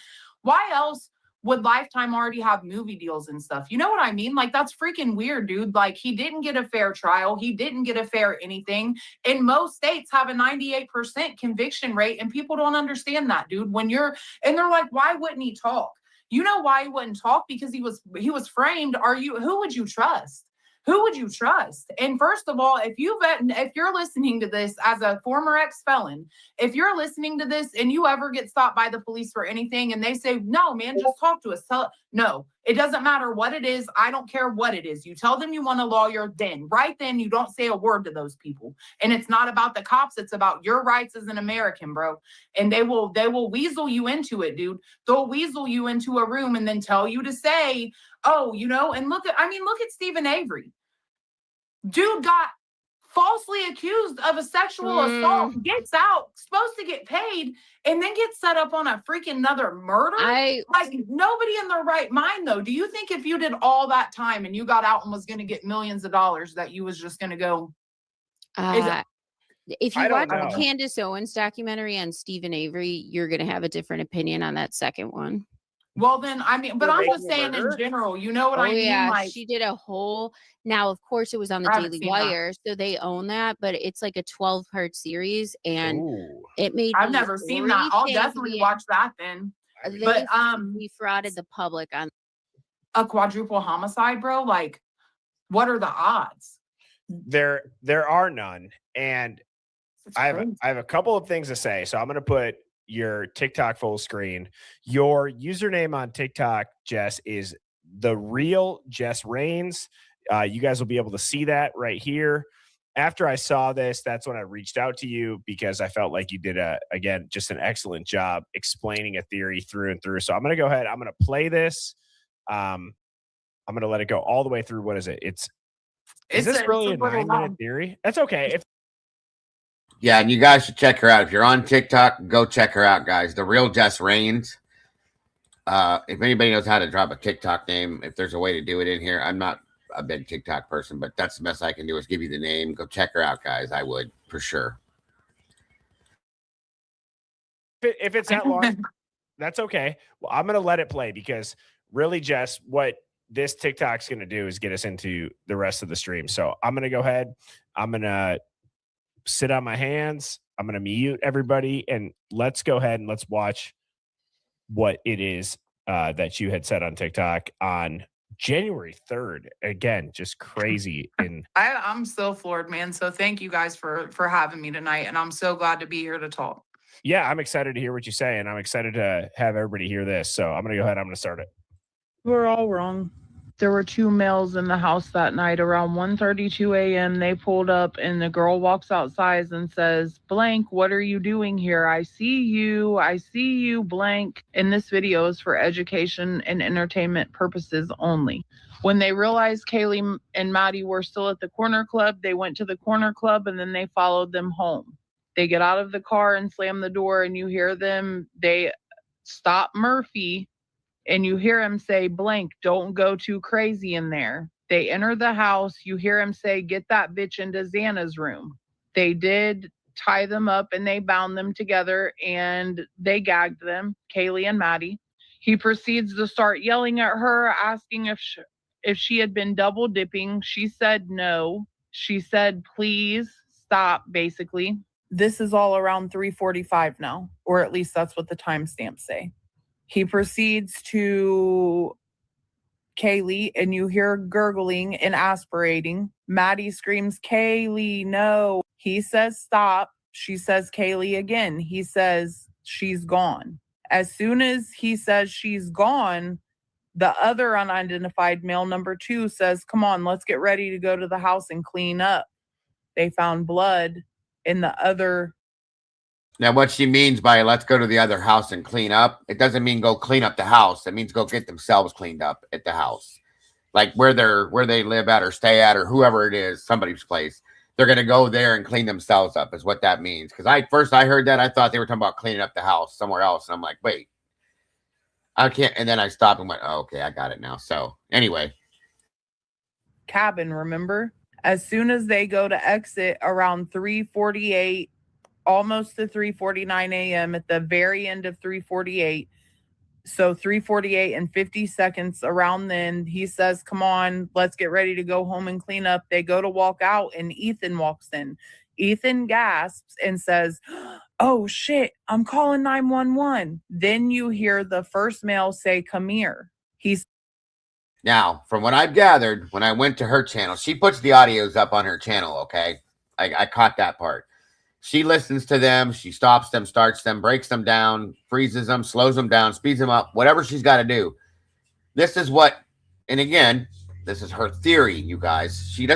why else would Lifetime already have movie deals and stuff? You know what I mean? Like, that's freaking weird, dude. Like, he didn't get a fair trial. He didn't get a fair anything. And most states have a 98% conviction rate, and people don't understand that, dude. And they're like, why wouldn't he talk? You know why he wouldn't talk? Because he was framed. Who would you trust? Who would you trust? And first of all, if you're listening to this as a former ex-felon, if you're listening to this and you ever get stopped by the police for anything and they say, no, man, just talk to us. No, it doesn't matter what it is. I don't care what it is. You tell them you want a lawyer, right then you don't say a word to those people. And it's not about the cops. It's about your rights as an American, bro. And they will weasel you into it, dude. They'll weasel you into a room and then tell you to say, oh, you know, and look at Stephen Avery. Dude got falsely accused of a sexual assault, gets out, supposed to get paid, and then gets set up on a freaking another murder. Like, nobody in their right mind, though. Do you think if you did all that time and you got out and was going to get millions of dollars, that you was just going to go? If you watch the Candace Owens documentary on Stephen Avery, you're going to have a different opinion on that second one. Well, then, I mean, but I'm just saying in general, you know what I mean? Yeah, like, she did a whole, now, of course, it was on the Daily Wire, so they own that, but it's like a 12-part series, and it made I've never seen that. I'll definitely watch that then. But we defrauded the public on a quadruple homicide, bro. Like, what are the odds? There are none. And I have a couple of things to say. So I'm going to put your TikTok full screen. Your username on TikTok, Jess, is The Real Jess Rains. You guys will be able to see that right here. After I saw this, that's when I reached out to you, because I felt like you did just an excellent job explaining a theory through and through. So I'm going to go ahead. I'm going to play this. I'm going to let it go all the way through. What is it? Is this really a 9-minute theory? That's okay. Yeah, and you guys should check her out. If you're on TikTok, go check her out, guys. The Real Jess Rains. If anybody knows how to drop a TikTok name, if there's a way to do it in here, I'm not a big TikTok person, but that's the best I can do is give you the name. Go check her out, guys. I would, for sure. If it's that long, that's okay. Well, I'm going to let it play, because really, Jess, what this TikTok's going to do is get us into the rest of the stream. So I'm going to go ahead. I'm going to sit on my hands. I'm going to mute everybody, and let's go ahead and let's watch what it is that you had said on TikTok on January 3rd. Again, just crazy. And I'm still floored, man. So thank you guys for having me tonight. And I'm so glad to be here to talk. Yeah, I'm excited to hear what you say, and I'm excited to have everybody hear this. So I'm going to go ahead. I'm going to start it. We're all wrong. There were two males in the house that night. Around 1:32 a.m., they pulled up and the girl walks outside and says, "Blank, what are you doing here? I see you, blank." And this video is for education and entertainment purposes only. When they realized Kaylee and Maddie were still at the corner club, they went to the corner club and then they followed them home. They get out of the car and slam the door, and you hear them, they stop Murphy, and you hear him say, "Blank, don't go too crazy in there." They enter the house. You hear him say, "Get that bitch into Xana's room." They did tie them up and they bound them together and they gagged them, Kaylee and Maddie. He proceeds to start yelling at her, asking if she had been double dipping. She said no. She said, "Please stop," basically. This is all around 3:45 now, or at least that's what the timestamps say. He proceeds to Kaylee, and you hear gurgling and aspirating. Maddie screams, "Kaylee, no." He says, "Stop." She says, "Kaylee," again. He says, "She's gone." As soon as he says she's gone, the other unidentified male, number 2, says, "Come on, let's get ready to go to the house and clean up." They found blood in the other. Now, what she means by "let's go to the other house and clean up," it doesn't mean go clean up the house. It means go get themselves cleaned up at the house, like where they live at or stay at or whoever it is, somebody's place. They're gonna go there and clean themselves up, is what that means. Because I heard that, I thought they were talking about cleaning up the house somewhere else, and I'm like, wait, I can't. And then I stopped and went, oh, okay, I got it now. So anyway, cabin, remember? As soon as they go to exit around 3:48. Almost to 3:49 a.m. at the very end of 3:48. So 3:48 and 50 seconds around then, he says, "Come on, let's get ready to go home and clean up." They go to walk out and Ethan walks in. Ethan gasps and says, "Oh shit, I'm calling 911. Then you hear the first male say, "Come here." Now, from what I've gathered, when I went to her channel, she puts the audios up on her channel, okay? I caught that part. She listens to them. She stops them, starts them, breaks them down, freezes them, slows them down, speeds them up, whatever she's got to do. This is what, and again, this is her theory, you guys. She's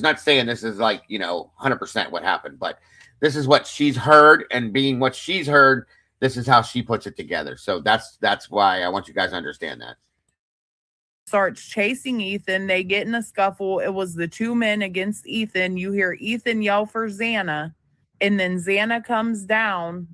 not saying this is like, 100% what happened, but this is what she's heard, and being what she's heard, this is how she puts it together. So that's why I want you guys to understand that. Starts chasing Ethan. They get in a scuffle. It was the two men against Ethan. You hear Ethan yell for Xana. And then Xana comes down,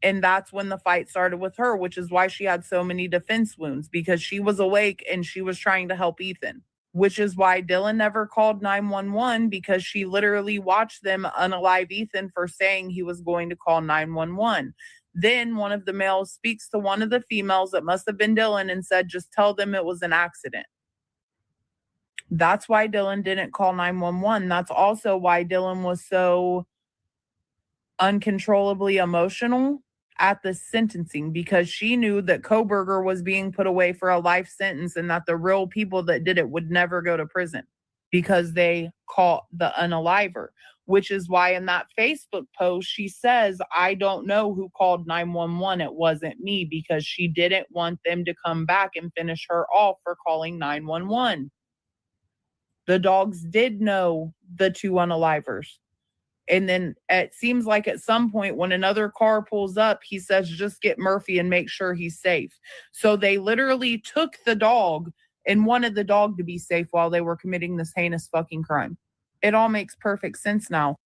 and that's when the fight started with her, which is why she had so many defense wounds, because she was awake and she was trying to help Ethan, which is why Dylan never called 911, because she literally watched them unalive Ethan for saying he was going to call 911. Then one of the males speaks to one of the females, that must have been Dylan, and said, "Just tell them it was an accident." That's why Dylan didn't call 911. That's also why Dylan was so uncontrollably emotional at the sentencing, because she knew that Koberger was being put away for a life sentence and that the real people that did it would never go to prison because they caught the unaliver, which is why in that Facebook post, she says, "I don't know who called 911. It wasn't me," because she didn't want them to come back and finish her off for calling 911. The dogs did know the two unalivers. And then it seems like at some point when another car pulls up, he says, "Just get Murphy and make sure he's safe." So they literally took the dog and wanted the dog to be safe while they were committing this heinous fucking crime. It all makes perfect sense now.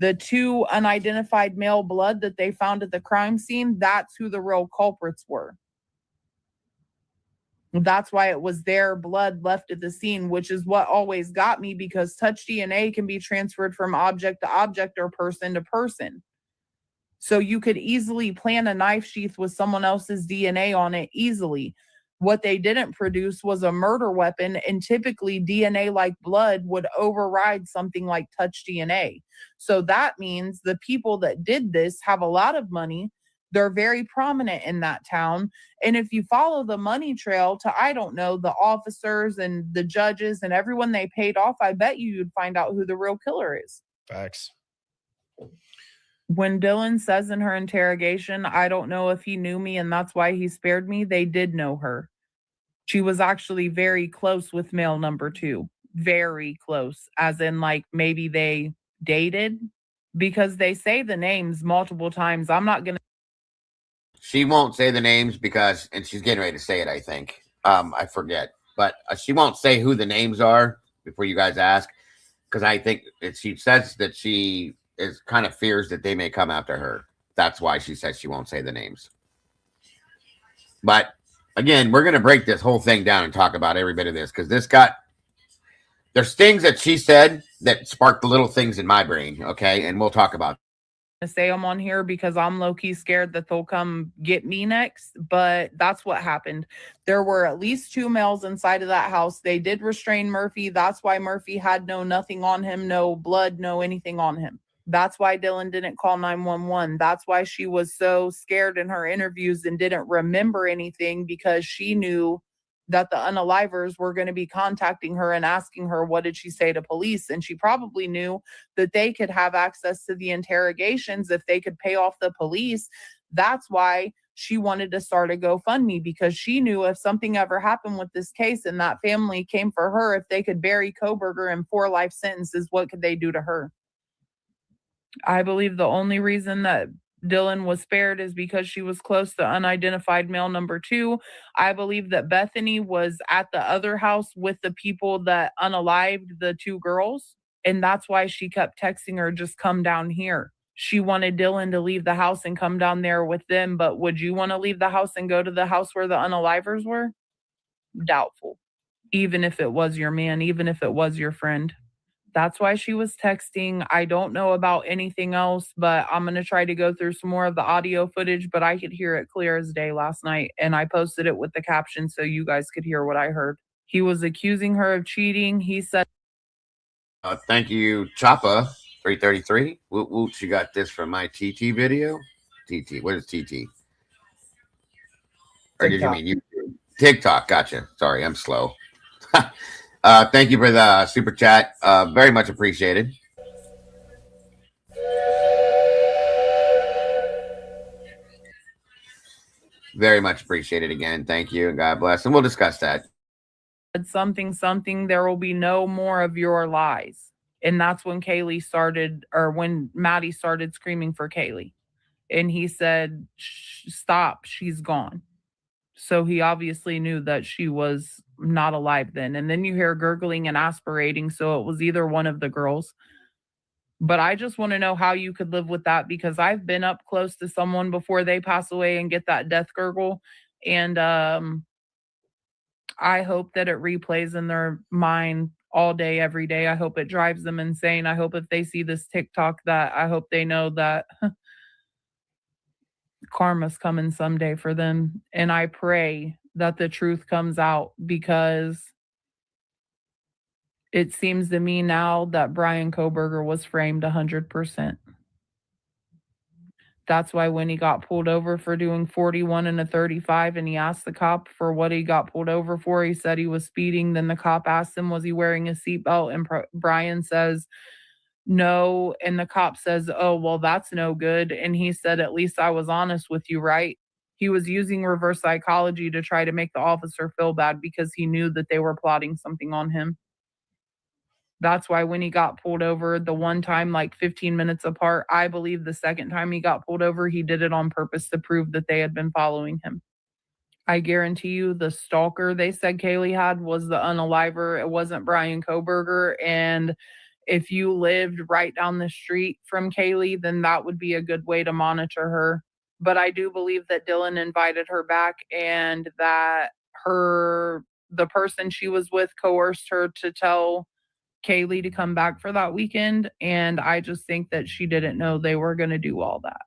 The two unidentified male blood that they found at the crime scene, that's who the real culprits were. That's why it was their blood left at the scene, which is what always got me, because touch DNA can be transferred from object to object or person to person. So you could easily plant a knife sheath with someone else's DNA on it easily. What they didn't produce was a murder weapon, and typically DNA like blood would override something like touch DNA. So that means the people that did this have a lot of money. They're very prominent in that town. And if you follow the money trail to, I don't know, the officers and the judges and everyone they paid off, I bet you'd find out who the real killer is. Facts. When Dylan says in her interrogation, "I don't know if he knew me and that's why he spared me," they did know her. She was actually very close with male number 2. Very close, as in like maybe they dated, because they say the names multiple times. I'm not going to. She won't say the names because, and she's getting ready to say it, I think. I forget, but she won't say who the names are before you guys ask, because I think she says that she is kind of fears that they may come after her. That's why she says she won't say the names. But again, we're going to break this whole thing down and talk about every bit of this, because there's things that she said that sparked the little things in my brain. Okay. And we'll talk about say I'm on here because I'm low-key scared that they'll come get me next, but that's what happened. There were at least 2 males inside of that house. They did restrain Murphy. That's why Murphy had nothing on him, no blood, no anything on him. That's why Dylan didn't call 911. That's why she was so scared in her interviews and didn't remember anything, because she knew that the unalivers were going to be contacting her and asking her, what did she say to police? And she probably knew that they could have access to the interrogations if they could pay off the police. That's why she wanted to start a GoFundMe, because she knew if something ever happened with this case and that family came for her, if they could bury Kohberger in 4 life sentences, what could they do to her? I believe the only reason that Dylan was spared is because she was close to unidentified male number 2. I believe that Bethany was at the other house with the people that unalived the 2 girls. And that's why she kept texting her, just come down here. She wanted Dylan to leave the house and come down there with them. But would you want to leave the house and go to the house where the unalivers were? Doubtful. Even if it was your man, even if it was your friend. That's why she was texting. I don't know about anything else, but I'm going to try to go through some more of the audio footage, but I could hear it clear as day last night, and I posted it with the caption so you guys could hear what I heard. He was accusing her of cheating. He said, thank you, Choppa 333. Woot, she got this from my TT video. TT, what is TT? Or did you mean YouTube? TikTok? Gotcha. Sorry, I'm slow. Thank you for the super chat. Very much appreciated. Very much appreciated again. Thank you, and God bless. And we'll discuss that. Something, there will be no more of your lies. And that's when Kaylee started, or when Maddie started screaming for Kaylee. And he said, stop, she's gone. So he obviously knew that she was not alive then. And then you hear gurgling and aspirating. So it was either one of the girls. But I just want to know how you could live with that, because I've been up close to someone before they pass away and get that death gurgle. And I hope that it replays in their mind all day, every day. I hope it drives them insane. I hope if they see this TikTok, that I hope they know that karma's coming someday for them. And I pray that the truth comes out, because it seems to me now that Brian Kohberger was framed 100%. That's why when he got pulled over for doing 41 and a 35, and he asked the cop for what he got pulled over for, he said he was speeding. Then the cop asked him, was he wearing a seatbelt? And Brian says, no. And the cop says, oh, well, that's no good. And he said, at least I was honest with you, right? He was using reverse psychology to try to make the officer feel bad, because he knew that they were plotting something on him. That's why when he got pulled over the one time, like 15 minutes apart, I believe the second time he got pulled over, he did it on purpose to prove that they had been following him. I guarantee you the stalker they said Kaylee had was the unaliver. It wasn't Brian Kohberger. And if you lived right down the street from Kaylee, then that would be a good way to monitor her. But I do believe that Dylan invited her back, and that the person she was with coerced her to tell Kaylee to come back for that weekend. And I just think that she didn't know they were going to do all that.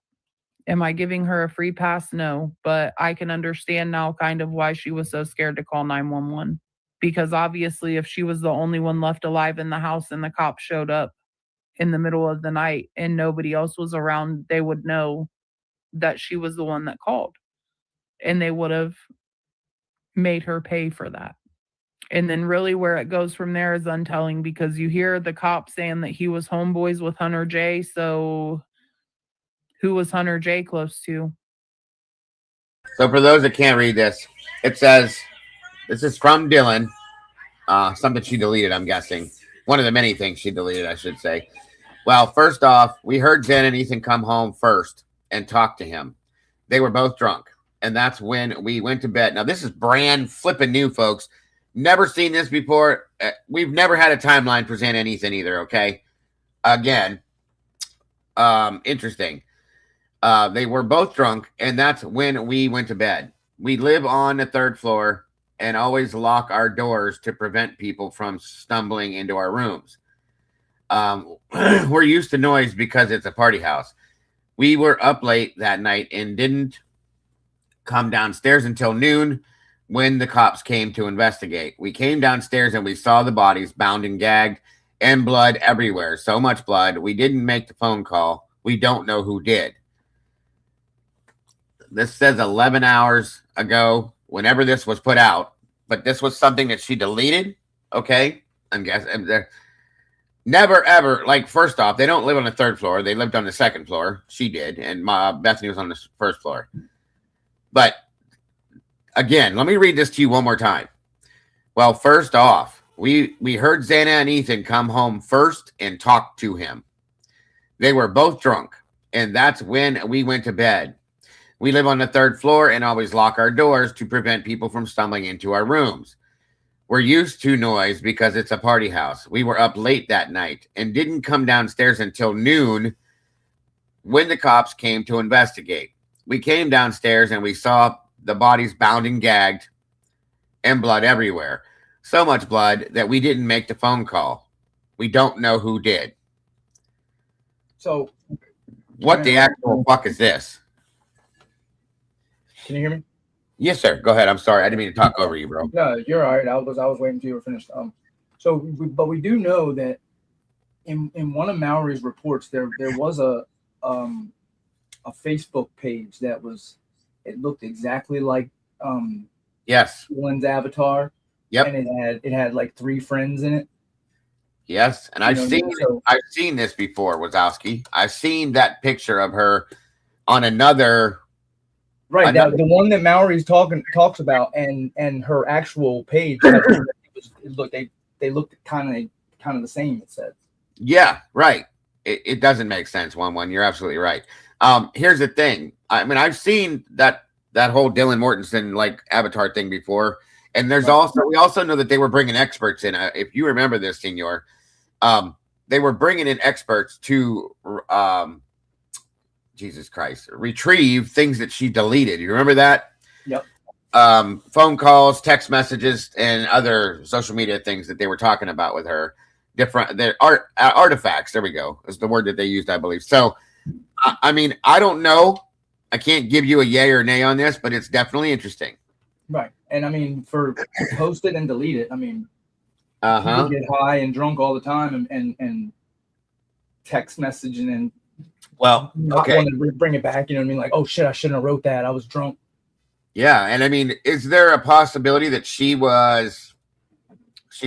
Am I giving her a free pass? No, but I can understand now kind of why she was so scared to call 911. Because obviously if she was the only one left alive in the house and the cops showed up in the middle of the night and nobody else was around, they would know that she was the one that called. And they would have made her pay for that. And then really where it goes from there is untelling, because you hear the cop saying that he was homeboys with Hunter J. So who was Hunter J close to? So for those that can't read this, it says This is from Dylan. Something she deleted, I'm guessing. One of the many things she deleted, I should say. Well, first off, we heard Jen and Ethan come home first and talk to him. They were both drunk, and that's when we went to bed. Now, this is brand flipping new, folks. Never seen this before. We've never had a timeline for Jen and Ethan either, okay? Again, interesting. They were both drunk, and that's when we went to bed. We live on the 3rd floor and always lock our doors to prevent people from stumbling into our rooms. We're used to noise because it's a party house. We were up late that night and didn't come downstairs until noon when the cops came to investigate. We came downstairs and we saw the bodies bound and gagged and blood everywhere. So much blood. We didn't make the phone call. We don't know who did. This says 11 hours ago, whenever this was put out, but this was something that she deleted. Okay. I'm guessing. Never, ever, like, first off, they don't live on the 3rd floor. They lived on the 2nd floor. She did. And Bethany was on the 1st floor. But, again, let me read this to you one more time. Well, first off, we heard Xana and Ethan come home first and talk to him. They were both drunk, and that's when we went to bed. We live on the 3rd floor and always lock our doors to prevent people from stumbling into our rooms. We're used to noise because it's a party house. We were up late that night and didn't come downstairs until noon when the cops came to investigate. We came downstairs and we saw the bodies bound and gagged and blood everywhere. So much blood that we didn't make the phone call. We don't know who did. So, what the actual fuck is this? Can you hear me? Yes, sir. Go ahead. I'm sorry. I didn't mean to talk over you, bro. No, you're all right. I was waiting until you were finished. But we do know that in one of Mallory's reports, there was a Facebook page that it looked exactly like yes, Lynn's avatar. Yep. And it had like 3 friends in it. Yes, and I've seen this before, Wazowski. I've seen that picture of her on another. Right, the one that Mallory's talks about, and her actual page, they looked kind of the same. It said. Yeah, right. It doesn't make sense. One. You're absolutely right. Here's the thing. I mean, I've seen that whole Dylan Mortenson like avatar thing before, and we also know that they were bringing experts in. If you remember this, Senor, they were bringing in experts to Jesus Christ, retrieve things that she deleted. You remember that? Yep. Phone calls, text messages, and other social media things that they were talking about with her. Different artifacts. There we go. Is the word that they used, I believe. So, I mean, I don't know. I can't give you a yay or nay on this, but it's definitely interesting. Right. And I mean, to post it and delete it, I mean, people get high and drunk all the time and text messaging and want to bring it back. You know what I mean? Like, oh shit, I shouldn't have wrote that. I was drunk. Yeah, and I mean, is there a possibility that she's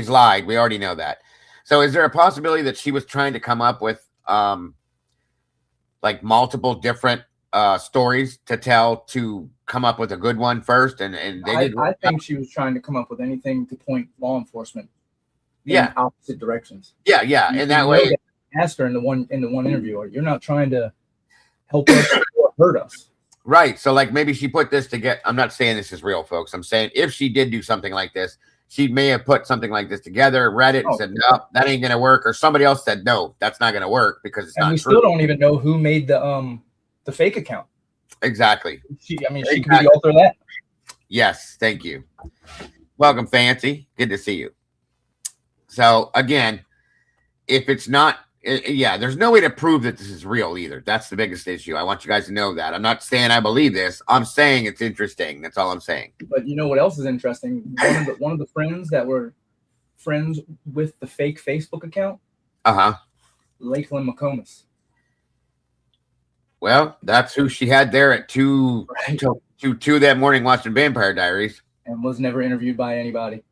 lied? We already know that. So is there a possibility that she was trying to come up with like multiple different stories to tell to come up with a good one first? And I think she was trying to come up with anything to point law enforcement in opposite directions. Yeah. And that way, asked her in the one interview, you're not trying to help us or hurt us. Right. So like maybe she put this together. I'm not saying this is real, folks. I'm saying if she did do something like this, she may have put something like this together, read it, and said, no, that ain't going to work. Or somebody else said, no, that's not going to work because it's not true. Still don't even know who made the fake account. Exactly. She could be the author of that. Yes. Thank you. Welcome, Fancy. Good to see you. So again, if it's not, there's no way to prove that this is real either. That's the biggest issue. I want you guys to know that. I'm not saying I believe this. I'm saying it's interesting. That's all I'm saying. But you know what else is interesting? One of the friends that were friends with the fake Facebook account. Lakeland McComas. Well, that's who she had there at 2 that morning watching Vampire Diaries. And was never interviewed by anybody.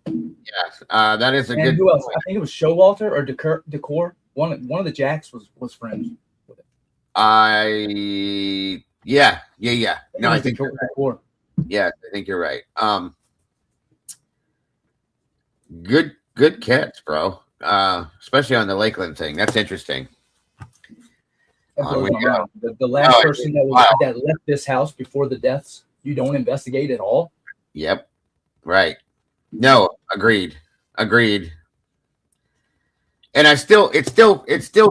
Yes, that is a good. Who else? I think it was Showalter or Decor. One of the Jacks was friends with it. No, I think Decor. Yeah, I think you're right. Good catch, bro. Especially on the Lakeland thing. That's interesting. That On blows we my go. mind. The last Oh, person that wow. that left this house before the deaths, you don't investigate at all. Yep. Right. No, agreed. Agreed. And it still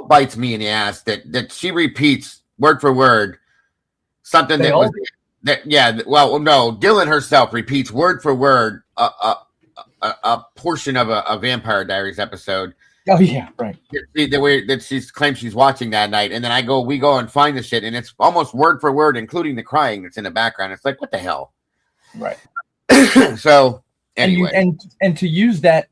bites me in the ass that she repeats word for word something They that all was that well no, Dylan herself repeats word for word a portion of a Vampire Diaries episode. Oh yeah, right. That she claims she's watching that night, and then we go and find the shit, and it's almost word for word, including the crying that's in the background. It's like, what the hell? Right. So anyway, and to use that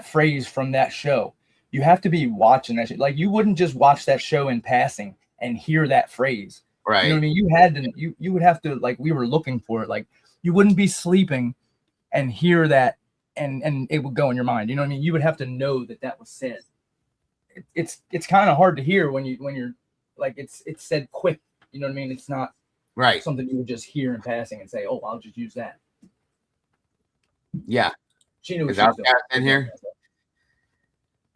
phrase from that show, you have to be watching that shit. Like you wouldn't just watch that show in passing and hear that phrase. right? You know what I mean? You had to. You would have to, like, we were looking for it. Like you wouldn't be sleeping and hear that, and it would go in your mind. You know what I mean? You would have to know that was said. It's kind of hard to hear when you're like it's said quick. You know what I mean? It's not right something you would just hear in passing and say, "Oh, I'll just use that." Yeah. She knew. Is Outcast in here?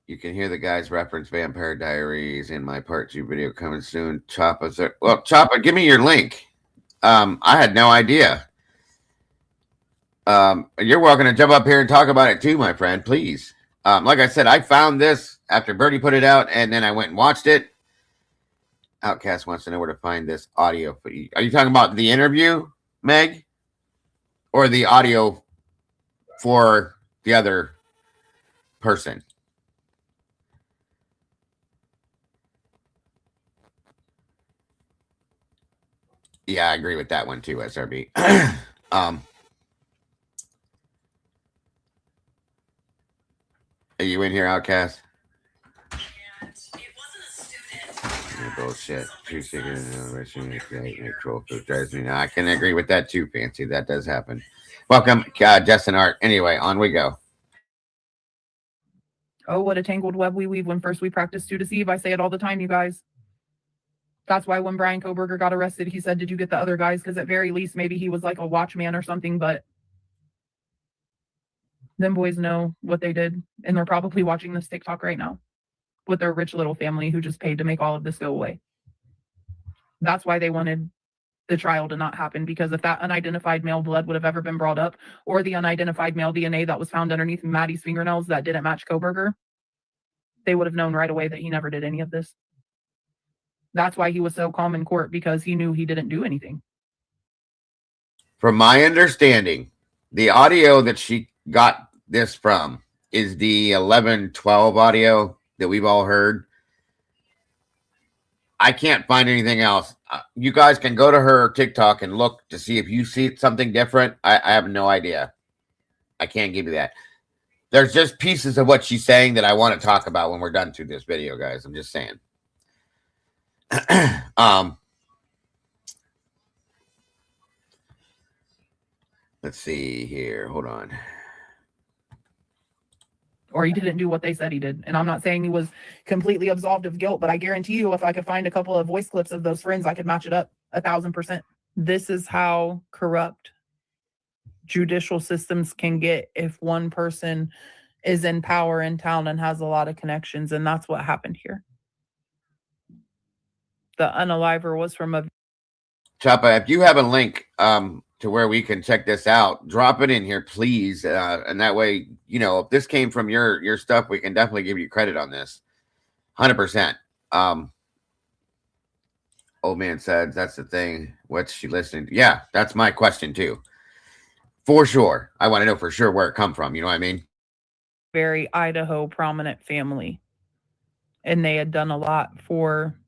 You can hear the guys reference Vampire Diaries in my part 2 video coming soon. Choppa, give me your link. I had no idea. You're welcome to jump up here and talk about it too, my friend. Please. Like I said, I found this after Birdie put it out, and then I went and watched it. Outcast wants to know where to find this audio. Are you talking about the interview, Meg, or the audio for the other person? Yeah, I agree with that one too, SRB. Are you in here, Outcast? Bullshit. I can agree with that too, Fancy. That does happen. Welcome, Justin Art. Anyway, on we go. Oh, what a tangled web we weave when first we practice to deceive. I say it all the time, you guys. That's why when Brian Koberger got arrested, he said, "Did you get the other guys?" Because at very least, maybe he was like a watchman or something, but them boys know what they did, and they're probably watching this TikTok right now with their rich little family who just paid to make all of this go away. That's why they wanted the trial to not happen, because if that unidentified male blood would have ever been brought up, or the unidentified male DNA that was found underneath Maddie's fingernails that didn't match Koberger, they would have known right away that he never did any of this. That's why he was so calm in court, because he knew he didn't do anything. From my understanding, the audio that she got this from is the 11-12 audio that we've all heard. I can't find anything else. You guys can go to her TikTok and look to see if you see something different. I have no idea. I can't give you that. There's just pieces of what she's saying that I want to talk about when we're done through this video, guys. I'm just saying. Let's see here. Hold on. Or he didn't do what they said he did. And I'm not saying he was completely absolved of guilt, but I guarantee you, if I could find a couple of voice clips of those friends, I could match it up 1,000%. This is how corrupt judicial systems can get if one person is in power in town and has a lot of connections. And that's what happened here. The unaliver was from a... Choppa, if you have a link to where we can check this out, drop it in here, please. And that way, you know, if this came from your stuff, we can definitely give you credit on this. 100%. Old man said, that's the thing. What's she listening to? Yeah, that's my question too. For sure. I want to know for sure where it come from. You know what I mean? Very Idaho prominent family. And they had done a lot for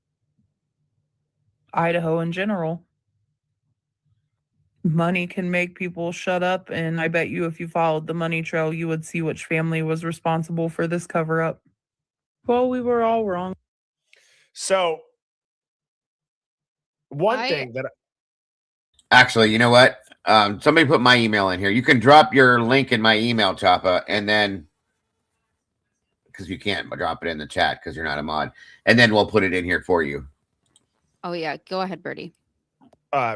Idaho in general. Money can make people shut up, and I bet you if you followed the money trail, you would see which family was responsible for this cover-up. Well, we were all wrong. So, one thing that... Actually, you know what? Somebody put my email in here. You can drop your link in my email, Choppa, and then... because you can't drop it in the chat because you're not a mod. And then we'll put it in here for you. Oh, yeah. Go ahead, Birdie.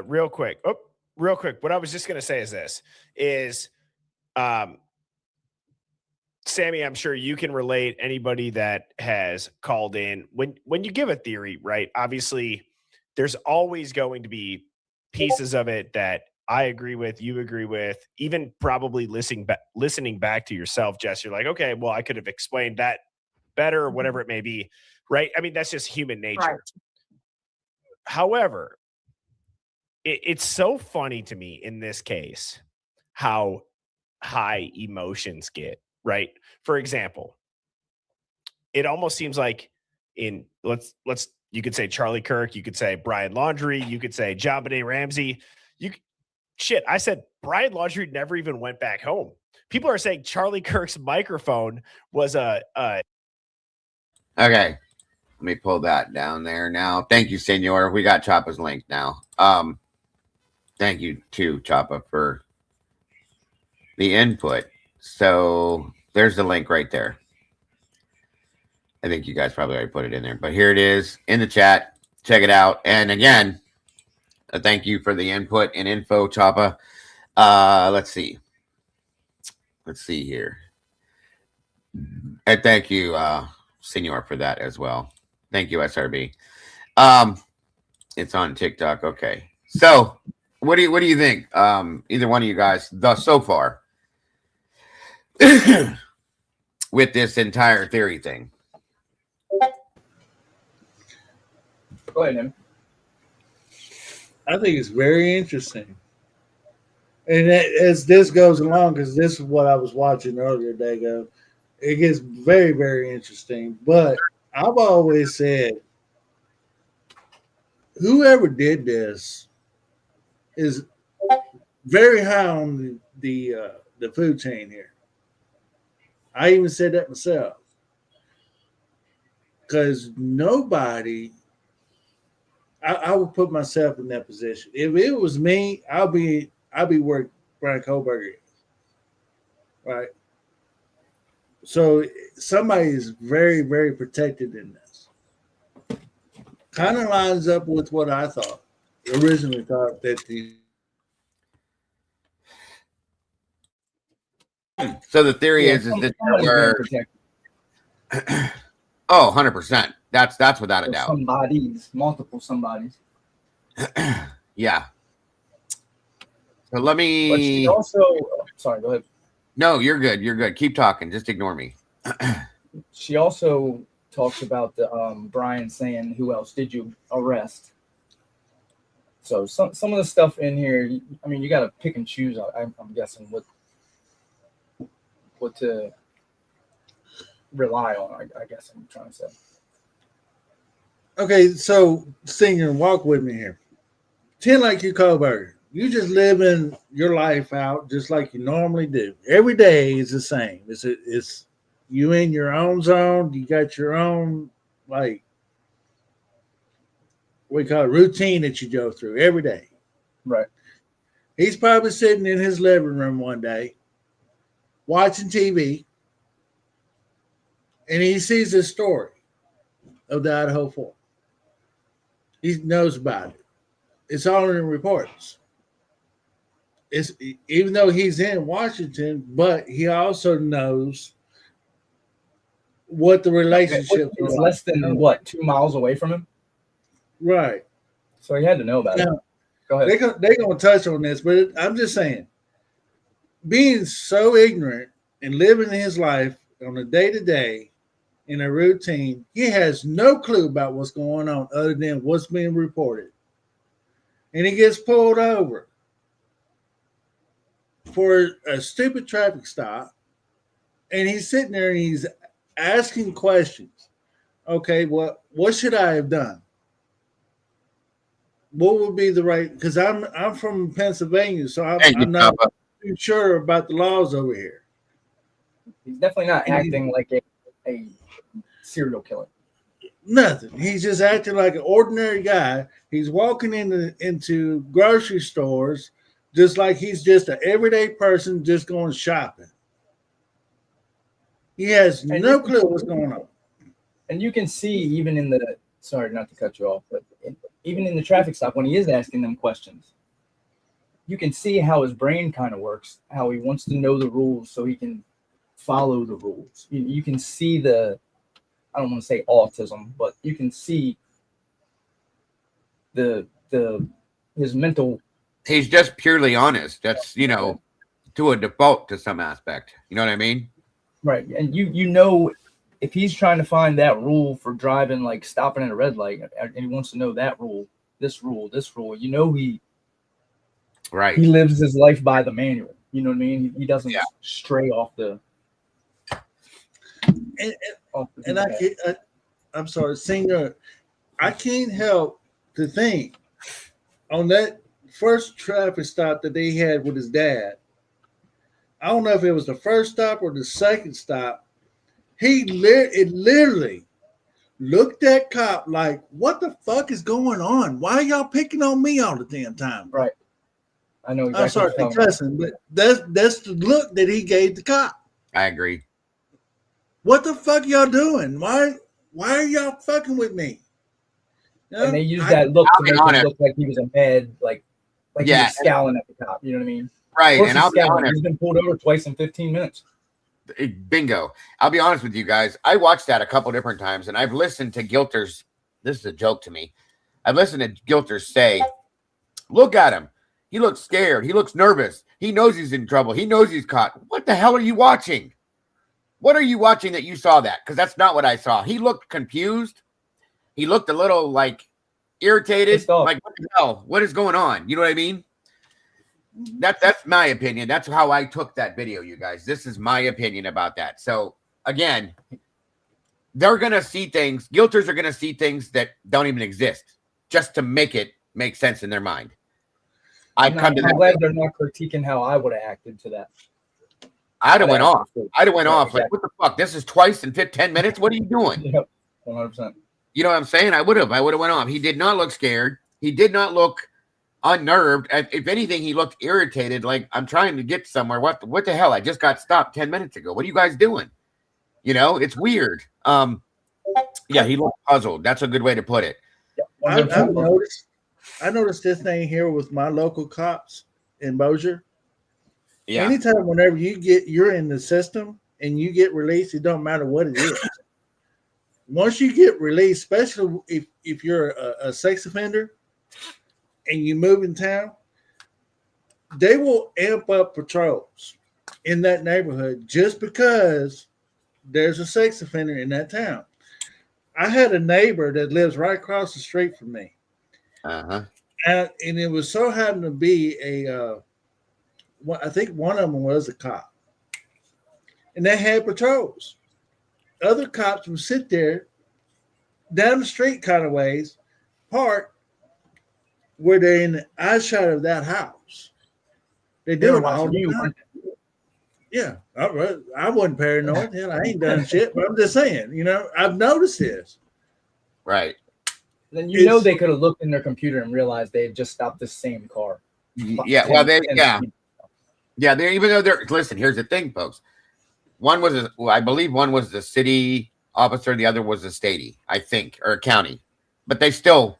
Real quick. Oh, real quick, what I was just going to say is this is, Sammy, I'm sure you can relate. Anybody that has called in, when you give a theory, right? Obviously, there's always going to be pieces of it that I agree with, you agree with, even probably listening back to yourself, Jess. You're like, okay, well, I could have explained that better or whatever it may be, right? I mean, that's just human nature. Right. However, it's so funny to me in this case how high emotions get, right? For example, it almost seems like in you could say Charlie Kirk, you could say Brian Laundrie, you could say JonBenet Ramsey. I said Brian Laundrie never even went back home. People are saying Charlie Kirk's microphone was a Okay. Let me pull that down there now. Thank you, Senor. We got Choppa's link now. Thank you too, Choppa, for the input. So there's the link right there. I think you guys probably already put it in there, but here it is in the chat. Check it out. And again, thank you for the input and info, Choppa. Let's see. Let's see here. And thank you, Senor, for that as well. Thank you, SRB. It's on TikTok. Okay. So what do you think? Either one of you guys thus so far with this entire theory thing? Go ahead, Em. I think it's very interesting. And as this goes along, because this is what I was watching earlier, Dago, it gets very, very interesting. But I've always said, whoever did this is very high on the food chain here. I even said that myself. Because nobody, I would put myself in that position. If it was me, I'd be where Brian Kohlberger is, right? So somebody is very, very protected in this. Kind of lines up with what I originally thought that the. So the theory is that there were. Oh, 100%. That's without a doubt. Multiple somebodies. Yeah. So let me. But she also, sorry, go ahead. No, you're good. You're good. Keep talking. Just ignore me. She also talks about the Brian saying, "Who else did you arrest?" So some of the stuff in here, I mean, you got to pick and choose. I'm guessing what to rely on. I guess I'm trying to say. Okay, so Senior, walk with me here. Pretend like you Kohlberger. You just living your life out just like you normally do. Every day is the same. It's you in your own zone. You got your own, like, what we call it, routine that you go through every day. Right. He's probably sitting in his living room one day watching TV, and he sees this story of the Idaho 4. He knows about it. It's all in the reports. It's even though he's in Washington, but he also knows what the relationship is. Less than what, 2 miles away from him? Right. So he had to know about it. Go ahead. They're gonna touch on this, but I'm just saying, being so ignorant and living his life on a day-to-day in a routine, he has no clue about what's going on other than what's being reported. And he gets pulled over for a stupid traffic stop, and he's sitting there and he's asking questions. Okay, what should I have done? What would be the right? Because I'm from Pennsylvania, so I'm not too sure about the laws over here. He's definitely not acting like a serial killer. Nothing. He's just acting like an ordinary guy. He's walking into grocery stores just like he's just an everyday person just going shopping. He has no clue what's going on. And you can see even in the, sorry not to cut you off, but even in the traffic stop when he is asking them questions, you can see how his brain kind of works, how he wants to know the rules so he can follow the rules. You can see I don't want to say autism, but you can see his mental. He's just purely honest. That's, to a default to some aspect. You know what I mean? Right. And you know, if he's trying to find that rule for driving, like stopping at a red light, and he wants to know that rule, this rule, he lives his life by the manual. You know what I mean? He doesn't stray off the. I'm sorry, Senior. I can't help to think on that first traffic stop that they had with his dad. I don't know if it was the first stop or the second stop. It literally looked at cop like, what the fuck is going on? Why are y'all picking on me all the damn time? Right. I know exactly. I'm sorry for cussing, but that's the look that he gave the cop. I agree. What the fuck y'all doing? Why are y'all fucking with me? And they used that look to make him look like he was a mad, like he was scowling at the cop. You know what I mean? Right. And I'll be honest. He's been pulled over twice in 15 minutes. Bingo. I'll be honest with you guys. I watched that a couple different times, and I've listened to Gilters. This is a joke to me. I've listened to Gilters say, look at him. He looks scared. He looks nervous. He knows he's in trouble. He knows he's caught. What the hell are you watching? What are you watching that you saw that? Because that's not what I saw. He looked confused. He looked a little irritated. Like, what the hell? What is going on? You know what I mean? That's my opinion. That's how I took that video, you guys. This is my opinion about that. So again, they're gonna see things. Guilters are gonna see things that don't even exist just to make it make sense in their mind. I'm glad they're not critiquing how I would have acted to that. I'd have went off. Like, what the fuck? This is twice in 10 minutes. What are you doing? Yep, 100%. You know what I'm saying? I would have went off. He did not look scared. He did not look unnerved. If anything, he looked irritated. Like, I'm trying to get somewhere. What the hell? I just got stopped 10 minutes ago. What are you guys doing? It's weird. Yeah, he looked puzzled. That's a good way to put it. I noticed this thing here with my local cops in Bossier. Yeah. Anytime, whenever you're in the system and you get released, it don't matter what it is. Once you get released, especially if you're a sex offender and you move in town, they will amp up patrols in that neighborhood just because there's a sex offender in that town. I had a neighbor that lives right across the street from me. Uh-huh. And it was so happened to be I think one of them was a cop. And they had patrols. Other cops would sit there down the street kind of ways, parked where they're in the eyeshot of that house. They do it all the time. Yeah, I wasn't paranoid. Hell, I ain't done shit, but I'm just saying, I've noticed this. Right. Then they could have looked in their computer and realized they had just stopped the same car. Yeah, even though listen, here's the thing, folks. I believe one was the city officer, the other was the statey, I think, or county. But they still,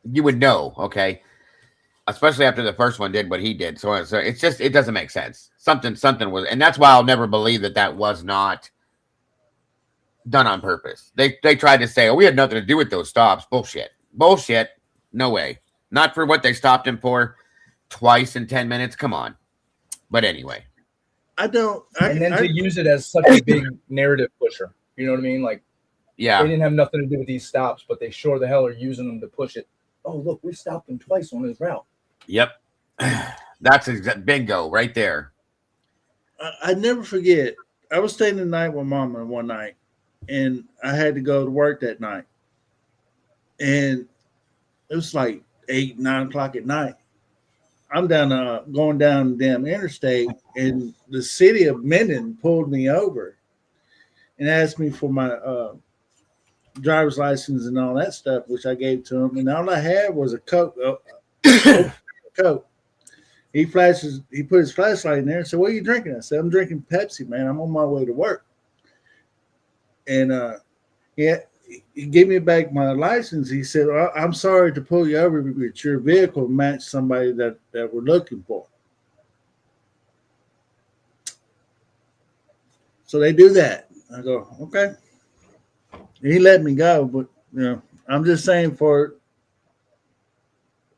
you would know, okay? Especially after the first one did what he did. So it's just, it doesn't make sense. Something was, and that's why I'll never believe that was not done on purpose. They tried to say, we had nothing to do with those stops. Bullshit. No way. Not for what they stopped him for twice in 10 minutes. Come on. But anyway. To use it as such a big narrative pusher. You know what I mean? Like, yeah, they didn't have nothing to do with these stops, but they sure the hell are using them to push it. Oh, look, we stopped him twice on his route. Yep. That's bingo right there. I never forget. I was staying the night with Mama one night, and I had to go to work that night. And it was like 8, 9 o'clock at night. I'm going down the damn interstate, and the city of Minden pulled me over and asked me for my driver's license and all that stuff, which I gave to him. And all I had was a Coke. Coke. He put his flashlight in there and said, "What are you drinking?" I said, "I'm drinking Pepsi, man. I'm on my way to work." And he he gave me back my license. He said, I'm sorry to pull you over, but your vehicle matched somebody that we're looking for. So they do that. I go, okay. He let me go, but I'm just saying, for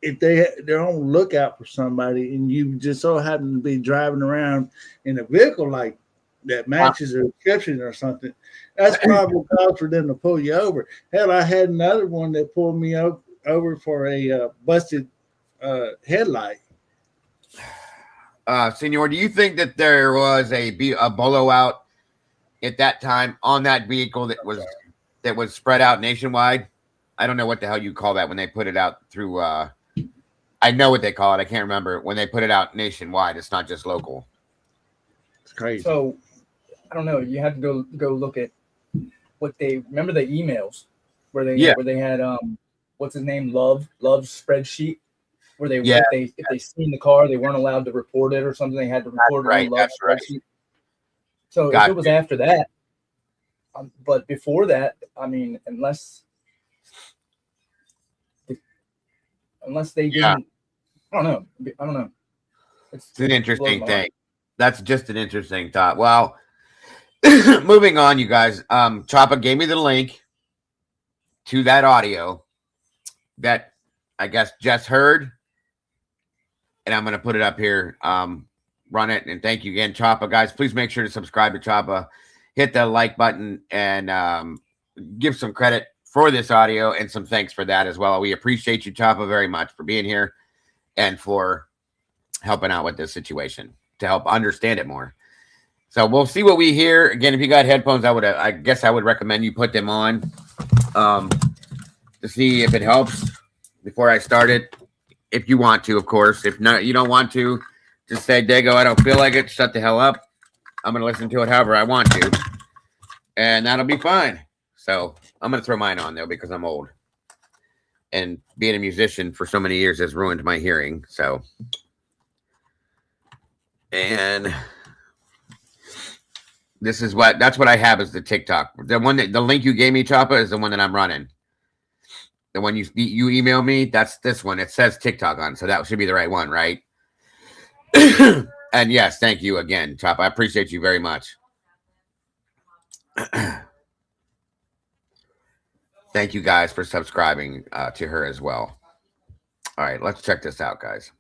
if they're on lookout for somebody and you just so happen to be driving around in a vehicle like that matches their description or something, that's probable cause for them to pull you over. Hell, I had another one that pulled me over for a busted headlight. Senor, do you think that there was a blowout at that time on that vehicle that was spread out nationwide? I don't know what the hell you call that when they put it out through. I know what they call it. I can't remember when they put it out nationwide. It's not just local. It's crazy. So I don't know. You have to go look at what they remember, the emails where they had what's his name, Love's spreadsheet, where they if they seen the car, they weren't allowed to report it or something. They had to report it on Love's spreadsheet. Right. So if it was after that, but before that, I mean, unless they didn't, I don't know. It's an interesting thing. That's just an interesting thought. Well, moving on, you guys. Choppa gave me the link to that audio that I guess Jess heard, and I'm going to put it up here. Run it, and thank you again, Choppa. Guys, please make sure to subscribe to Choppa. Hit the like button and give some credit for this audio and some thanks for that as well. We appreciate you, Choppa, very much for being here and for helping out with this situation to help understand it more. So we'll see what we hear. Again, if you got headphones, I guess I would recommend you put them on to see if it helps before I start it. If you want to, of course. If not, you don't want to, just say, Dago, I don't feel like it. Shut the hell up. I'm going to listen to it however I want to. And that'll be fine. So I'm going to throw mine on, though, because I'm old. And being a musician for so many years has ruined my hearing. So, and that's what I have as the TikTok. The link you gave me, Choppa, is the one that I'm running. The one you email me, that's this one. It says TikTok on, so that should be the right one, right? And yes, thank you again, Choppa. I appreciate you very much. Thank you guys for subscribing to her as well. All right, let's check this out, guys.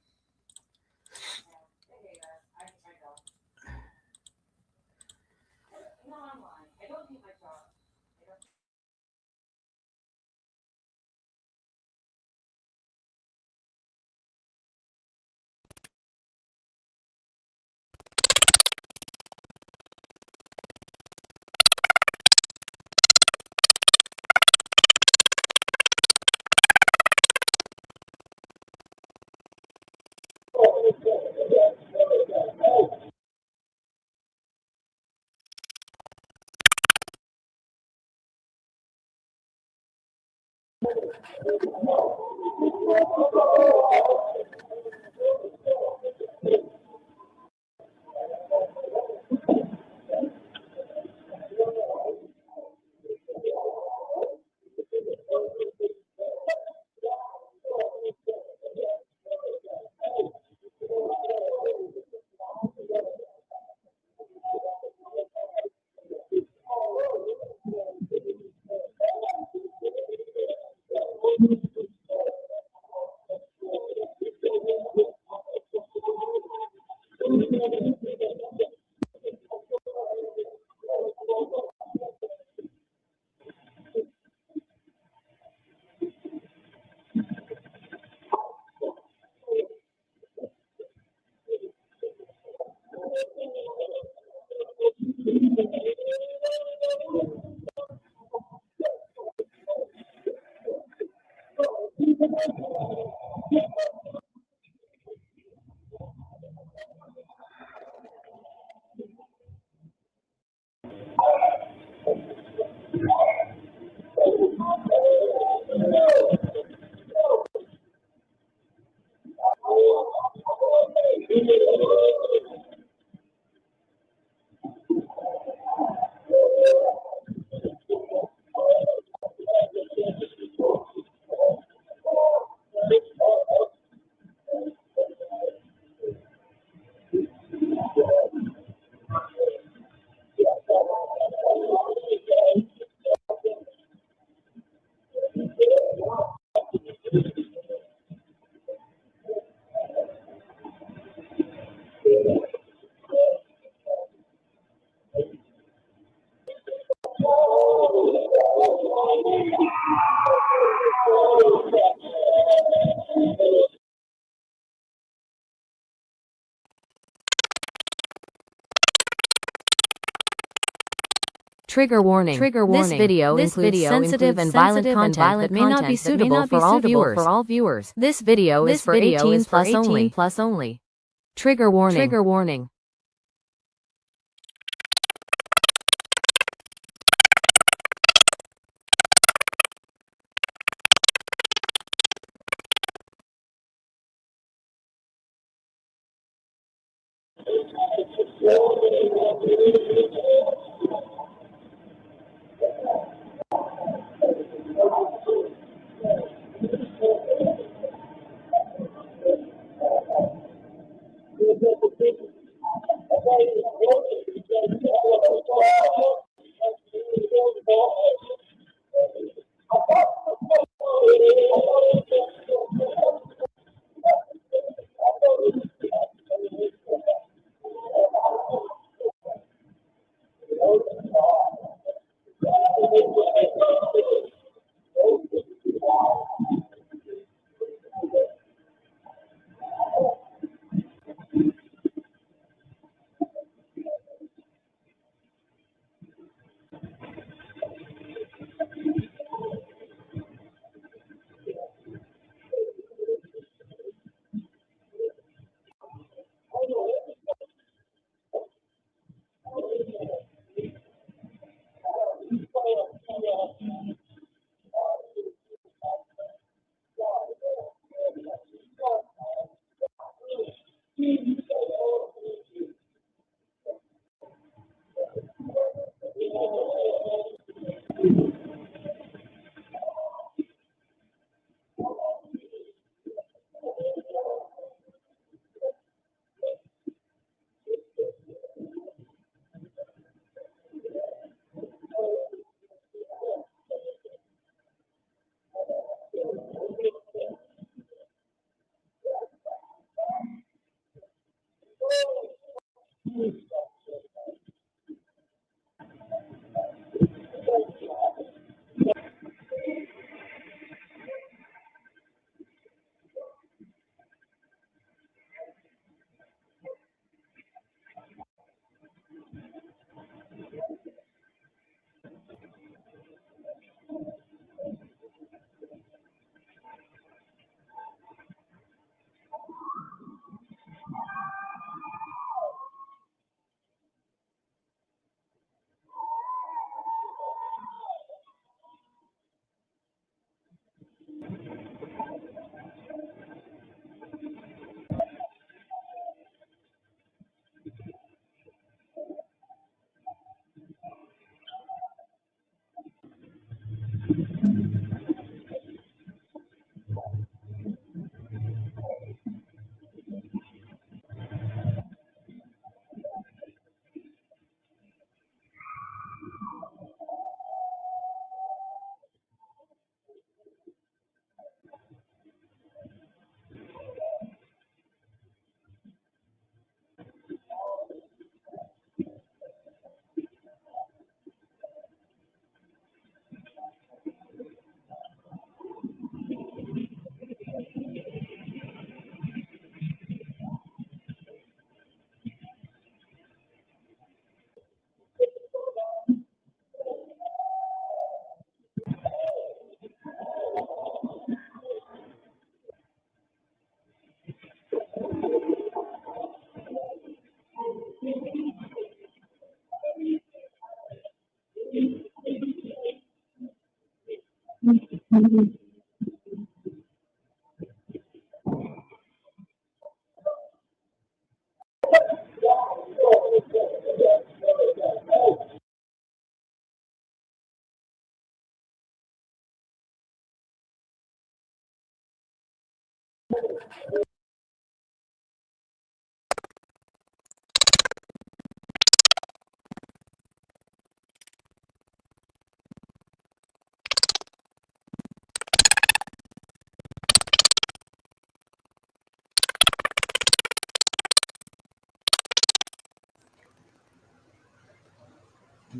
Trigger warning. Trigger warning. This video includes sensitive and violent content that may not be suitable for all viewers. This video is for 18 plus only. Trigger warning. Trigger warning.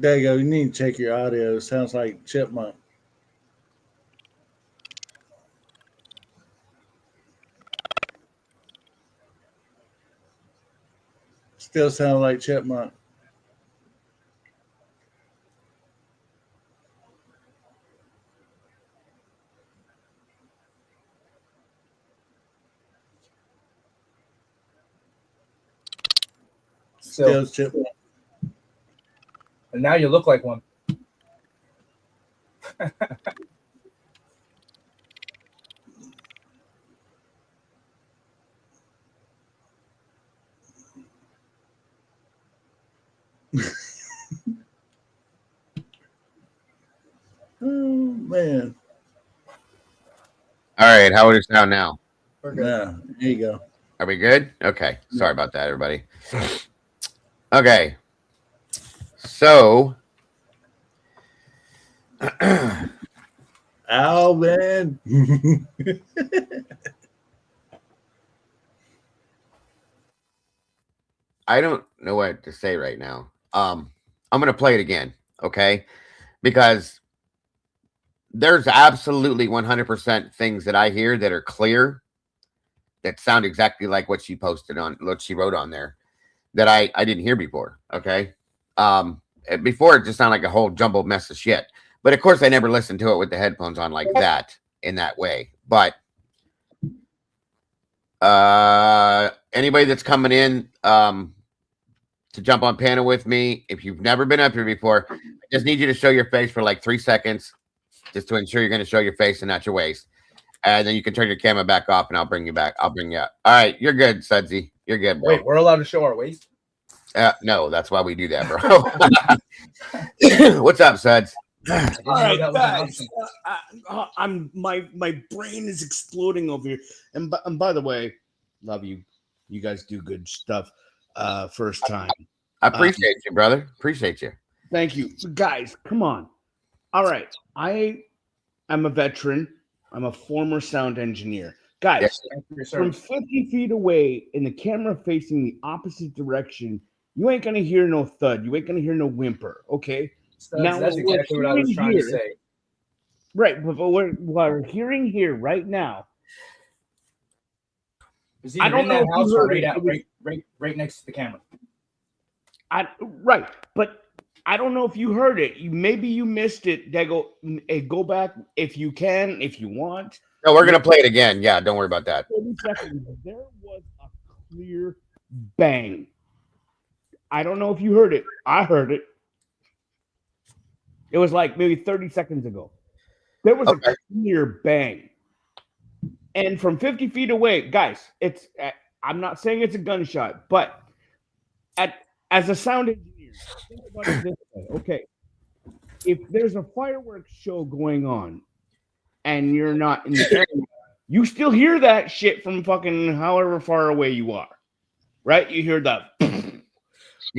There you go. You need to check your audio. It sounds like chipmunk. Still sound like chipmunk. Still. chip. And now you look like one. Oh man. All right, how would it sound now? We're good. Yeah, there you go. Are we good? Okay. Sorry about that, everybody. Okay. So Oh man. I don't know what to say right now. I'm gonna play it again, okay? Because there's absolutely 100% things that I hear that are clear, that sound exactly like what she posted on, what she wrote on there, that I didn't hear before. Okay, before it just sounded like a whole jumbled mess of shit. But of course, I never listened to it with the headphones on like that in that way. But anybody that's coming in to jump on panel with me, if you've never been up here before, I just need you to show your face for like 3 seconds, just to ensure you're going to show your face and not your waist. And then you can turn your camera back off, and I'll bring you back. I'll bring you up. All right, you're good, Sudsy. You're good, bro. Wait, we're allowed to show our waist? No, that's why we do that, bro. What's up, Suds? All right, guys. My brain is exploding over here. And by the way, love you. You guys do good stuff. First time. I appreciate you, brother. Appreciate you. Thank you, guys. Come on. All right, I am a veteran. I'm a former sound engineer. Guys, yes, from 50 feet away in the camera facing the opposite direction, you ain't going to hear no thud. You ain't going to hear no whimper, okay? Now, that's exactly what I was trying to say. Right, but what we're hearing here right now. I don't know if you heard it. Right next to the camera. Right, but I don't know if you heard it. Maybe you missed it. Go back if you can, if you want. No, we're gonna play it again. Yeah, don't worry about that. 30 seconds. There was a clear bang. I don't know if you heard it. I heard it. It was like maybe 30 seconds ago. There was a clear bang. And from 50 feet away, guys, it's I'm not saying it's a gunshot, but as a sound engineer, think about it this way. Okay, if there's a fireworks show going on and you're not in the area, you still hear that shit from fucking however far away you are, right? You hear that.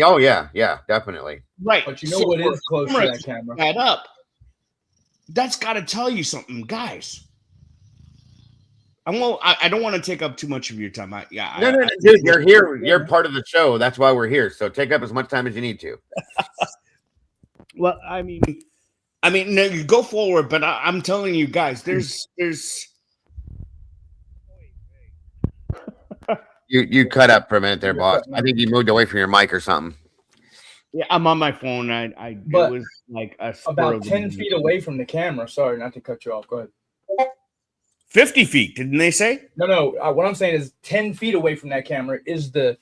Oh yeah, definitely. Right, but you know what is close to that camera? That up. That's got to tell you something, guys. I don't want to take up too much of your time. No, dude, you're here. You're part of the show. That's why we're here. So take up as much time as you need to. Well, I mean, no, you go forward, but I'm telling you guys, there's. You cut up for a minute there, boss. I think you moved away from your mic or something. Yeah, I'm on my phone. It was like about 10 feet away from the camera. Sorry, not to cut you off. Go ahead. 50 feet, didn't they say? No. What I'm saying is 10 feet away from that camera is the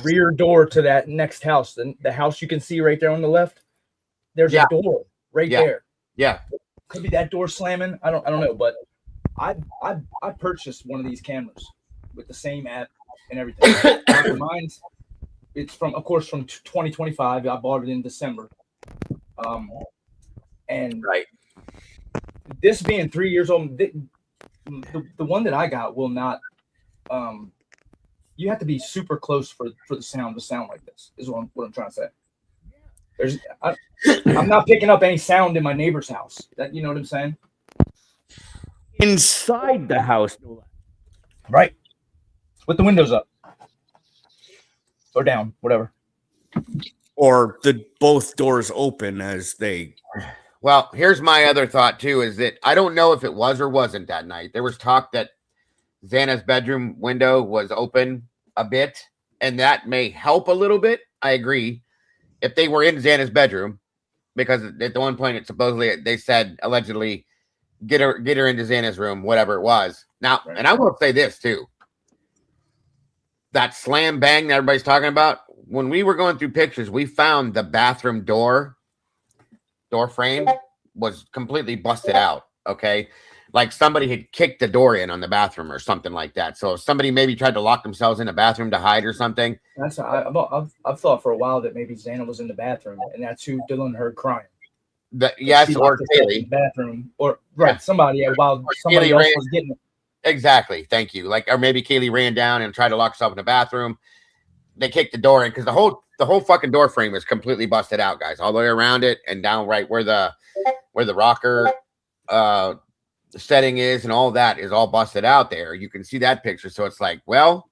rear door to that next house. The house you can see right there on the left. There's a door right there. Yeah. Could be that door slamming. I don't know, but I purchased one of these cameras with the same app and everything. Mine's it's from 2025. I bought it in December. And right. This being 3 years old, the one that I got will not. You have to be super close for the sound to sound like this. Is what I'm trying to say. I'm not picking up any sound in my neighbor's house. That, you know what I'm saying? Inside the house, right? With the windows up or down, whatever. Or both doors open as they. Well, here's my other thought too: is that I don't know if it was or wasn't that night. There was talk that Xana's bedroom window was open a bit, and that may help a little bit. I agree. If they were in Xana's bedroom, because at the one point it supposedly they said allegedly get her into Xana's room, whatever it was. Now, and I will say this too: that slam bang that everybody's talking about when we were going through pictures, we found the bathroom door frame was completely busted out. Okay. Like somebody had kicked the door in on the bathroom or something like that. So somebody maybe tried to lock themselves in a bathroom to hide or something. That's I've thought for a while that maybe Xana was in the bathroom and that's who Dylan heard crying. Yes, or Kaylee. Bathroom or somebody while somebody else was getting it. Exactly. Thank you. Like, or maybe Kaylee ran down and tried to lock herself in the bathroom. They kicked the door in because the whole fucking door frame is completely busted out, guys, all the way around it and down right where the rocker setting is and all that is all busted out there. You can see that picture. So it's like, well,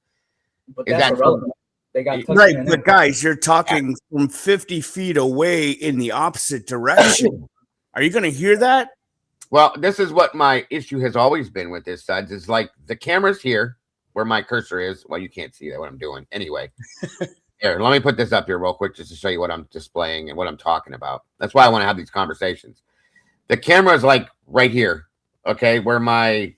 but that's irrelevant. They got right, but guys, you're talking from 50 feet away in the opposite direction. Are you going to hear that? Well, this is what my issue has always been with this, Suds. Is like the camera's here where my cursor is. Well, you can't see that what I'm doing anyway. Here, let me put this up here real quick just to show you what I'm displaying and what I'm talking about. That's why I want to have these conversations. The camera is like right here, okay, where my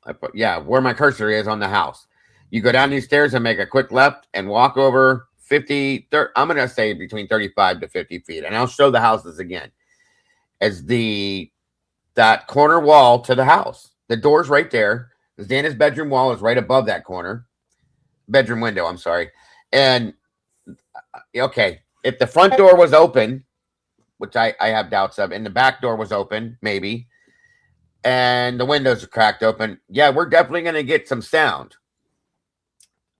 cursor is on the house. You go down these stairs and make a quick left and walk over 50, 30, I'm going to say between 35 to 50 feet. And I'll show the houses again. As that corner wall to the house. The door's right there. Xana's bedroom wall is right above that corner. Bedroom window, I'm sorry. And, okay, if the front door was open, which I have doubts of, and the back door was open, maybe, and the windows are cracked open, yeah, we're definitely going to get some sound.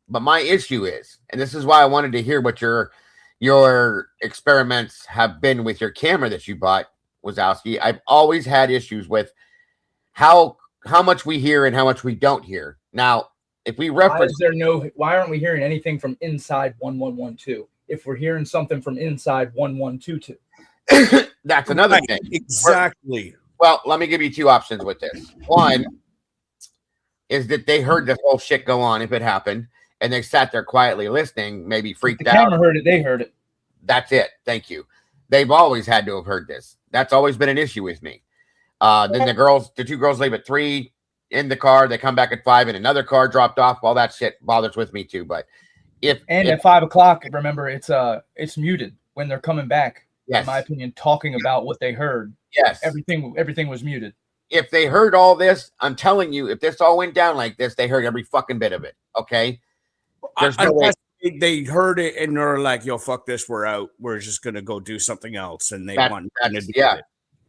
But my issue is, and this is why I wanted to hear what your experiments have been with your camera that you bought, Wazowski. I've always had issues with how much we hear and how much we don't hear. Now, if we reference, why aren't we hearing anything from inside 1112? If we're hearing something from inside 1122, that's another thing. Exactly. Well, let me give you two options with this. One is that they heard this whole shit go on if it happened, and they sat there quietly listening, maybe freaked out. The camera heard it. They heard it. That's it. Thank you. They've always had to have heard this. That's always been an issue with me. Then the two girls leave at 3 in the car. They come back at 5 and another car dropped off. All that shit bothers with me too. But at 5 o'clock, remember it's muted when they're coming back. Yes. In my opinion, talking about what they heard. Yes. Everything was muted. If they heard all this, I'm telling you, if this all went down like this, they heard every fucking bit of it. Okay. There's no way. They heard it and they're like, yo, fuck this, we're out. We're just going to go do something else. And they want to do it.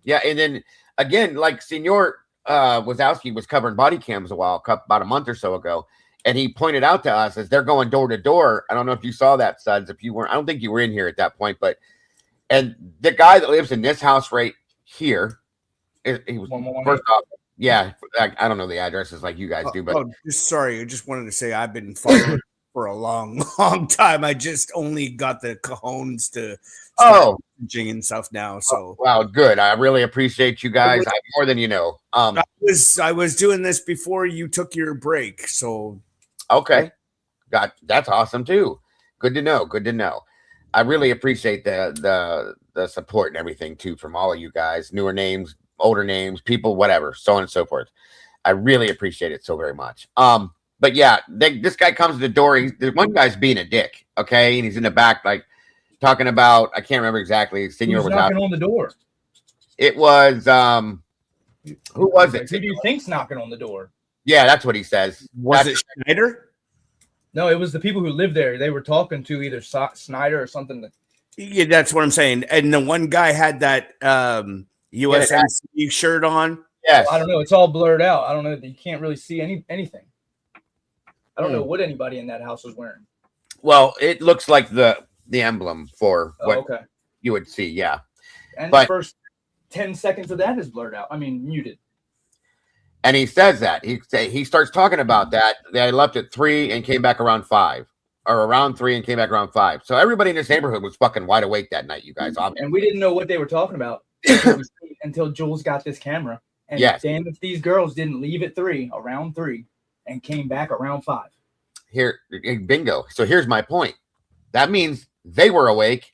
Yeah. And then again, like Senor Wazowski was covering body cams about a month or so ago. And he pointed out to us as they're going door to door. I don't know if you saw that, Suds. If you weren't, I don't think you were in here at that point, and the guy that lives in this house right here, he was first off. Yeah. I don't know the addresses like you guys do, but sorry. I just wanted to say I've been following for a long, long time. I just only got the cojones to messaging and stuff now. So wow, good. I really appreciate you guys. More than you know. I was doing this before you took your break. So okay, that's awesome too. Good to know. Good to know. I really appreciate the support and everything too from all of you guys. Newer names, older names, people, whatever, so on and so forth. I really appreciate it so very much. But yeah, this guy comes to the door. The one guy's being a dick, okay? And he's in the back, like, talking about, I can't remember exactly. Senior was knocking on the door. It was, who was it? Who do you think's knocking on the door? Yeah, that's what he says. Was it Schneider? No, it was the people who lived there. They were talking to either Snyder or something. Yeah, that's what I'm saying. And the one guy had that USMC shirt on. Yes. I don't know. It's all blurred out. I don't know. You can't really see anything. I don't know what anybody in that house was wearing. Well, it looks like the emblem for what you would see, yeah. And the first 10 seconds of that is blurred out. I mean, muted. And he says that. He starts talking about that. They left at 3 and came back around 5. Or around 3 and came back around 5. So everybody in this neighborhood was fucking wide awake that night, you guys. And we didn't know what they were talking about until Jules got this camera. And damn if these girls didn't leave at around 3. And came back around 5. Here, bingo. So here's my point. That means they were awake.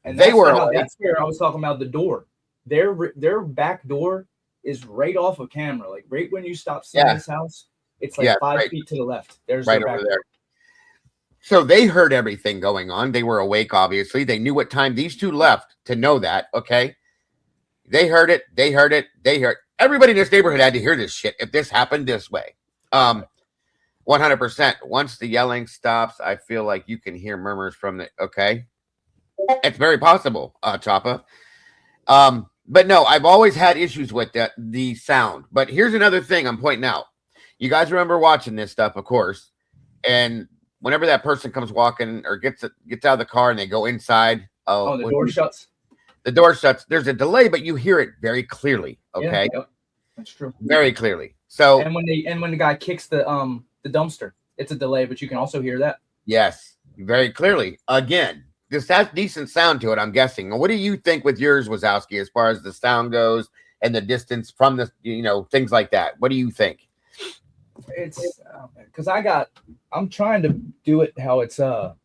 And that's where I was talking about the door. Their back door is right off of camera. Like right when you stop seeing this house, it's like 5 feet to the left. There's right over there. So they heard everything going on. They were awake, obviously. They knew what time these two left to know that, okay? They heard it. They heard it. They heard. Everybody in this neighborhood had to hear this shit if this happened this way. 100%. Once the yelling stops, I feel like you can hear murmurs from the, okay? It's very possible, Choppa. But no, I've always had issues with the sound. But here's another thing I'm pointing out. You guys remember watching this stuff, of course. And whenever that person comes walking or gets out of the car and they go inside. The door shuts. The door shuts. There's a delay, but you hear it very clearly. Okay. Yeah, yep. That's true. Very clearly. So and when the guy kicks the dumpster, it's a delay, but you can also hear that. Yes, very clearly. Again, this has decent sound to it, I'm guessing. What do you think with yours, Wazowski, as far as the sound goes and the distance from the, things like that? What do you think? It's because I'm trying to do it how it's set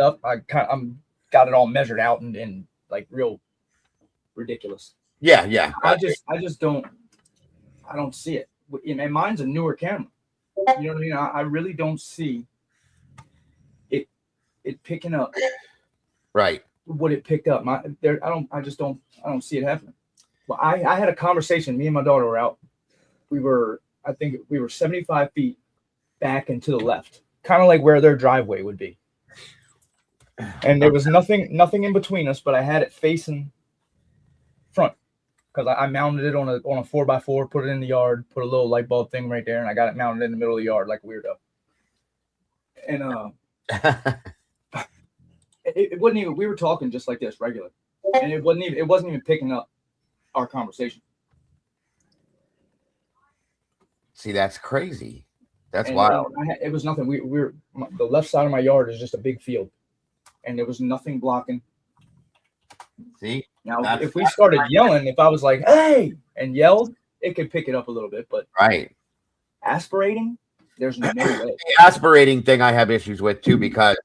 up. I'm got it all measured out and like real ridiculous. Yeah. I just don't see it. And mine's a newer camera. You know what I mean? I really don't see it picking up right what it picked up. I don't see it happening. Well, I had a conversation. Me and my daughter were out. I think we were 75 feet back and to the left, kind of like where their driveway would be. And there was nothing in between us, but I had it facing front because I mounted it on a 4x4, put it in the yard, put a little light bulb thing right there, and I got it mounted in the middle of the yard like a weirdo. And it wasn't even. We were talking just like this, regular, and it wasn't even picking up our conversation. See, that's crazy. That's wild. It was nothing. The left side of my yard is just a big field, and there was nothing blocking. See, now if we started yelling, if I was like, "Hey," and yelled, it could pick it up a little bit. But aspirating, there's no way. The aspirating thing I have issues with too, because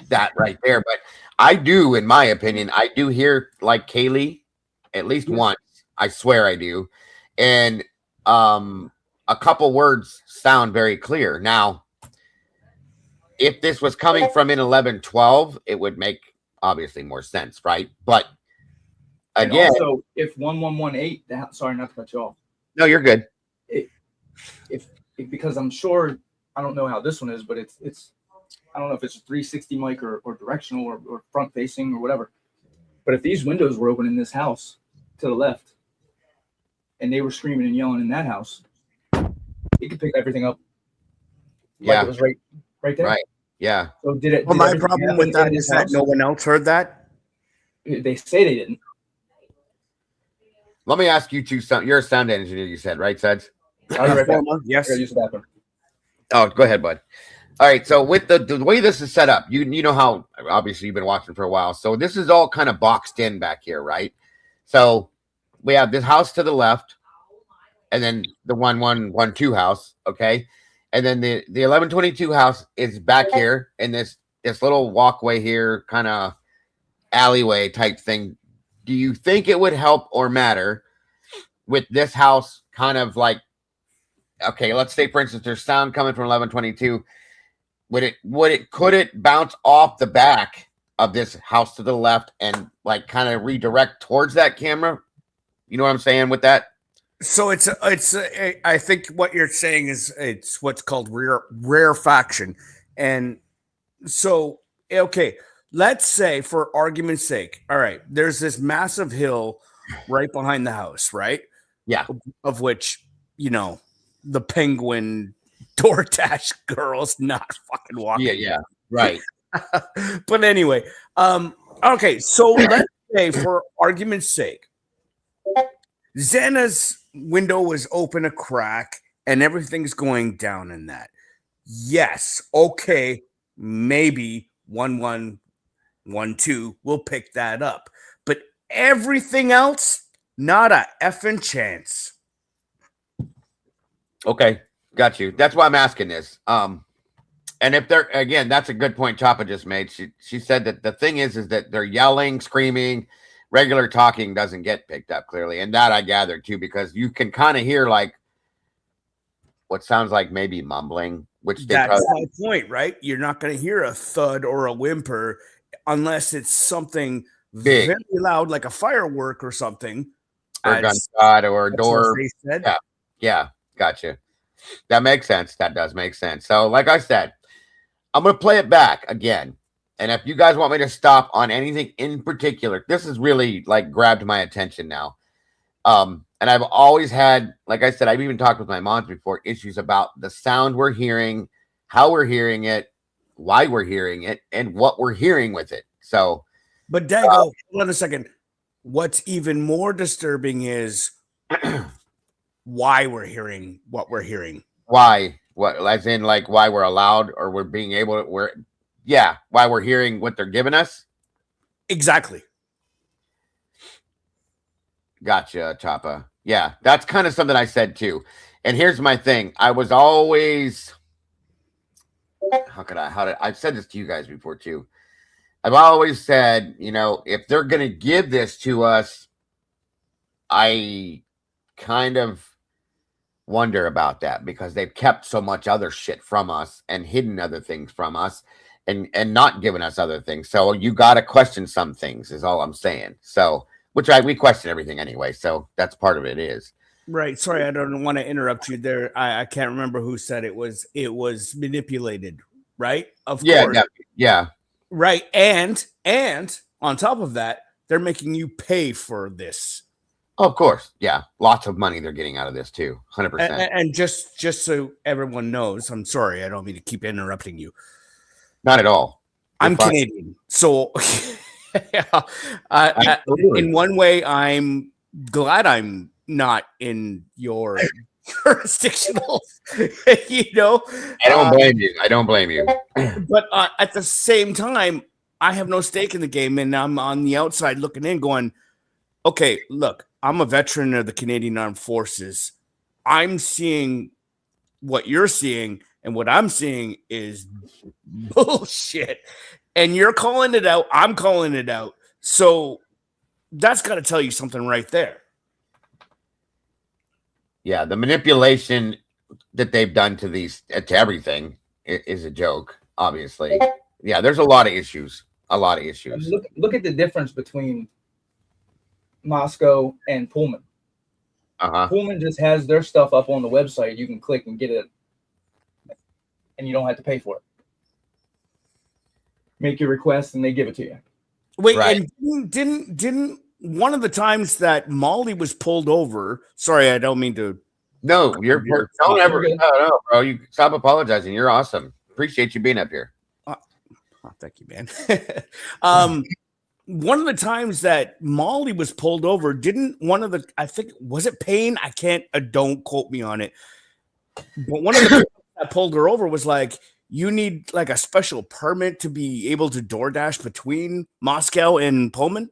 that right there. But I do, in my opinion, I do hear like Kaylee at least once. I swear I do, and a couple words sound very clear. Now, if this was coming from in 1112, it would make obviously more sense, right? But again, so if 1118, sorry, not to cut you off. No, you're good. If because I'm sure, I don't know how this one is, but it's I don't know if it's a 360 mic or directional or front facing or whatever. But if these windows were open in this house to the left, and they were screaming and yelling in that house, it could pick everything up. Like it was right there. Right. Yeah. So did it? Well, my problem with that is that no one else heard that. They say they didn't. Let me ask you two something. You're a sound engineer, you said, right, Suds? Yes. Oh, go ahead, bud. All right. So with the way this is set up, you know how obviously you've been watching for a while. So this is all kind of boxed in back here, right? So we have this house to the left, and then the 1112 house, okay, and then the 1122 house is back here in this little walkway here, kind of alleyway type thing. Do you think it would help or matter with this house kind of like, okay, let's say for instance there's sound coming from 1122, could it bounce off the back of this house to the left and like kind of redirect towards that camera? You know what I'm saying with that? So I think what you're saying is it's what's called rarefaction. And so, okay, let's say for argument's sake, all right, there's this massive hill right behind the house, right? Yeah. Of which, the penguin DoorDash girl's not fucking walking. Yeah, right. But anyway, okay, so let's say for argument's sake, Xana's window was open a crack and everything's going down in that. Yes, okay, maybe 1112 will pick that up. But everything else, not a effing chance. Okay, got you. That's why I'm asking this. And if they're, again, that's a good point Choppa just made. She said that the thing is that they're yelling, screaming, regular talking doesn't get picked up clearly. And that I gathered too, because you can kind of hear like what sounds like maybe mumbling, which they That's probably my point, right? You're not going to hear a thud or a whimper unless it's something big, very loud, like a firework or something. or a gunshot or a that's what door. they said. Yeah, yeah, gotcha. That makes sense. That does make sense. So, like I said, I'm gonna play it back again. And if you guys want me to stop on anything in particular, this has really like grabbed my attention now. And I've always had, like I said, I've even talked with my moms before, issues about the sound we're hearing, how we're hearing it, why we're hearing it, and what we're hearing with it. So, but Dago, hold on a second. What's even more disturbing is why we're hearing what we're hearing. Why? What? As in, like, why we're allowed or we're being able to? Why we're hearing what they're giving us. Exactly. Gotcha, Choppa. Yeah, that's kind of something I said too. And here's my thing. I was always, I've said this to you guys before too. I've always said, if they're going to give this to us, I kind of wonder about that because they've kept so much other shit from us and hidden other things from us and not given us other things. So you got to question some things is all I'm saying. So, we question everything anyway. So that's part of it is. Right. Sorry, I don't want to interrupt you there. I can't remember who said it was manipulated, right? Of course. Yeah. Right. And on top of that, they're making you pay for this. Oh, of course. Yeah. Lots of money they're getting out of this too. 100%. And just so everyone knows, I'm sorry, I don't mean to keep interrupting you. Not at all. I'm Canadian. So in one way, I'm glad I'm not in your jurisdictional, I don't blame you. But at the same time, I have no stake in the game, and I'm on the outside looking in going, okay, look, I'm a veteran of the Canadian Armed Forces. I'm seeing what you're seeing, and what I'm seeing is bullshit. And you're calling it out. I'm calling it out. So that's got to tell you something right there. Yeah, the manipulation that they've done to everything is a joke, obviously. Yeah, there's a lot of issues. Look at the difference between Moscow and Pullman. Pullman just has their stuff up on the website. You can click and get it, and you don't have to pay for it. Make your request, and they give it to you. Wait, right. And didn't one of the times that Molly was pulled over? Sorry, I don't mean to. No, don't ever. No, bro. You stop apologizing. You're awesome. Appreciate you being up here. Thank you, man. One of the times that Molly was pulled over, didn't one of the? I think was it Payne? I can't. Don't quote me on it. But one of the people that pulled her over was like, you need like a special permit to be able to DoorDash between Moscow and Pullman.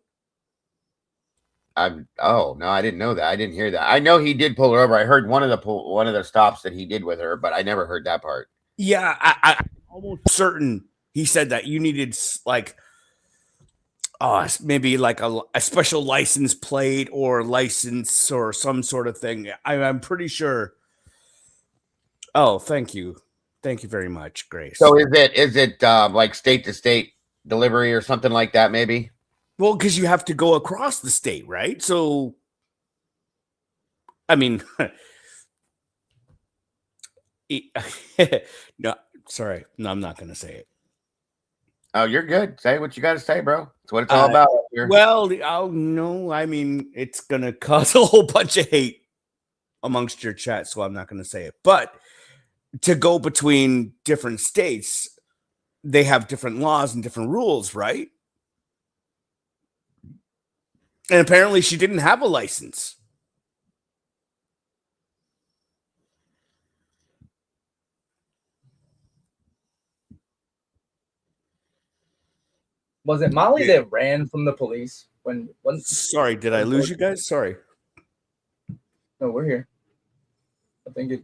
Oh no, I didn't know that. I didn't hear that. I know he did pull her over. I heard one of the stops that he did with her, but I never heard that part. Yeah, I'm almost certain he said that you needed like maybe like a special license plate or license or some sort of thing. I'm pretty sure. Oh, thank you. Thank you very much, Grace. So is it like state to state delivery or something like that? Maybe. Well, because you have to go across the state, right? So, I mean, no, sorry, no, I'm not going to say it. Oh, you're good. Say what you got to say, bro. That's what it's all about. Here. Well, no, I mean, it's going to cause a whole bunch of hate amongst your chat, so I'm not going to say it. But to go between different states, they have different laws and different rules, right? And apparently she didn't have a license. Was it Molly that ran from the police when? Sorry, did I lose you guys? Sorry. No, we're here. I think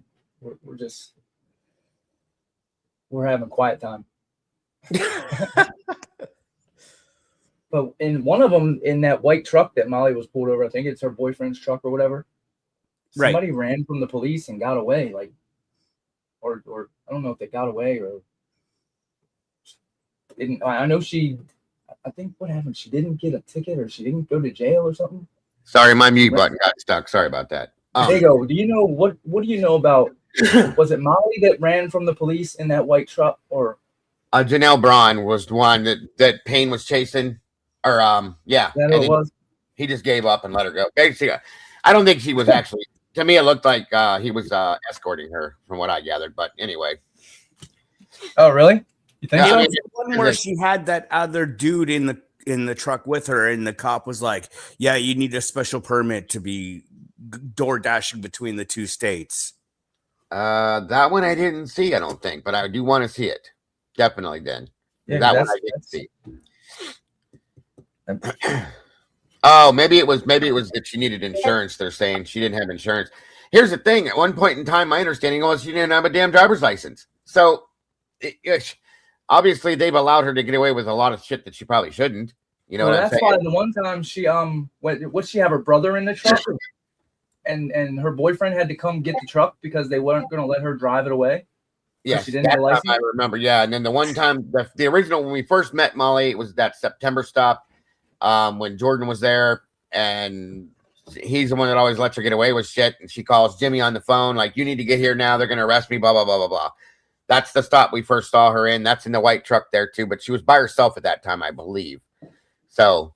we're having quiet time. But in one of them, in that white truck that Molly was pulled over, I think it's her boyfriend's truck or whatever. Somebody ran from the police and got away. Like, or I don't know if they got away or didn't. I know I think what happened, she didn't get a ticket or she didn't go to jail or something. Sorry, my mute button got stuck. Sorry about that. There you go. Do you know what do you know about, was it Molly that ran from the police in that white truck, or Janelle Braun was the one that Payne was chasing, or yeah, that it was? He just gave up and let her go. Basically, I don't think she was actually. To me, it looked like he was escorting her, from what I gathered. But anyway. Oh, really? You think so? The one where she had that other dude in the truck with her, and the cop was like, "Yeah, you need a special permit to be door dashing between the two states." That one I didn't see, I don't think, but I do want to see it. Definitely, then. Yeah, that one I didn't see. Oh, maybe it was that she needed insurance. They're saying she didn't have insurance. Here's the thing: at one point in time, my understanding was she didn't have a damn driver's license. So, obviously, they've allowed her to get away with a lot of shit that she probably shouldn't. You know what I'm saying? That's why the one time she what she have her brother in the truck, and her boyfriend had to come get the truck because they weren't going to let her drive it away. Yeah, she didn't have a license. I remember. Yeah, and then the one time, the original when we first met Molly, it was that September stop. When Jordan was there, and he's the one that always lets her get away with shit, and she calls Jimmy on the phone like, "You need to get here now, they're gonna arrest me, blah blah blah blah blah." That's the stop we first saw her in. That's in the white truck there too, but she was by herself at that time, I believe. So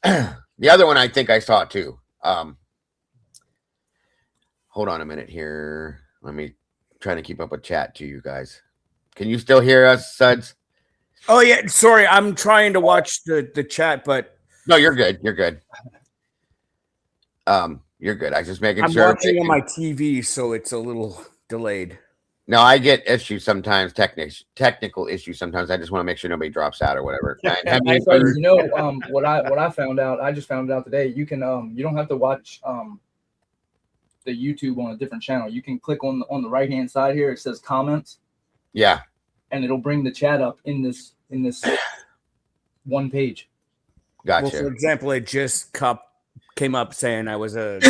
the other one I think I saw too. Hold on a minute here, let me try to keep up with chat to you guys. Can you still hear us, Suds? Oh yeah, sorry, I'm trying to watch the chat, but no, you're good. You're good. You're good. I was just making sure. I'm watching on my TV, so it's a little delayed. No, I get issues sometimes, technical issues sometimes. I just want to make sure nobody drops out or whatever. You know, what I found out, I just found it out today. You can you don't have to watch the YouTube on a different channel. You can click on the right hand side here. It says comments. Yeah. And it'll bring the chat up in this one page. Gotcha. Well, for example, it just came up saying I was a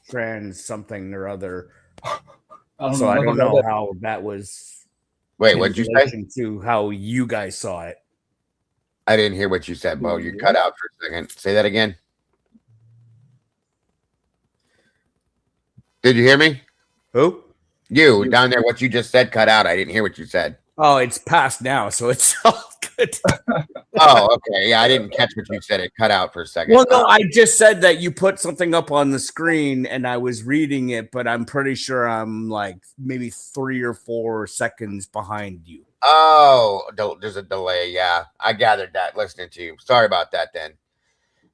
trans something or other. I don't know how that was. Wait, what'd you say? To how you guys saw it. I didn't hear what you said, Bo. You cut out for a second. Say that again. Did you hear me? Who? You down there. What you just said cut out. I didn't hear what you said. Oh, it's past now, so it's all good. Oh, okay. Yeah, I didn't catch what you said. It cut out for a second. Well, no, I just said that you put something up on the screen and I was reading it, but I'm pretty sure I'm like maybe 3 or 4 seconds behind you. Oh, there's a delay. Yeah, I gathered that listening to you. Sorry about that then.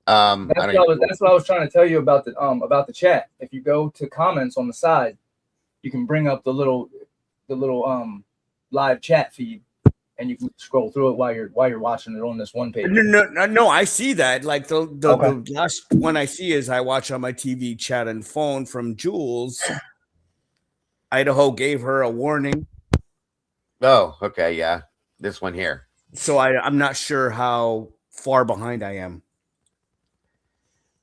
That's what I was trying to tell you about the chat. If you go to comments on the side, you can bring up the little live chat feed, and you can scroll through it while you're watching it on this one page. No, I see that. Like the last one I see is I watch on my TV, chat, and phone from Jules. Idaho gave her a warning. Oh, okay, yeah, this one here. So I'm not sure how far behind I am.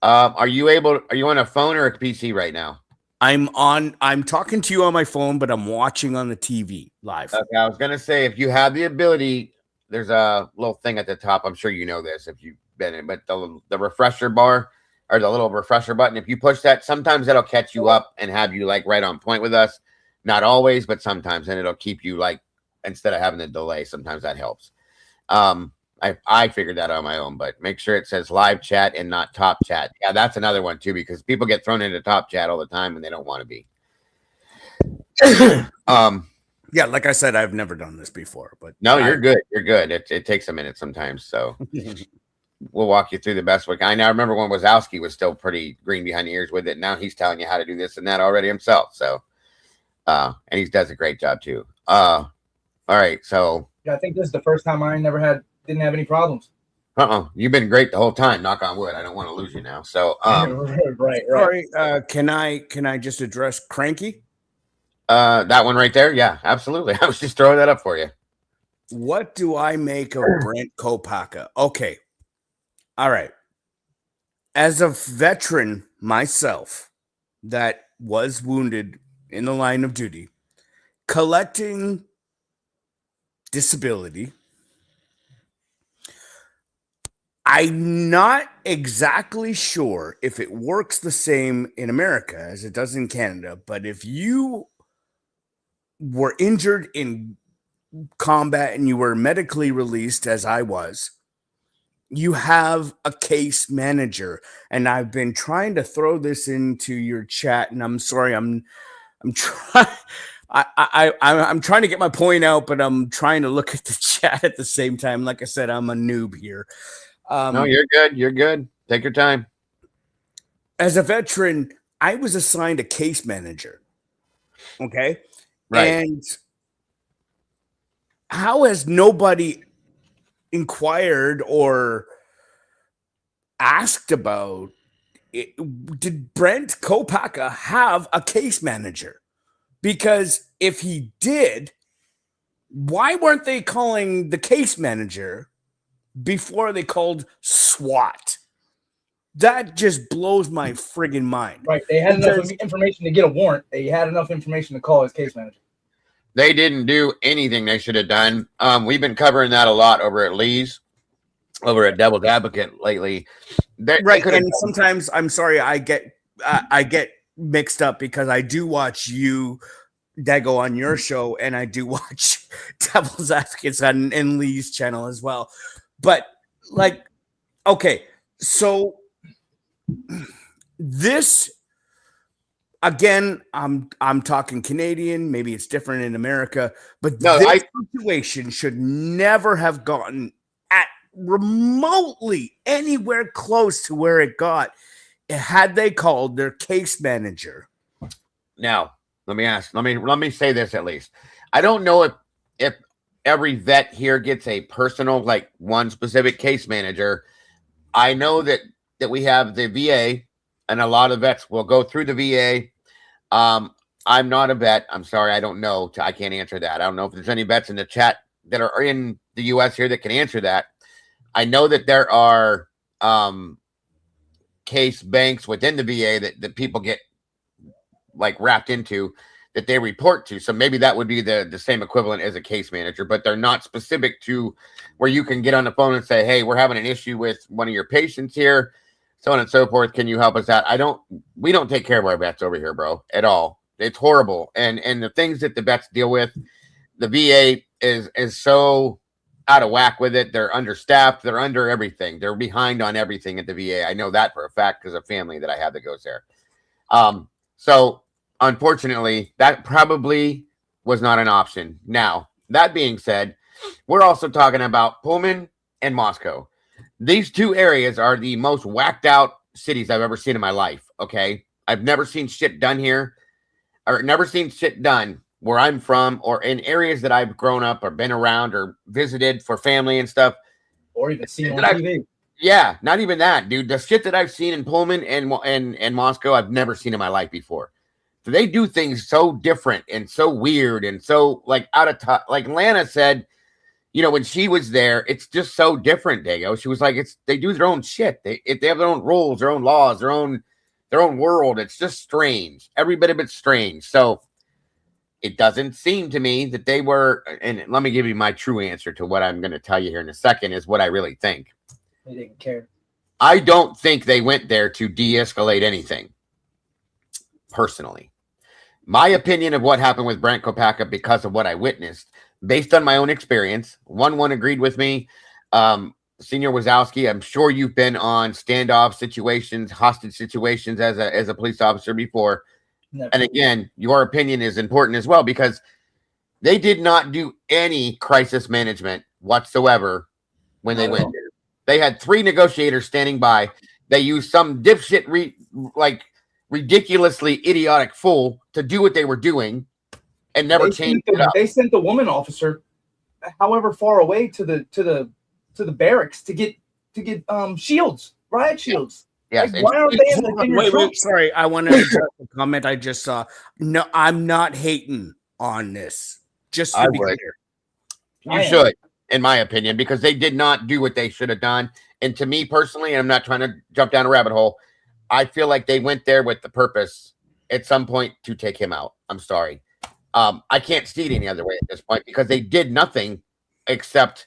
Are you on a phone or a PC right now? I'm talking to you on my phone, but I'm watching on the TV live. Okay, I was gonna say if you have the ability, there's a little thing at the top. I'm sure you know this if you've been in, but the refresher bar or the little refresher button, if you push that, sometimes that'll catch you up and have you like right on point with us. Not always, but sometimes, and it'll keep you like instead of having the delay. Sometimes that helps. I figured that out on my own, but make sure it says live chat and not top chat. Yeah, that's another one too, because people get thrown into top chat all the time and they don't want to be. Yeah, like I said, I've never done this before, but no, you're good. You're good. It takes a minute sometimes, so we'll walk you through the best way. I now remember when Wazowski was still pretty green behind the ears with it. Now he's telling you how to do this and that already himself. So, and he does a great job too. All right, so yeah, I think this is the first time I didn't have any problems. You've been great the whole time. Knock on wood. I don't want to lose you now. So, right. Sorry. Can I just address Cranky? That one right there. Yeah, absolutely. I was just throwing that up for you. What do I make of Brent Kopaka? Okay. All right. As a veteran myself that was wounded in the line of duty, collecting disability. I'm not exactly sure if it works the same in America as it does in Canada, but if you were injured in combat and you were medically released, as I was, you have a case manager. And I've been trying to throw this into your chat, and I'm sorry, I'm trying. I'm trying to get my point out, but I'm trying to look at the chat at the same time. Like I said, I'm a noob here. No, you're good. You're good. Take your time. As a veteran, I was assigned a case manager. Okay. Right. And how has nobody inquired or asked about it? Did Brent Kopaka have a case manager? Because if he did, why weren't they calling the case manager before they called SWAT? That just blows my friggin' mind. Right. They had enough information to get a warrant. They had enough information to call his case manager. They didn't do anything they should have done. We've been covering that a lot over at Lee's, over at Devil's Advocate lately. Right. And sometimes, I'm sorry, I get mixed up because I do watch you, Dago, on your show, and I do watch Devil's Advocates on Lee's channel as well. But like, okay, so this, again, I'm talking Canadian. Maybe it's different in America, but this situation should never have gotten at remotely anywhere close to where it got had they called their case manager. Now, let me say this at least. I don't know if every vet here gets a personal, like one specific case manager. I know that we have the VA, and a lot of vets will go through the VA. I'm not a vet. I'm sorry. I don't know. I can't answer that. I don't know if there's any vets in the chat that are in the US here that can answer that. I know that there are case banks within the VA that people get like wrapped into that they report to. So maybe that would be the same equivalent as a case manager, but they're not specific to where you can get on the phone and say, hey, we're having an issue with one of your patients here, so on and so forth. Can you help us out? We don't take care of our vets over here, bro, at all. It's horrible. And the things that the vets deal with, the VA is so out of whack with it. They're understaffed. They're under everything. They're behind on everything at the VA. I know that for a fact because of family that I have that goes there. So unfortunately, that probably was not an option. Now, that being said, we're also talking about Pullman and Moscow. These two areas are the most whacked out cities I've ever seen in my life. Okay. I've never seen shit done here, or never seen shit done where I'm from, or in areas that I've grown up or been around or visited for family and stuff. Or even seen on TV. Yeah, not even that, dude. The shit that I've seen in Pullman and Moscow, I've never seen in my life before. So they do things so different and so weird and so like out of touch. Like Lana said, you know, when she was there, it's just so different, Dago. She was like, they do their own shit. They have their own rules, their own laws, their own world. It's just strange. Every bit of it's strange. So it doesn't seem to me that they were, and let me give you my true answer to what I'm going to tell you here in a second is what I really think. They didn't care. I don't think they went there to de-escalate anything, personally. My opinion of what happened with Brent Kopaka, because of what I witnessed, based on my own experience, one agreed with me. Senior Wazowski, I'm sure you've been on standoff situations, hostage situations as a police officer before. Never. And again, your opinion is important as well, because they did not do any crisis management whatsoever when they went there. They had 3 negotiators standing by. They used some dipshit, ridiculously idiotic fool to do what they were doing, and never changed it up. They sent the woman officer, however far away, to the barracks to get shields, riot shields. Yes. Like, why aren't they in the Wait, sorry. I want to address a comment I just saw. No, I'm not hating on this. Just to be clear. You should, in my opinion, because they did not do what they should have done. And to me personally, and I'm not trying to jump down a rabbit hole, I feel like they went there with the purpose at some point to take him out. I'm sorry. I can't see it any other way at this point because they did nothing except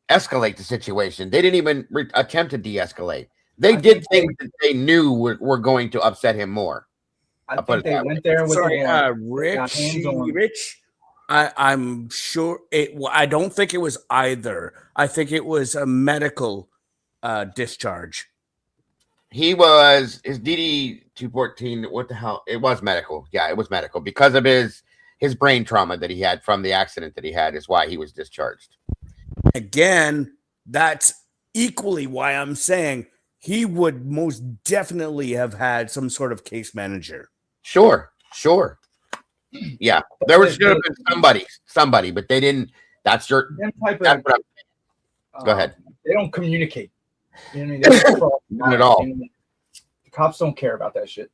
escalate the situation. They didn't even attempt to de-escalate. They did things that they knew were going to upset him more. I think they went there with Rich. I'm sure it. I don't think it was either. I think it was a medical discharge. He was his DD 214. What the hell? It was medical. Yeah, it was medical because of his brain trauma that he had from the accident that he had is why he was discharged. Again, that's equally why I'm saying he would most definitely have had some sort of case manager. Sure. Yeah, there should have been somebody, but they didn't. That's what I'm saying. Go ahead. They don't communicate. You know what I mean? Not at all. The cops don't care about that shit.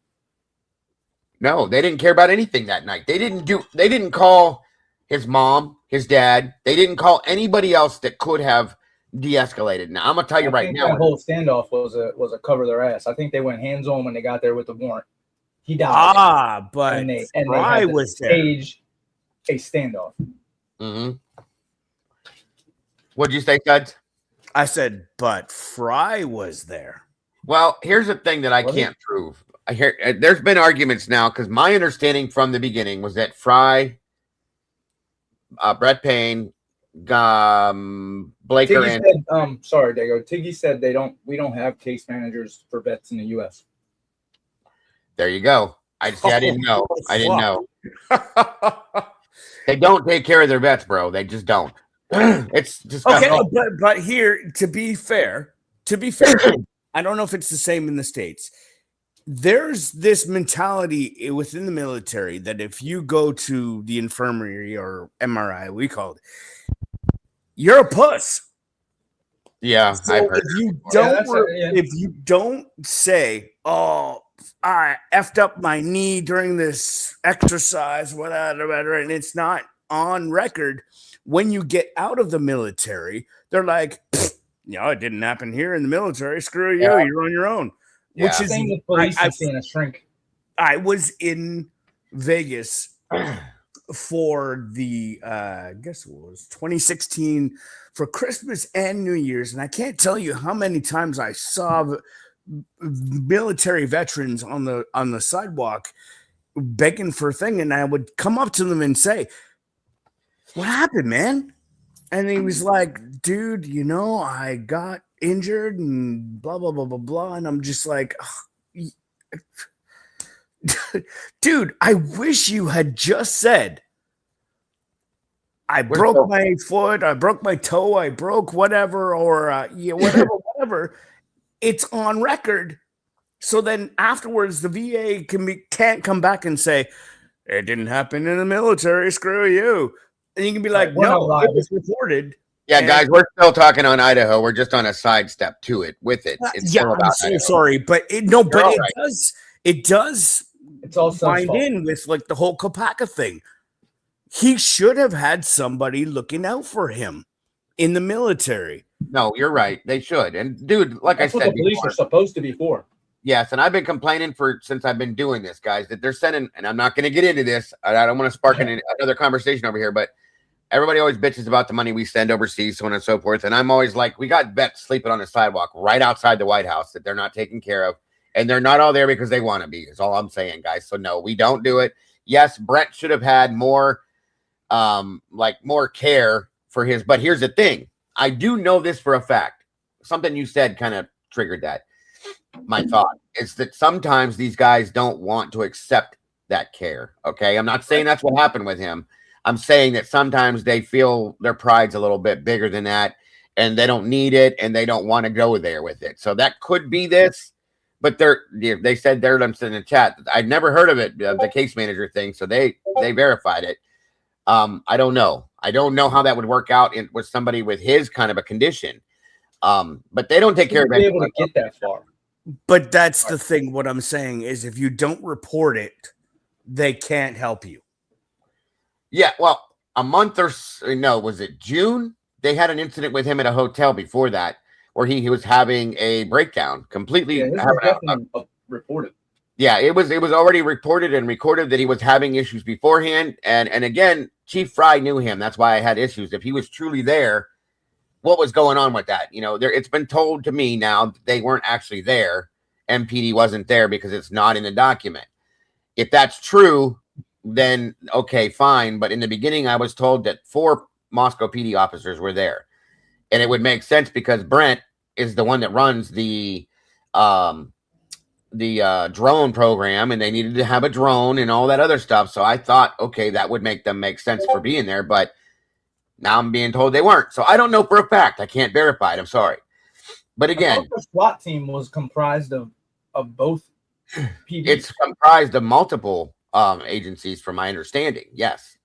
No, they didn't care about anything that night. They didn't call his mom, his dad. They didn't call anybody else that could have de-escalated. Now I'm gonna tell you right now, that whole standoff was a cover their ass. I think they went hands on when they got there with the warrant. He died. But they was stage a standoff. Mm-hmm. What'd you say, Suds? I said, but Fry was there. Well, here's the thing that I can't prove. I hear there's been arguments now because my understanding from the beginning was that Fry, BRETTPAYNE, Blaker, Tiggy said, sorry, Dago. Tiggy said we don't have case managers for vets in the U.S. There you go. I didn't know. I didn't know. They don't take care of their vets, bro. They just don't. It's just okay. But here, to be fair, I don't know if it's the same in the States. There's this mentality within the military that if you go to the infirmary or MRI, we call it, you're a puss. Yeah, so if you don't say, "Oh, I effed up my knee during this exercise," whatever, and it's not on record. When you get out of the military, they're like, it didn't happen here in the military. Screw you. Yeah. You're on your own. Yeah. Which is the police I've seen a shrink. I was in Vegas for the I guess it was 2016 for Christmas and New Year's, and I can't tell you how many times I saw military veterans on the sidewalk begging for a thing, and I would come up to them and say, "What happened, man?" And he was like, "Dude, I got injured and blah blah blah blah blah." And I'm just like, dude, I wish you had just said, "I broke my foot, I broke my toe, I broke whatever," or whatever. It's on record. So then afterwards, the VA can't come back and say, "It didn't happen in the military. Screw you." And you can be like, "No, it was reported." Yeah, guys, we're still talking on Idaho. We're just on a sidestep to it with it. It's still about I'm so Idaho. sorry, but it does. It's all wind in with like the whole Kopaka thing. He should have had somebody looking out for him in the military. No, you're right. They should. And dude, like That's I said, what the police are supposed to be for. Yes, and I've been complaining since I've been doing this, guys, that they're sending, and I'm not going to get into this. I don't want to spark another conversation over here, but everybody always bitches about the money we send overseas, so on and so forth. And I'm always like, we got vets sleeping on the sidewalk right outside the White House that they're not taking care of. And they're not all there because they want to be, is all I'm saying, guys. So no, we don't do it. Yes, Brett should have had more care for his, but here's the thing. I do know this for a fact. Something you said kind of triggered that. My thought is that sometimes these guys don't want to accept that care. Okay. I'm not saying that's what happened with him. I'm saying that sometimes they feel their pride's a little bit bigger than that and they don't need it and they don't want to go there with it. So that could be this, but they said they're in the chat. I'd never heard of it, the case manager thing. So they verified it. I don't know. I don't know how that would work out with somebody with his kind of a condition. But they don't take care of it. Able to get that far. But that's the thing. What I'm saying is if you don't report it, they can't help you. Yeah, well, a month was it June? They had an incident with him at a hotel before that where he was having a breakdown completely. Yeah, reported. Yeah, it was already reported and recorded that he was having issues beforehand. And again, Chief Fry knew him. That's why I had issues. If he was truly there, what was going on with that? You know, it's been told to me now that they weren't actually there. MPD wasn't there because it's not in the document. If that's true, then okay, fine. But in the beginning, I was told that 4 Moscow PD officers were there. And it would make sense because Brent is the one that runs the drone program, and they needed to have a drone and all that other stuff. So I thought, okay, that would make them make sense for being there. But now I'm being told they weren't. So I don't know for a fact. I can't verify it. I'm sorry. But again, the SWAT team was comprised of both PDs. It's comprised of multiple agencies, from my understanding. Yes.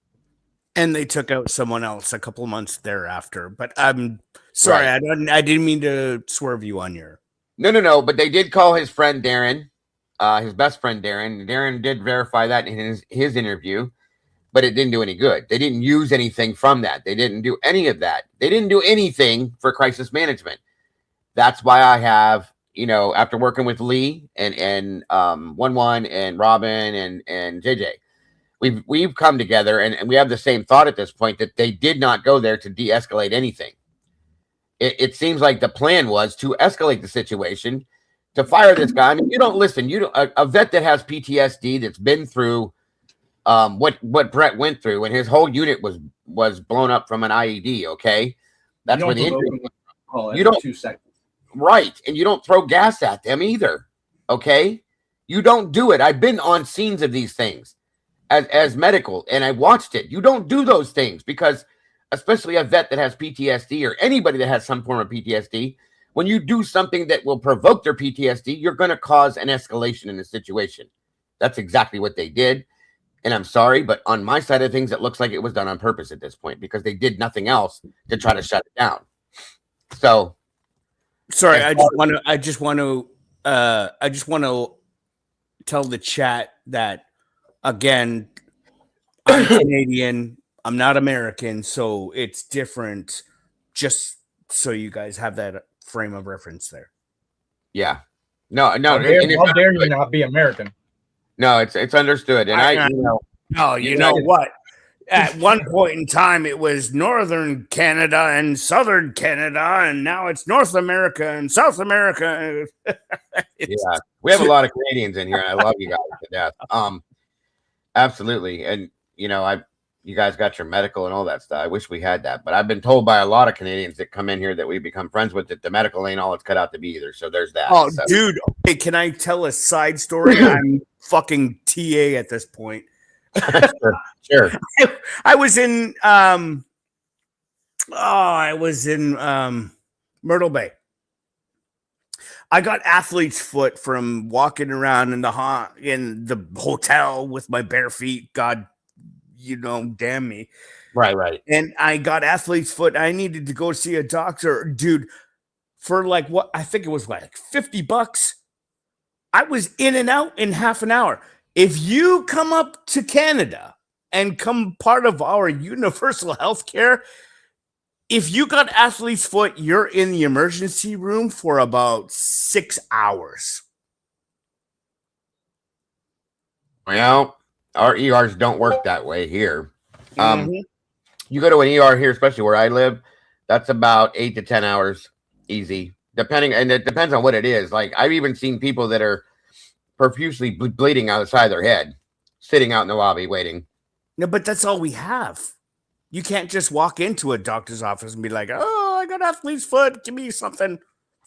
And they took out someone else a couple of months thereafter. But I'm sorry, Right. I didn't mean to swerve you on your. No. But they did call his friend Darren, his best friend Darren. Darren did verify that in his interview, but it didn't do any good. They didn't use anything from that. They didn't do any of that. They didn't do anything for crisis management. That's why I have, you know, after working with Lee and 1-1 and Robin and JJ, we've come together and we have the same thought at this point that they did not go there to de-escalate anything. It seems like the plan was to escalate the situation, to fire this guy. I mean, you don't listen. A vet that has PTSD, that's been through what Brett went through, and his whole unit was blown up from an IED. Okay, that's where the injury. You don't 2 seconds. Right, and you don't throw gas at them either. Okay, you don't do it. I've been on scenes of these things as medical, and I watched it. You don't do those things because, especially a vet that has PTSD or anybody that has some form of PTSD, when you do something that will provoke their PTSD, you're going to cause an escalation in the situation. That's exactly what they did. And I'm sorry, but on my side of things, it looks like it was done on purpose at this point because they did nothing else to try to shut it down. So, sorry, I just want to tell the chat that, again, I'm Canadian. I'm not American, so it's different. Just so you guys have that frame of reference there. Yeah. No. How dare you not be American? No, it's understood. And you know what? At one point in time, it was Northern Canada and Southern Canada, and now it's North America and South America. Yeah, we have a lot of Canadians in here, and I love you guys to death. Absolutely. And you guys got your medical and all that stuff. I wish we had that, but I've been told by a lot of Canadians that come in here that we become friends with that the medical ain't all it's cut out to be either. So there's that. Oh, dude. Okay, can I tell a side story? I'm fucking TA at this point. Sure. I was in Myrtle Bay. I got athlete's foot from walking around in the hotel with my bare feet. God, damn me. Right. And I got athlete's foot. I needed to go see a doctor, dude, for like what I think it was like $50. I was in and out in half an hour. If you come up to Canada and come part of our universal health care, if you got athlete's foot, you're in the emergency room for about 6 hours. Well, our ERs don't work that way here. Mm-hmm. You go to an ER here, especially where I live, that's about 8 to 10 hours easy, and it depends on what it is. Like, I've even seen people that are profusely bleeding outside their head, sitting out in the lobby waiting. No, but that's all we have. You can't just walk into a doctor's office and be like, "Oh, I got athlete's foot. Give me something."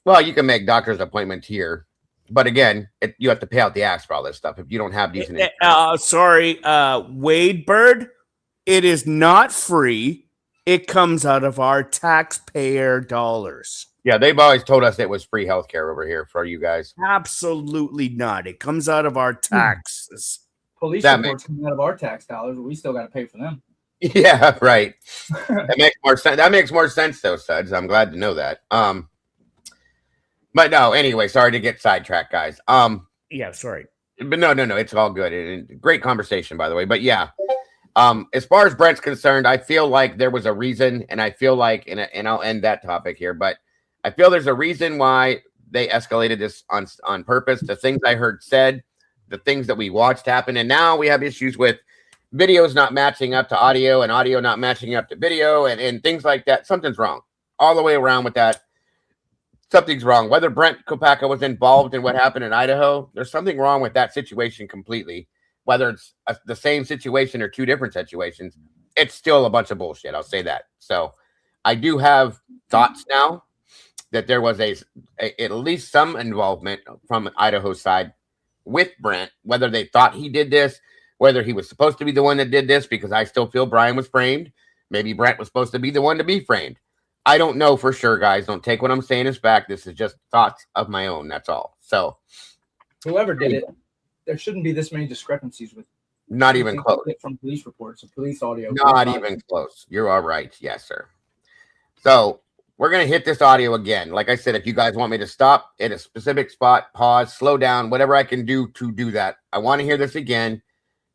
Well, you can make doctor's appointments here, but again, you have to pay out the ass for all this stuff if you don't have decent. Sorry, Wade Bird. It is not free. It comes out of our taxpayer dollars. Yeah, they've always told us it was free healthcare over here for you guys. Absolutely not. It comes out of our taxes. Police reports come out of our tax dollars, but we still got to pay for them. Yeah, right. That makes more sense. That makes more sense, though, Suds. I'm glad to know that. But no, anyway, sorry to get sidetracked, guys. Yeah, sorry. But no, it's all good. Great conversation, by the way. But yeah, as far as Brent's concerned, I feel like there was a reason, and I feel like, and I'll end that topic here, but I feel there's a reason why they escalated this on purpose. The things I heard said the things that we watched happen. And now we have issues with videos not matching up to audio and audio not matching up to video and things like that. Something's wrong all the way around with that. Something's wrong. Whether Brent Kopacka was involved in what happened in Idaho, there's something wrong with that situation completely. Whether it's the same situation or two different situations, it's still a bunch of bullshit. I'll say that. So I do have thoughts now that there was at least some involvement from Idaho's side with Brent, whether they thought he did this, whether he was supposed to be the one that did this, because I still feel Brian was framed. Maybe Brent was supposed to be the one to be framed. I don't know for sure, guys. Don't take what I'm saying as fact. This is just thoughts of my own. That's all. So whoever did it, there shouldn't be this many discrepancies with. Not even close. From police reports and police audio. Not even close. You're all right. Yes, sir. So we're going to hit this audio again. Like I said, if you guys want me to stop at a specific spot, pause, slow down, whatever I can do to do that. I want to hear this again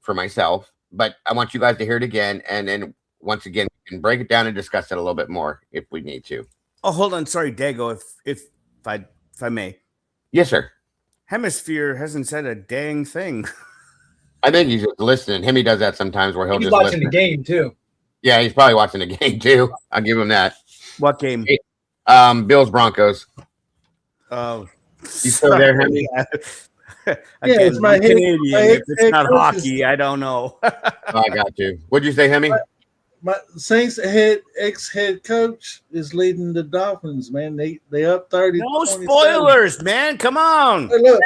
for myself, but I want you guys to hear it again. And then once again, we can break it down and discuss it a little bit more if we need to. Oh, hold on. Sorry, Dago, if I may. Yes, sir. Hemisphere hasn't said a dang thing. I think he's just listening. He does that sometimes where he's just watching the game too. Yeah, he's probably watching the game too. I'll give him that. What game? Bills Broncos. Oh, you still there, Henry? Again, it's my Canadian. If it's not hockey, I don't know. I got you. What'd you say, Hemi? My Saints ex-head coach is leading the Dolphins, man. They up 30. No spoilers, man. Come on. Hey, look,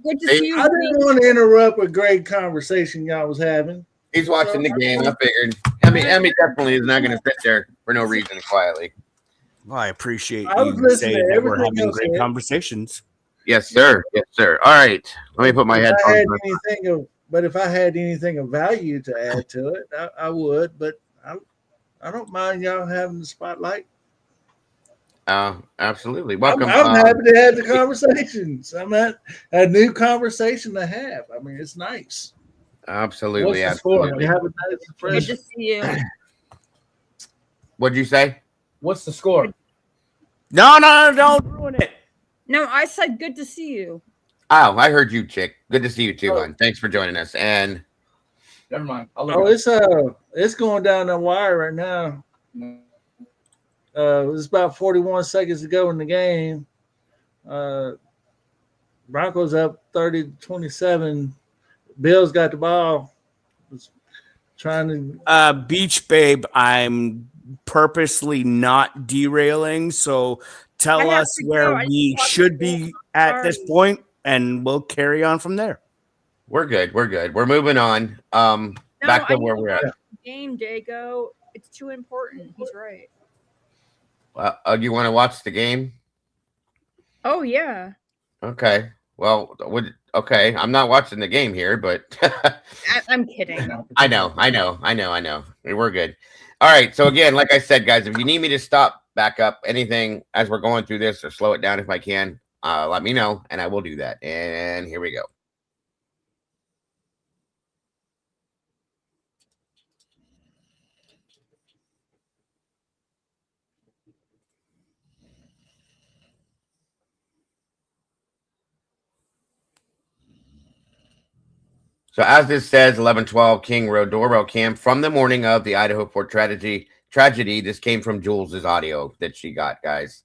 good to see you. I didn't want to interrupt a great conversation y'all was having. He's watching the game. I figured. Hemi definitely is not going to sit there for no reason quietly. Well, I appreciate I was you listening saying to that we're everything having else, great man. conversations. Yes, sir. Yes, sir. All right. Let me put my headphones on. But if I had anything of value to add to it, I would. But I don't mind y'all having the spotlight. Absolutely. Welcome. I'm happy to have the conversations. I'm at a new conversation to have. I mean, it's nice. Absolutely. What's the score? Absolutely. You have a nice Good to see you. What'd you say? What's the score? No, don't ruin it. No, I said good to see you. Oh, I heard you, chick. Good to see you too, hon. Thanks for joining us. And never mind. It's going down the wire right now. It's about 41 seconds to go in the game. Broncos up 30-27. Bills got the ball. Was trying to Beach Babe, I'm purposely not derailing, so tell us where we should be at this point, and we'll carry on from there. We're good. We're good. We're moving on. Back to where we're at. Game, Dago. It's too important. He's right. You want to watch the game? Oh yeah. Okay. Well, okay. I'm not watching the game here, but I'm kidding. I know. We're good. All right. So again, like I said, guys, if you need me to stop, back up, anything as we're going through this, or slow it down if I can, let me know, and I will do that. And here we go. So as this says, 1112 King Road doorbell cam from the morning of the Idaho Fort tragedy. This came from Jules's audio that she got, guys.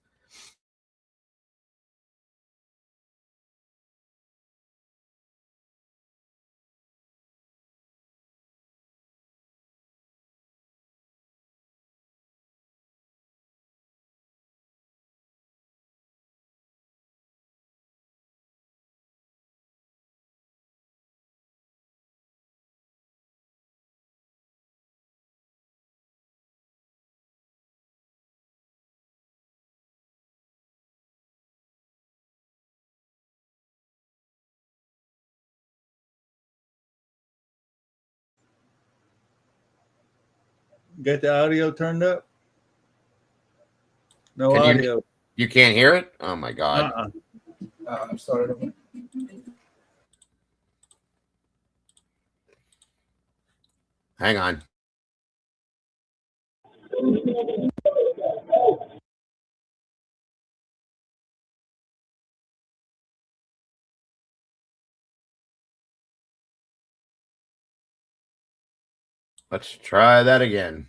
get the audio turned up. No Can audio. You can't hear it? Oh my God. I'm sorry. Hang on. Let's try that again.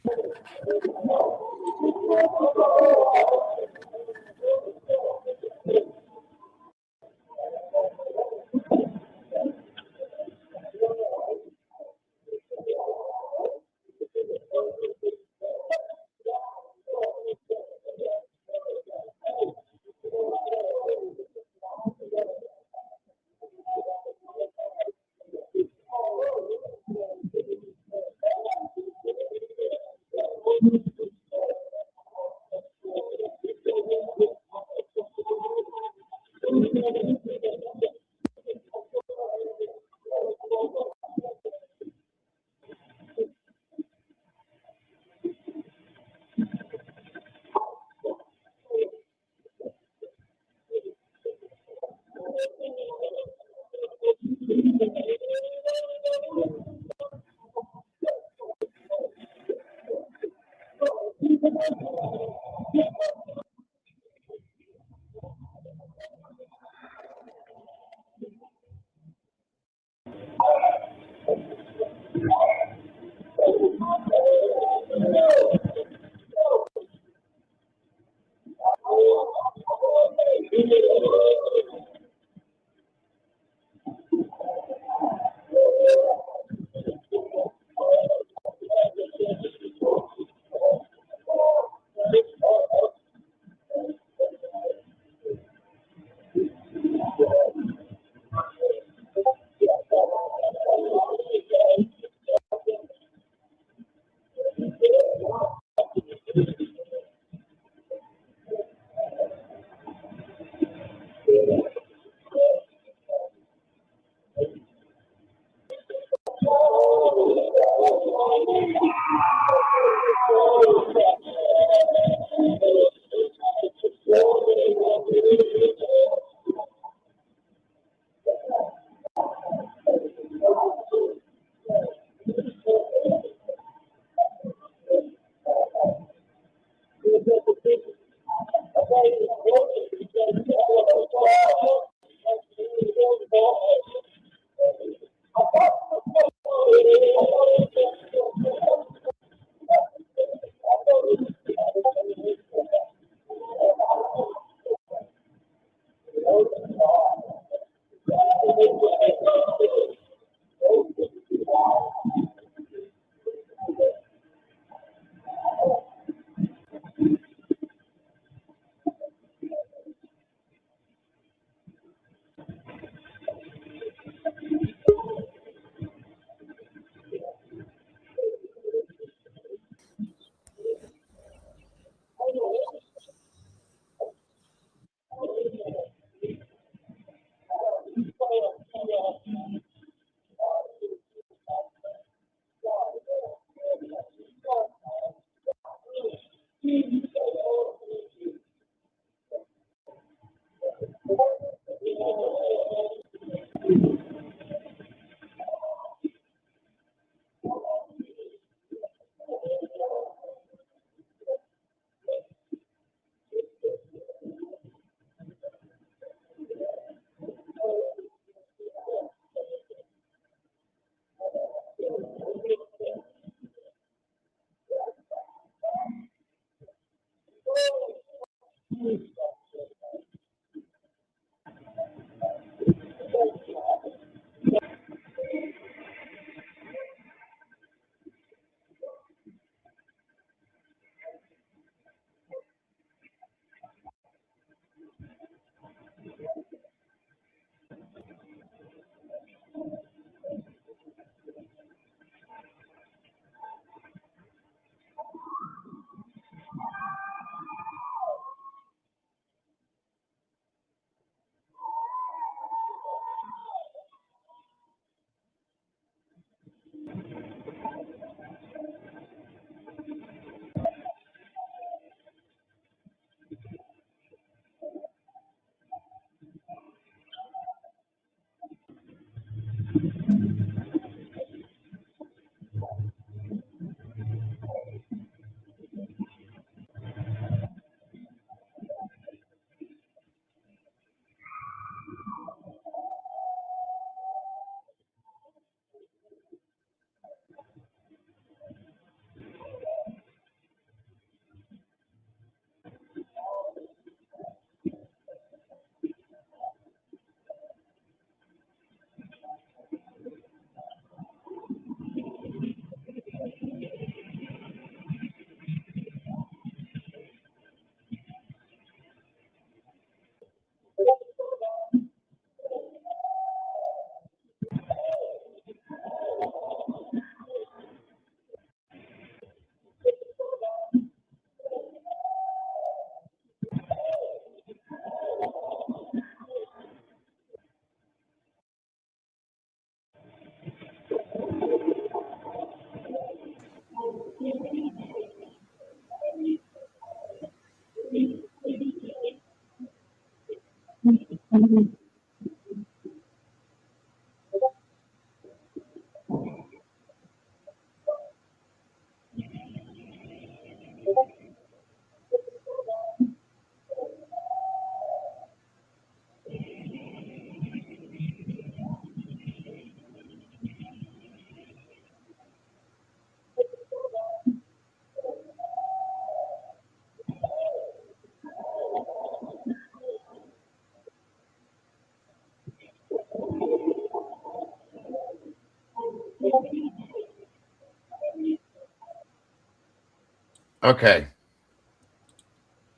Okay.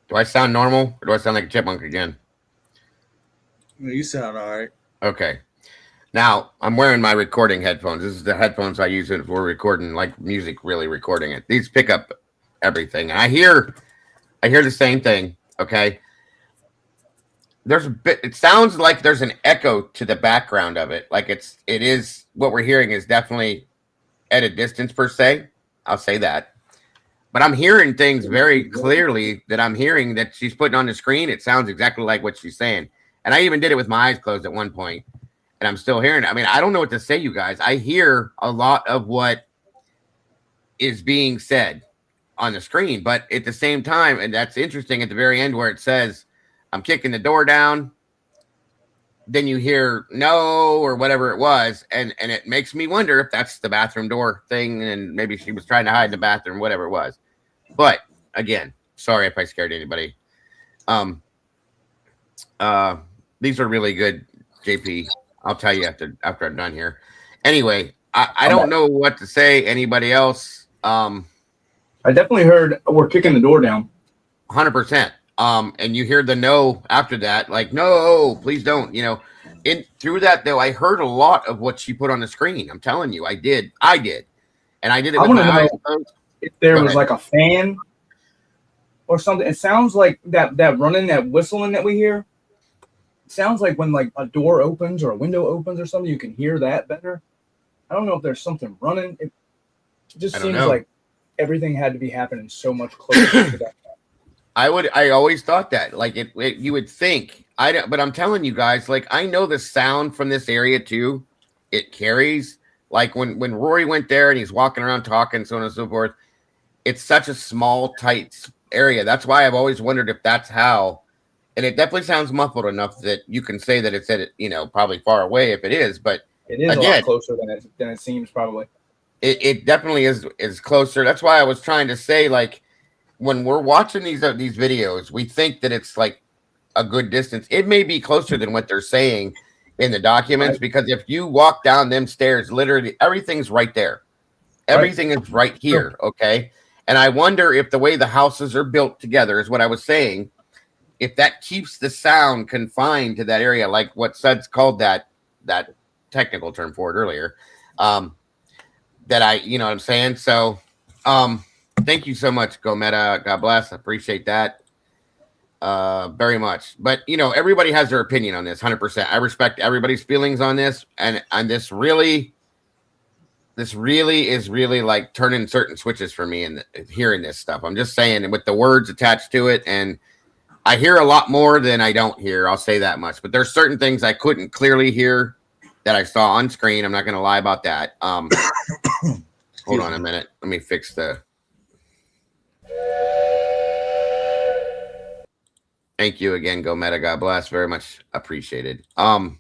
Do I sound normal or do I sound like a chipmunk again? You sound all right. Okay. Now I'm wearing my recording headphones. This is the headphones I use if we're recording like music, really recording it. These pick up everything. And I hear the same thing. Okay. There's a bit, it sounds like there's an echo to the background of it. Like it is what we're hearing is definitely at a distance per se. I'll say that. But I'm hearing things very clearly that I'm hearing that she's putting on the screen. It sounds exactly like what she's saying. And I even did it with my eyes closed at one point, and I'm still hearing it. I mean, I don't know what to say, you guys. I hear a lot of what is being said on the screen, but at the same time, and that's interesting at the very end where it says, I'm kicking the door down. Then you hear no or whatever it was, and it makes me wonder if that's the bathroom door thing, and maybe she was trying to hide in the bathroom, whatever it was. But again, sorry if I scared anybody. These are really good, JP. I'll tell you after I'm done here. Anyway, I don't know what to say. Anybody else? I definitely heard we're kicking the door down. 100%. And you hear the no after that, like, no, please don't, you know. Through that though, I heard a lot of what she put on the screen. I'm telling you, I did. And I did it with my eyes closed. If there was like a fan or something. It sounds like that running, that whistling that we hear. It sounds like when like a door opens or a window opens or something, you can hear that better. I don't know if there's something running. It just seems like everything had to be happening so much closer to that. I always thought that, like you would think. But I'm telling you guys, like, I know the sound from this area too. It carries, like when Rory went there and he's walking around talking, so on and so forth. It's such a small, tight area. That's why I've always wondered if that's how. And it definitely sounds muffled enough that you can say that it's at it, you know, probably far away if it is. But it is again, a lot closer than it seems, probably. It definitely is closer. That's why I was trying to say, like, when we're watching these videos, we think that it's like a good distance. It may be closer than what they're saying in the documents, because if you walk down them stairs, literally everything's right there. Everything is right here. Okay. And I wonder if the way the houses are built together is what I was saying, if that keeps the sound confined to that area, like what Suds called that technical term for it earlier. You know what I'm saying? So, thank you so much, Gometa. God bless. I appreciate that very much. But, you know, everybody has their opinion on this, 100%. I respect everybody's feelings on this. And this really is really like turning certain switches for me and hearing this stuff. I'm just saying, with the words attached to it. And I hear a lot more than I don't hear. I'll say that much. But there's certain things I couldn't clearly hear that I saw on screen. I'm not going to lie about that. Hold on a minute. Let me fix the... Thank you again, Gometa. God bless. Very much appreciated. I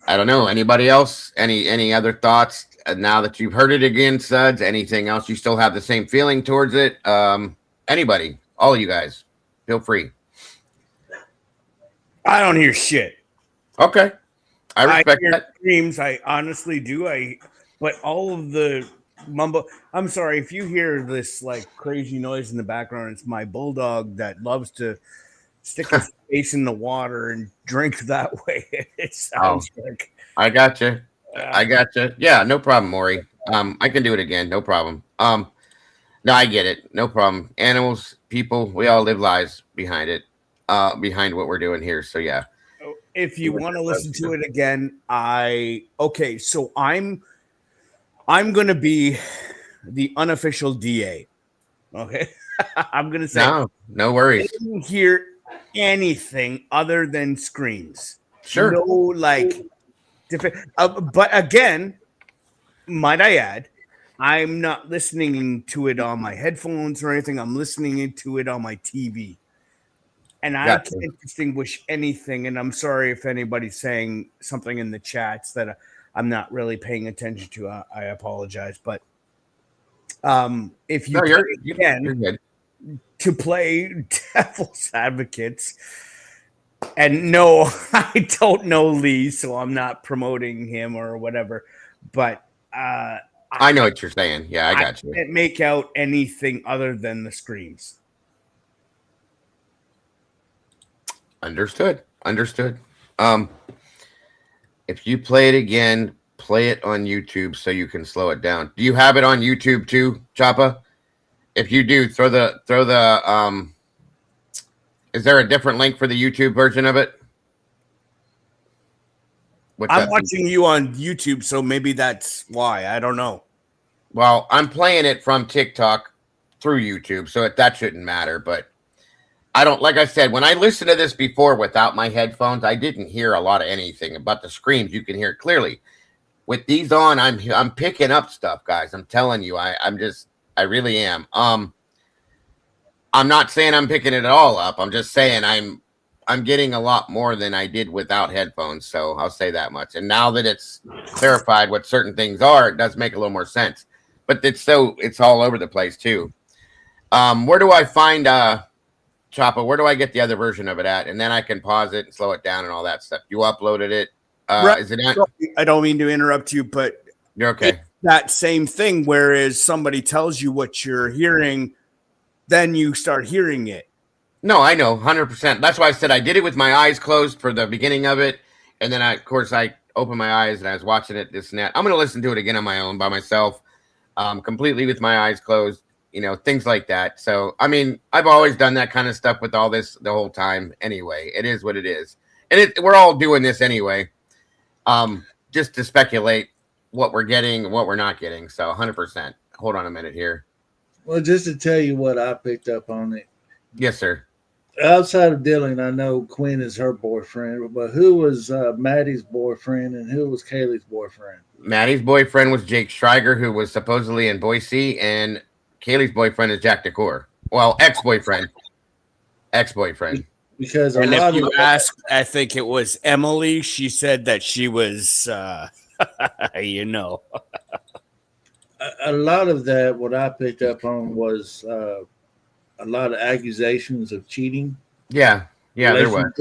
don't know. Anybody else? Any other thoughts now that you've heard it again, Suds? Anything else? You still have the same feeling towards it? Anybody? All of you guys, feel free. I don't hear shit. Okay. I respect that. Screams. I honestly do. But all of the mumble. I'm sorry if you hear this like crazy noise in the background. It's my bulldog that loves to stick his face in the water and drink that way. It sounds like. I got you. Yeah, no problem, Maury. I can do it again. No problem. No, I get it. No problem. Animals, people, we all live lives behind it, behind what we're doing here. So yeah. If you want to listen to it again, so I'm going to be the unofficial DA. Okay. I'm going to say no worries. anything other than screens. Sure. No, like, different. But again, might I add, I'm not listening to it on my headphones or anything. I'm listening to it on my TV. And I can't distinguish anything. And I'm sorry if anybody's saying something in the chats that I'm not really paying attention to. I apologize. But if you can to play devil's advocates, and no, I don't know Lee, so I'm not promoting him or whatever. But I know what you're saying. Yeah, I got you. Can't make out anything other than the screams. Understood. If you play it again, play it on YouTube so you can slow it down. Do you have it on YouTube too, Choppa? If you do, throw the is there a different link for the YouTube version of it? I'm watching you on YouTube, so maybe that's why. I don't know. Well, I'm playing it from TikTok through YouTube, so that shouldn't matter, but I don't, like I said, when I listened to this before without my headphones, I didn't hear a lot of anything about the screams. You can hear it clearly. With these on, I'm picking up stuff, guys. I'm telling you, I really am. I'm not saying I'm picking it all up. I'm just saying I'm getting a lot more than I did without headphones. So I'll say that much. And now that it's clarified what certain things are, it does make a little more sense. But it's all over the place too. Where do I find Choppa, where do I get the other version of it at? And then I can pause it and slow it down and all that stuff. You uploaded it. Right. Is it at? I don't mean to interrupt you, but you're okay. That same thing, whereas somebody tells you what you're hearing, then you start hearing it. No, I know, 100%. That's why I said I did it with my eyes closed for the beginning of it. And then, I opened my eyes and I was watching it, this and that. I'm going to listen to it again on my own by myself, completely with my eyes closed. Things like that. So, I mean, I've always done that kind of stuff with all this the whole time anyway. It is what it is. And we're all doing this anyway, just to speculate what we're getting and what we're not getting. So, 100%. Hold on a minute here. Well, just to tell you what I picked up on it. Yes, sir. Outside of Dylan, I know Quinn is her boyfriend, but who was Maddie's boyfriend and who was Kaylee's boyfriend? Maddie's boyfriend was Jake Schreiger, who was supposedly in Boise, and Kaylee's boyfriend is Jack Decor. Well, ex-boyfriend. Because if you ask, I think it was Emily. She said that she was, a lot of that, what I picked up on was a lot of accusations of cheating. Yeah, there was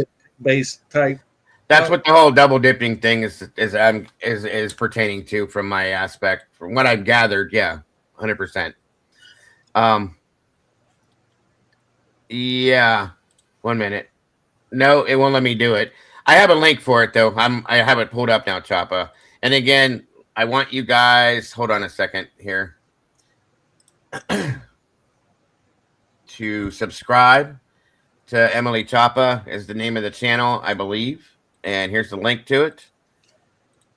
based type. That's what the whole double dipping thing is pertaining to, from my aspect, from what I've gathered. Yeah, 100%. Yeah. 1 minute. No, it won't let me do it. I have a link for it though. I have it pulled up now, Choppa. And again, I want you guys, hold on a second here, to subscribe to Emily Choppa is the name of the channel, I believe. And here's the link to it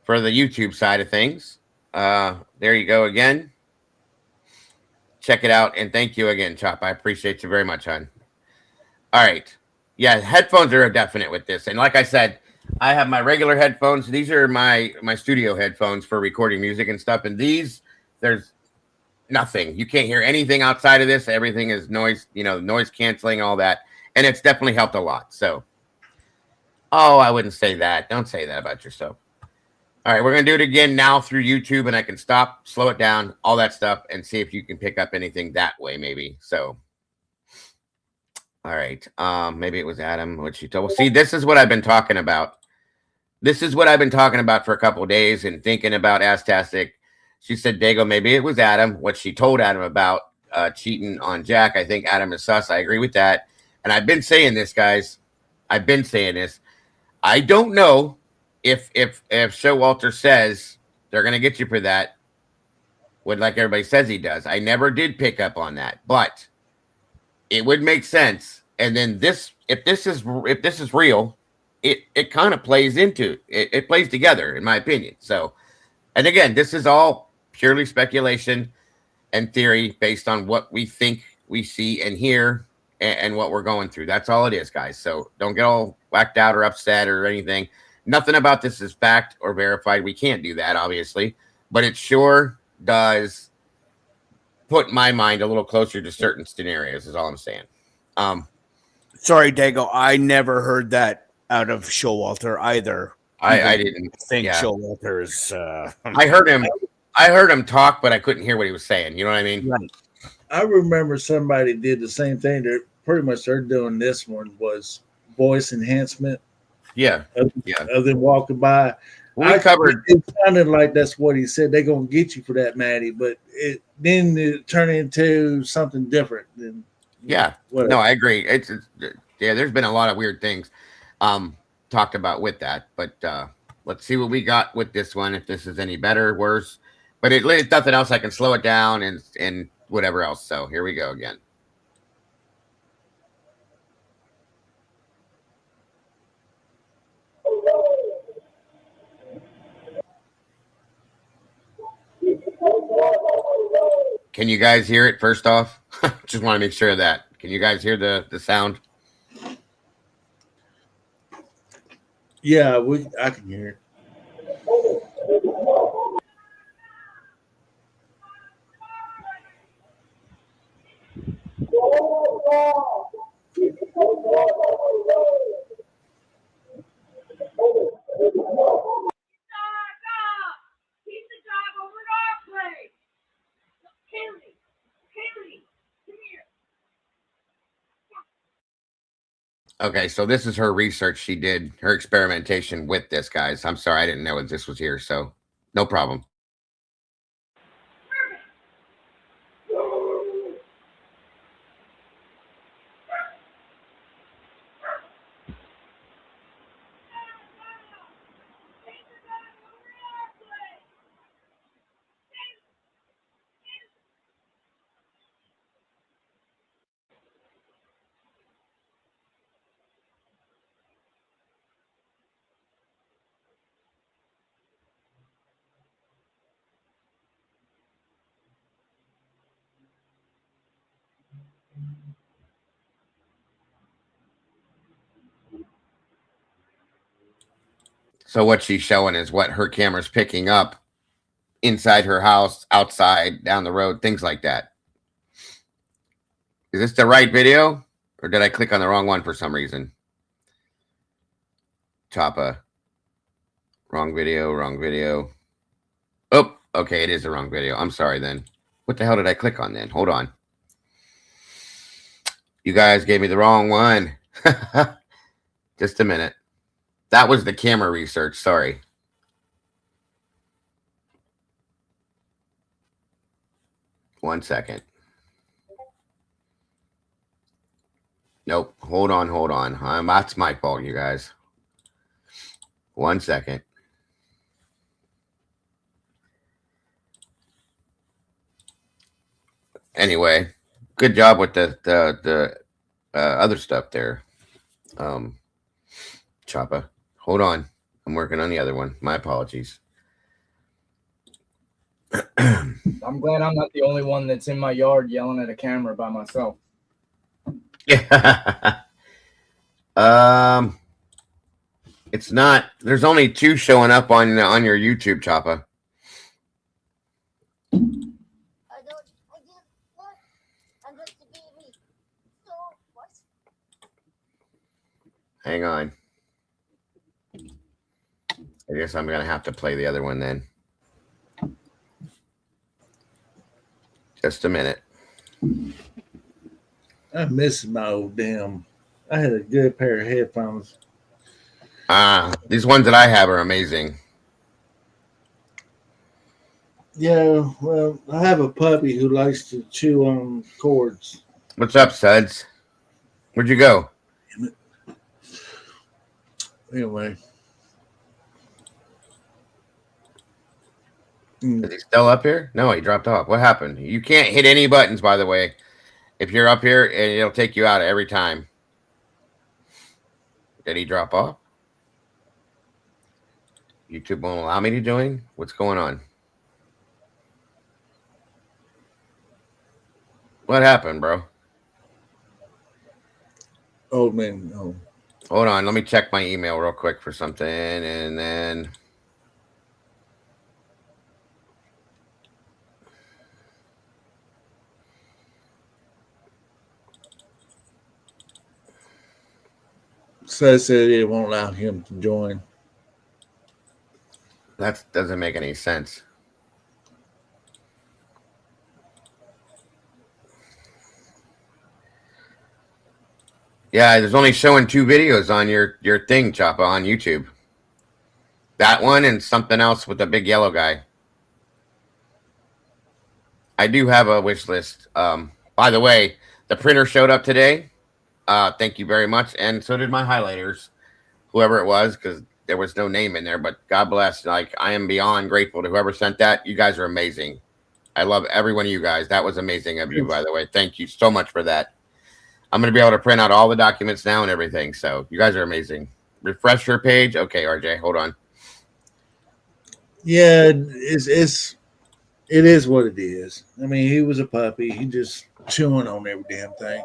for the YouTube side of things. There you go again. Check it out, and thank you again, Chop. I appreciate you very much, hon. All right. Yeah, headphones are a definite with this. And like I said, I have my regular headphones. These are my studio headphones for recording music and stuff. And these, there's nothing. You can't hear anything outside of this. Everything is noise, noise canceling, all that. And it's definitely helped a lot. So, I wouldn't say that. Don't say that about yourself. All right, we're going to do it again now through YouTube, and I can stop, slow it down, all that stuff, and see if you can pick up anything that way, maybe. So, all right, maybe it was Adam, what she told. Well, see, this is what I've been talking about. This is what I've been talking about for a couple of days and thinking about Astastic. She said, Dago, maybe it was Adam, what she told Adam about cheating on Jack. I think Adam is sus. I agree with that. And I've been saying this, guys. I've been saying this. I don't know if Showalter says they're going to get you for that, like everybody says he does. I never did pick up on that, but it would make sense. And then if this is real, it kind of plays into it plays together, in my opinion. So, and again, this is all purely speculation and theory based on what we think we see and hear and what we're going through. That's all it is, guys. So don't get all whacked out or upset or anything. Nothing about this is fact or verified. We can't do that, obviously, but it sure does put my mind a little closer to certain scenarios, is all I'm saying. Sorry, Dago, I never heard that out of Showalter either. I didn't think Showalter is. I heard him talk, but I couldn't hear what he was saying. You know what I mean? Right. I remember somebody did the same thing. That pretty much they're doing this one was voice enhancement. Yeah. Other than walking by. We covered. It sounded like that's what he said. They're gonna get you for that, Maddie. But then it turned into something different. Than whatever. No, I agree. It's there's been a lot of weird things talked about with that, but let's see what we got with this one. If this is any better, worse, but it's nothing else. I can slow it down and whatever else. So here we go again. Can you guys hear it first off? Just want to make sure of that. Can you guys hear the sound? Yeah, I can hear it. Okay, so this is her research she did, her experimentation with this, guys. I'm sorry, I didn't know this was here, so no problem. So what she's showing is what her camera's picking up inside her house, outside, down the road, things like that. Is this the right video? Or did I click on the wrong one for some reason? Choppa. Wrong video, wrong video. Oh, okay, it is the wrong video. I'm sorry then. What the hell did I click on then? Hold on. You guys gave me the wrong one. Just a minute. That was the camera research. Sorry. One second. Nope. Hold on. That's my fault, you guys. 1 second. Anyway, good job with the other stuff there. Choppa. Hold on. I'm working on the other one. My apologies. I'm glad I'm not the only one that's in my yard yelling at a camera by myself. Yeah. It's not. There's only 2 showing up on your YouTube, Choppa. Hang on. I guess I'm gonna have to play the other one then. Just a minute. I miss my old damn. I had a good pair of headphones. These ones that I have are amazing. Yeah, well, I have a puppy who likes to chew on cords. What's up, Suds? Where'd you go? Anyway. Is he still up here? No, he dropped off. What happened? You can't hit any buttons, by the way. If you're up here, and it'll take you out every time. Did he drop off? YouTube won't allow me to join? What's going on? What happened, bro? Old man. Oh. Hold on, let me check my email real quick for something, and then So said it won't allow him to join. that doesn't make any sense. Yeah, there's only showing 2 videos on your thing, Choppa, on YouTube. That one and something else with the big yellow guy. I do have a wish list. By the way, the printer showed up today. Thank you very much, and so did my highlighters, whoever it was, because there was no name in there. But God bless. Like, I am beyond grateful to whoever sent that. You guys are amazing. I love every one of you guys. That was amazing of you, by the way. Thank you so much for that. I'm going to be able to print out all the documents now and everything. So you guys are amazing. Refresh your page. Okay, RJ, hold on. Yeah, it is what it is. I mean, he was a puppy. He just chewing on every damn thing.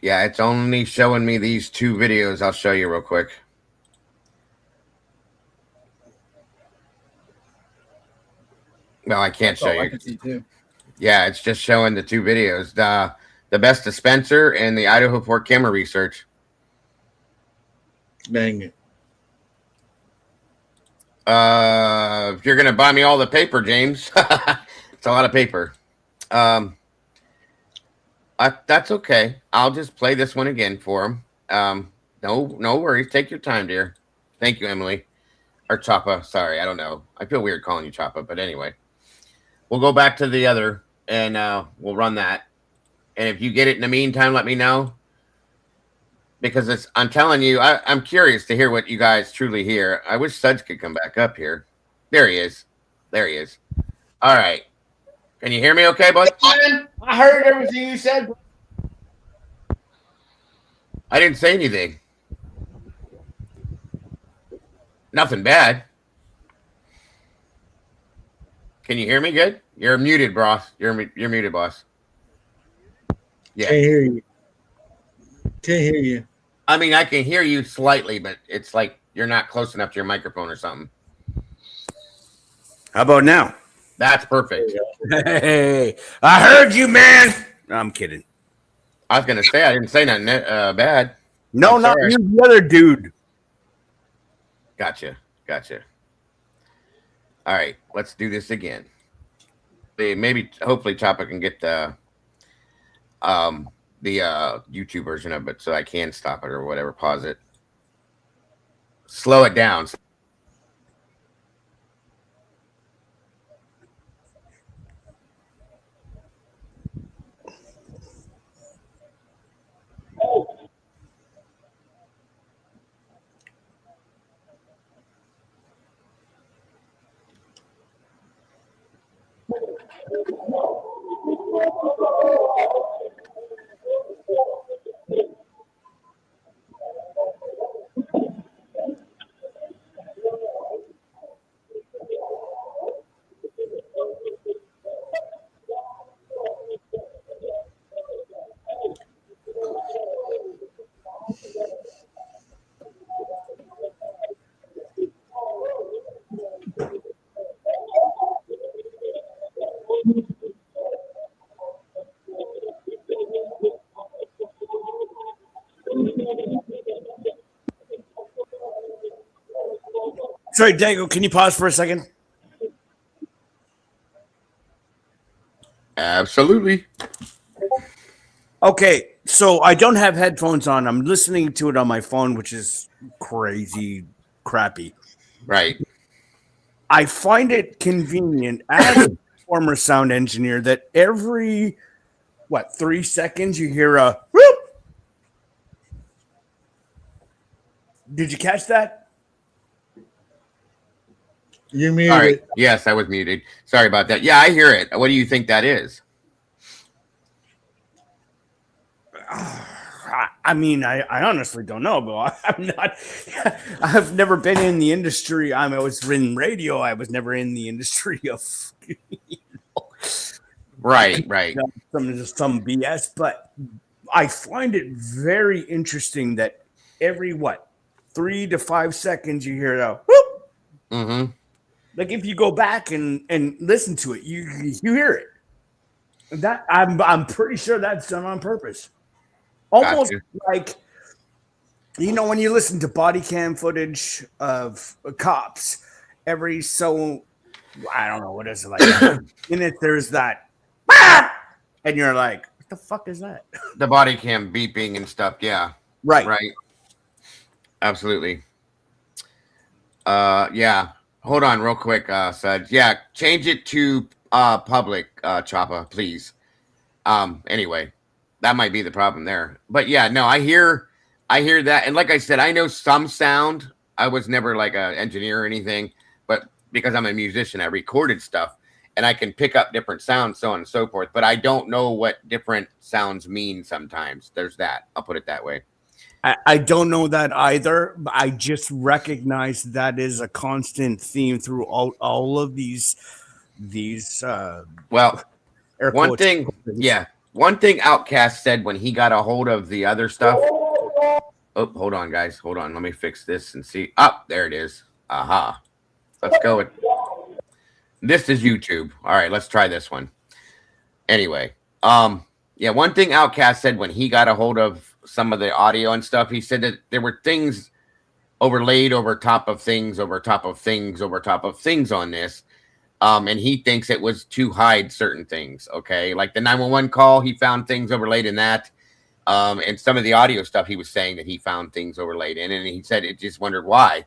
Yeah, it's only showing me these 2 videos. I'll show you real quick. No, I can't show you. I can see too. Yeah, it's just showing the 2 videos. The best dispenser and the Idaho Port camera research. Dang it. If you're gonna buy me all the paper, James, it's a lot of paper. That's okay. I'll just play this one again for him. No worries. Take your time, dear. Thank you, Emily. Or Choppa. Sorry, I don't know. I feel weird calling you Choppa, but anyway. We'll go back to the other, and we'll run that. And if you get it in the meantime, let me know. Because I'm telling you, I'm curious to hear what you guys truly hear. I wish Suds could come back up here. There he is. There he is. All right. Can you hear me okay, bud? I heard everything you said. I didn't say anything. Nothing bad. Can you hear me good? You're muted, boss. You're muted, boss. Yeah. Can't hear you. Can't hear you. I mean, I can hear you slightly, but it's like you're not close enough to your microphone or something. How about now? That's perfect. Hey, I heard you, man. No, I'm kidding. I was gonna say I didn't say nothing bad. No, not you, the other dude. Gotcha. All right, let's do this again. Maybe, hopefully, Choppa can get the YouTube version of it, so I can stop it or whatever. Pause it. Slow it down. Sorry, Dago, can you pause for a second? Absolutely. Okay, so I don't have headphones on. I'm listening to it on my phone, which is crazy crappy. Right. I find it convenient as a former sound engineer that every 3 seconds you hear a whoop. Did you catch that? You're muted. All right. Yes, I was muted. Sorry about that. Yeah, I hear it. What do you think that is? I mean, I honestly don't know, but I've never been in the industry. I was in radio. I was never in the industry of, Right. some BS. But I find it very interesting that every 3 to 5 seconds you hear that whoop. Mm-hmm. Like if you go back and listen to it, you hear it. That I'm pretty sure that's done on purpose. Almost like, when you listen to body cam footage of cops, every so, I don't know, what is it like? In it, there's that, and you're like, what the fuck is that? The body cam beeping and stuff. Yeah. Right. Absolutely. Yeah. Hold on real quick, Suds. Yeah. Change it to public, Choppa, please. Anyway. That might be the problem there. But yeah, no, I hear that. And like I said, I know some sound. I was never like an engineer or anything, but because I'm a musician, I recorded stuff and I can pick up different sounds, so on and so forth. But I don't know what different sounds mean sometimes. There's that. I'll put it that way. I don't know that either. But I just recognize that is a constant theme through all of these well, one thing, yeah. One thing Outcast said when he got a hold of the other stuff. Oh, hold on, guys. Hold on. Let me fix this and see. There it is. Aha. Let's go with. This is YouTube. All right, let's try this one. Anyway, yeah, one thing Outcast said when he got a hold of some of the audio and stuff, he said that there were things overlaid over top of things, over top of things, over top of things on this. And he thinks it was to hide certain things. Okay. Like the 911 call, he found things overlaid in that. And some of the audio stuff he was saying that he found things overlaid in, and he said it just wondered why.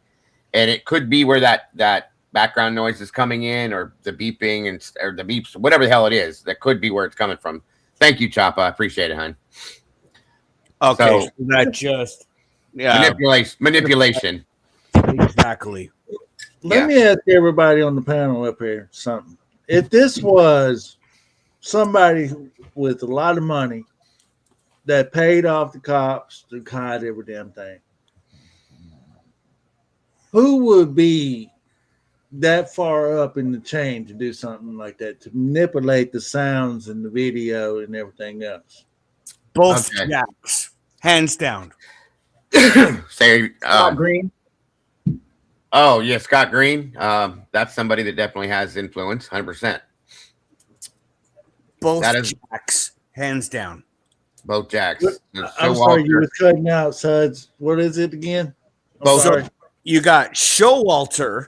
And it could be where that background noise is coming in, or the beeping or the beeps, whatever the hell it is. That could be where it's coming from. Thank you, Choppa. I appreciate it, hon. Okay. So that just manipulation. Exactly. Let me ask everybody on the panel up here something. If this was somebody with a lot of money that paid off the cops to hide every damn thing, who would be that far up in the chain to do something like that, to manipulate the sounds and the video and everything else? Both Jacks, hands down. Say Green. Oh, yeah, Scott Green. That's somebody that definitely has influence, 100%. Both Jacks, hands down. Both Jacks. I'm sorry, you were cutting out, Suds. What is it again? So you got Showalter,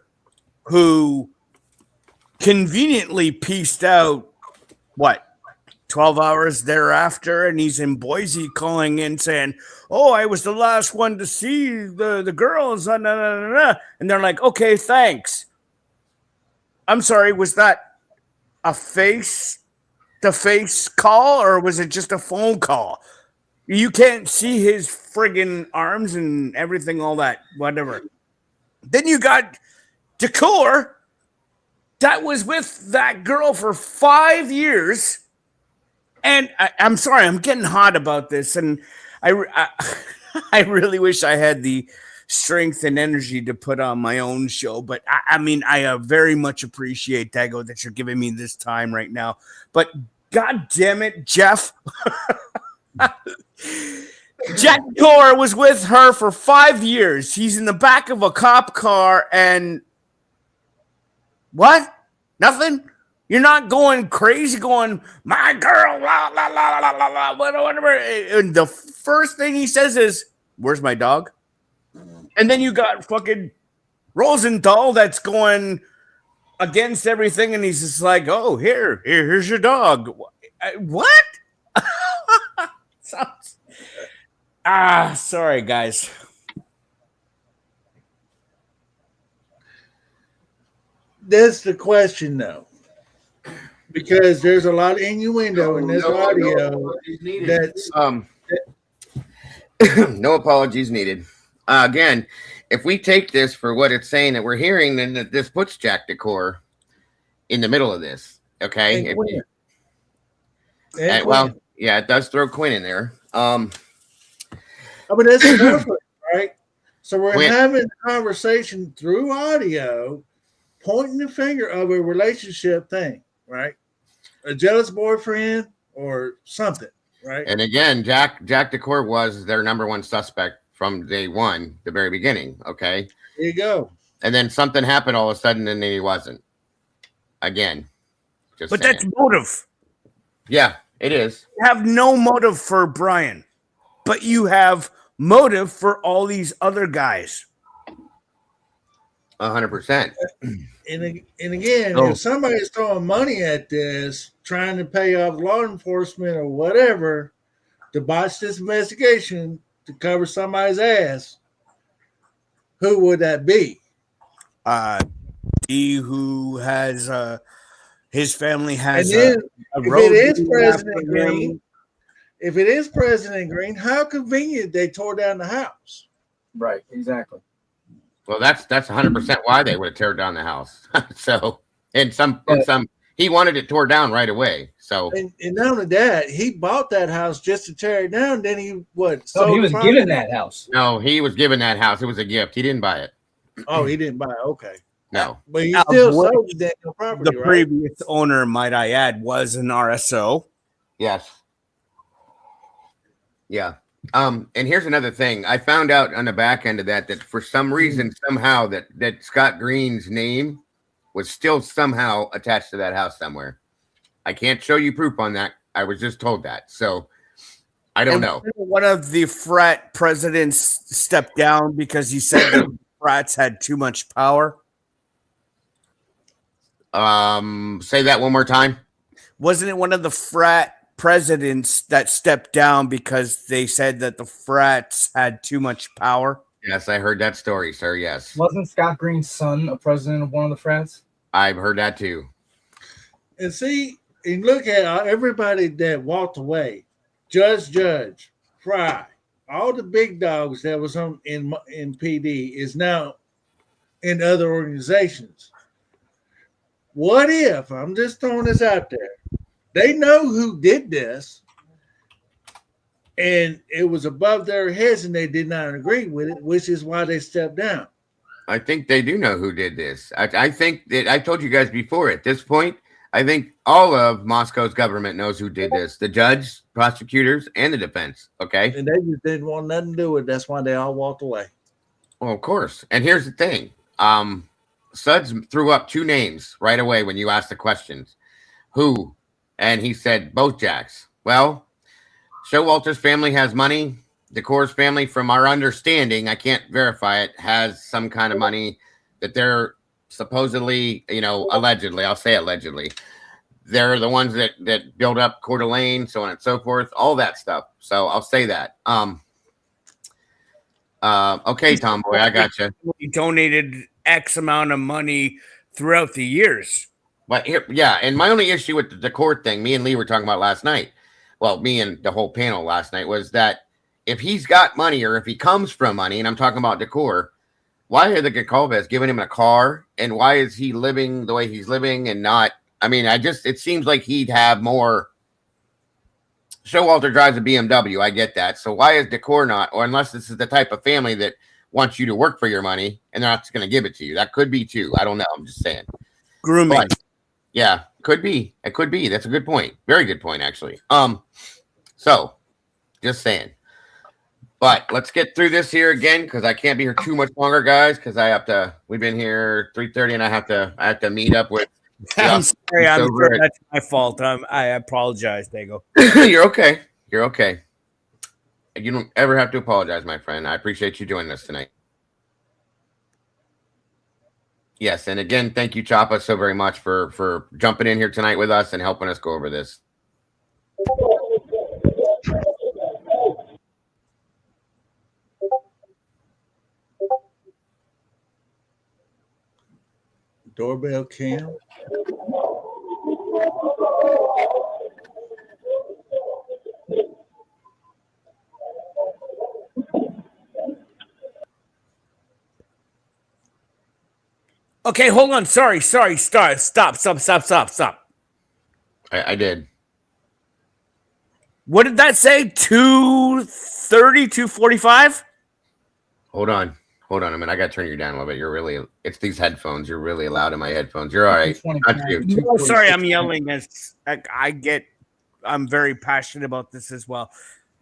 who conveniently pieced out, 12 hours thereafter, and he's in Boise calling in saying, oh, I was the last one to see the girls. And they're like, okay, thanks. I'm sorry, was that a face-to-face call, or was it just a phone call? You can't see his friggin' arms and everything, all that, whatever. Then you got Decor that was with that girl for 5 years. And I'm sorry, I'm getting hot about this, and I really wish I had the strength and energy to put on my own show. But I mean, I very much appreciate, Dago, that you're giving me this time right now. But God damn it, Jeff. Jack Tor was with her for 5 years. He's in the back of a cop car, and what? Nothing? You're not going crazy, going, my girl, la, la, la, la, la, la, whatever. And the first thing he says is, where's my dog? And then you got fucking Rosenthal that's going against everything, and he's just like, oh, here's your dog. What? Sorry, guys. That's the question, though. Because there's a lot of innuendo in this audio. That's no apologies needed. Again, if we take this for what it's saying that we're hearing, then this puts Jack Decor in the middle of this. Okay. Well, yeah, it does throw Quinn in there. I mean, that's perfect, right? So we're Wait. having a conversation through audio, pointing the finger of a relationship thing, right? A jealous boyfriend or something, right? And again, Jack DeCourt was their number one suspect from day one, the very beginning. Okay. There you go. And then something happened all of a sudden, and then he wasn't. Again. But saying. That's motive. Yeah, it is. You have no motive for Brian, but you have motive for all these other guys. 100%. And again, if somebody's throwing money at this, trying to pay off law enforcement or whatever to botch this investigation to cover somebody's ass, who would that be? He who has his family has a road. If it is President Green, how convenient they tore down the house. Right, exactly. Well, that's 100% why they would have tear down the house. So, and some he wanted it tore down right away. So, and not only that, he bought that house just to tear it down. Then he So he was given that house. No, he was given that house. It was a gift. He didn't buy it. Oh, he didn't buy it. Okay. No, but he still sold the damn property. The previous owner, might I add, was an RSO. Yes. Yeah. And here's another thing. I found out on the back end of that for some reason, somehow that Scott Green's name was still somehow attached to that house somewhere. I can't show you proof on that. I was just told that. So I don't know. One of the frat presidents stepped down because he said that frats had too much power. Say that one more time. Wasn't it one of the frat presidents that stepped down because they said that the frats had too much power? Yes, I heard that story, sir. Yes. Wasn't Scott Green's son a president of one of the frats? I've heard that too. And see, and look at everybody that walked away. Judge, Fry, all the big dogs that was in PD is now in other organizations. What if, I'm just throwing this out there, they know who did this and it was above their heads and they did not agree with it, which is why they stepped down. I think they do know who did this. I think that I told you guys before at this point, I think all of Moscow's government knows who did this. The judge, prosecutors, and the defense. Okay. And they just didn't want nothing to do with it. That's why they all walked away. Well, of course. And here's the thing. Suds threw up two names right away when you asked the questions. Who? And he said both Jacks. Well, Showalter's family has money. DeCourt's family, from our understanding, I can't verify it, has some kind of money that they're supposedly, allegedly, I'll say allegedly, they're the ones that build up Coeur d'Alene, so on and so forth, all that stuff. So I'll say that. Okay, Tomboy, I got you. He donated X amount of money throughout the years. But yeah, and my only issue with the DeCourt thing, me and Lee were talking about last night, well, me and the whole panel last night, was that if he's got money or if he comes from money, and I'm talking about DeCourt, why are the Goncalves giving him a car? And why is he living the way he's living and not? I mean, it seems like he'd have more. Showalter drives a BMW. I get that. So why is DeCourt not? Or unless this is the type of family that wants you to work for your money and they're not going to give it to you. That could be too. I don't know. I'm just saying. Grooming. But, yeah, could be. It could be. That's a good point. Very good point, actually. So just saying. But let's get through this here again, because I can't be here too much longer, guys, because we've been here 3:30 and I have to meet up with. I'm sorry, that's my fault. I apologize, Dago. You're okay. You're okay. You don't ever have to apologize, my friend. I appreciate you joining us tonight. Yes, and again, thank you, Choppa, so very much for jumping in here tonight with us and helping us go over this. Doorbell cam. Okay, hold on. Sorry. Stop. I did. What did that say? 2 2:30, 2:45. Hold on. Hold on a minute. I got to turn you down a little bit. It's these headphones. You're really loud in my headphones. You're all right. Not you. No, sorry, I'm yelling. I'm very passionate about this as well.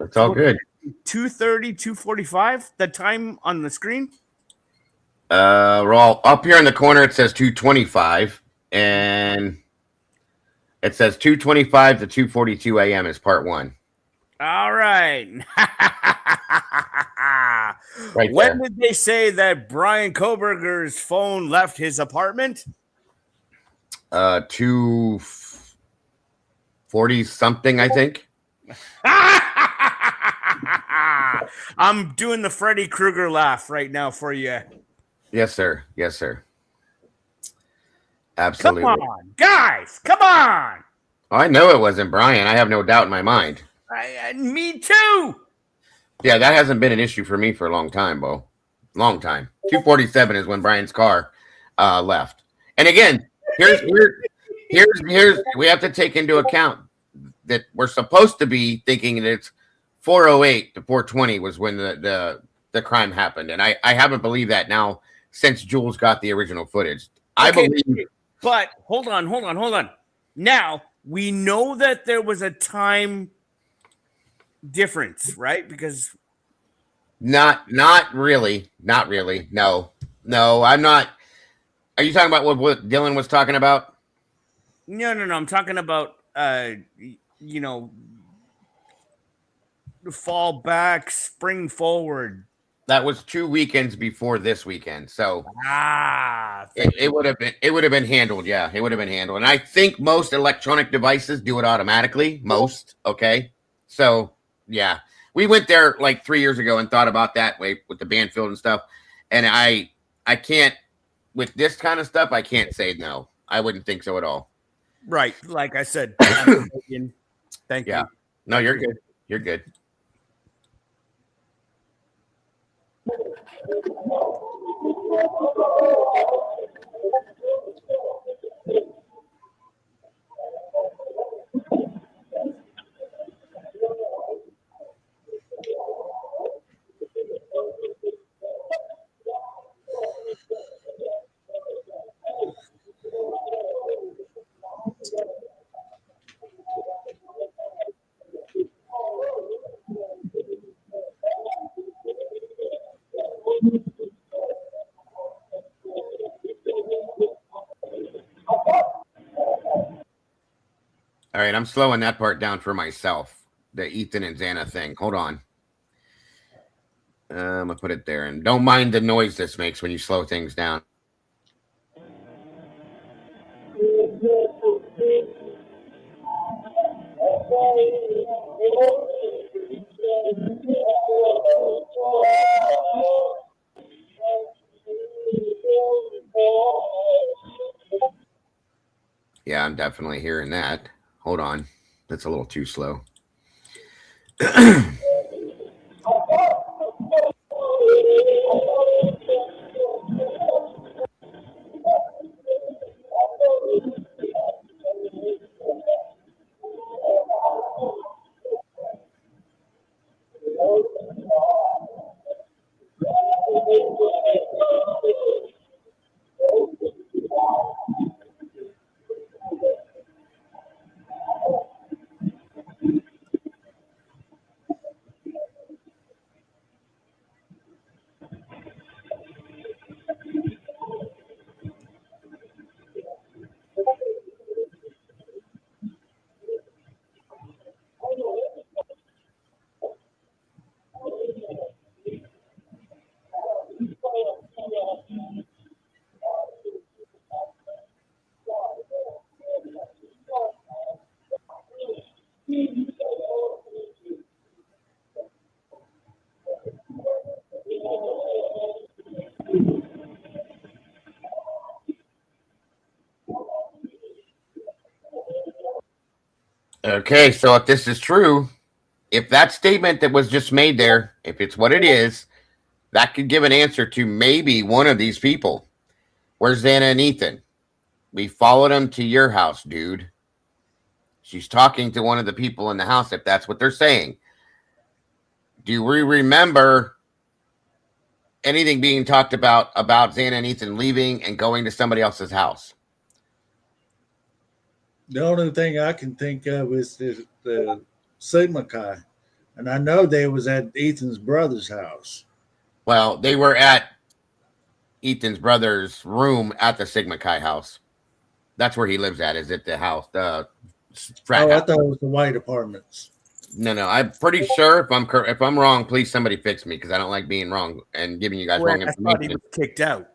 It's all good. 2:30, 2:45, the time on the screen? We're all up here in the corner. It says 2:25, and it says 2:25 to 2:42 a.m. is part 1. All right. Right when there. did they say that Brian Koberger's phone left his apartment? 2:40 something, I think. I'm doing the Freddy Krueger laugh right now for you. Yes, sir. Yes, sir. Absolutely. Come on, guys. Come on. I know it wasn't Brian. I have no doubt in my mind. Me too. Yeah, that hasn't been an issue for me for a long time, Bo. Long time. 2:47 is when Brian's car left. And again, here's we have to take into account that we're supposed to be thinking that it's 4:08 to 4:20 was when the crime happened, and I haven't believed that now since Jules got the original footage. I believe, but hold on. Now we know that there was a time difference, right? Because not really. No, I'm not. Are you talking about what Dylan was talking about? No. I'm talking about fall back, spring forward. That was 2 weekends before this weekend, so it would have been handled. Yeah, it would have been handled, and I think most electronic devices do it automatically. Most, okay, so yeah, we went there like 3 years ago and thought about that way with the Banfield and stuff, and I can't with this kind of stuff. I can't say no. I wouldn't think so at all. Right, like I said. Thank you. No, you're good. You're good. All right, I'm slowing that part down for myself. The Ethan and Xana thing. Hold on. I'm gonna put it there, and don't mind the noise this makes when you slow things down. Yeah, I'm definitely hearing that. Hold on. That's a little too slow. Okay, so if this is true, if that statement that was just made there, if it's what it is, that could give an answer to maybe one of these people. Where's Xana and Ethan? We followed them to your house, dude. She's talking to one of the people in the house, if that's what they're saying. do we remember anything being talked about Xana and Ethan leaving and going to somebody else's house? The only thing I can think of is the Sigma Chi, and I know they was at Ethan's brother's house. Well, they were at Ethan's brother's room at the Sigma Chi house. That's where he lives at. Is it the house? The frat house. I thought it was the white apartments. No. I'm pretty sure. If I'm wrong, please somebody fix me because I don't like being wrong and giving you guys wrong information. I thought he was kicked out.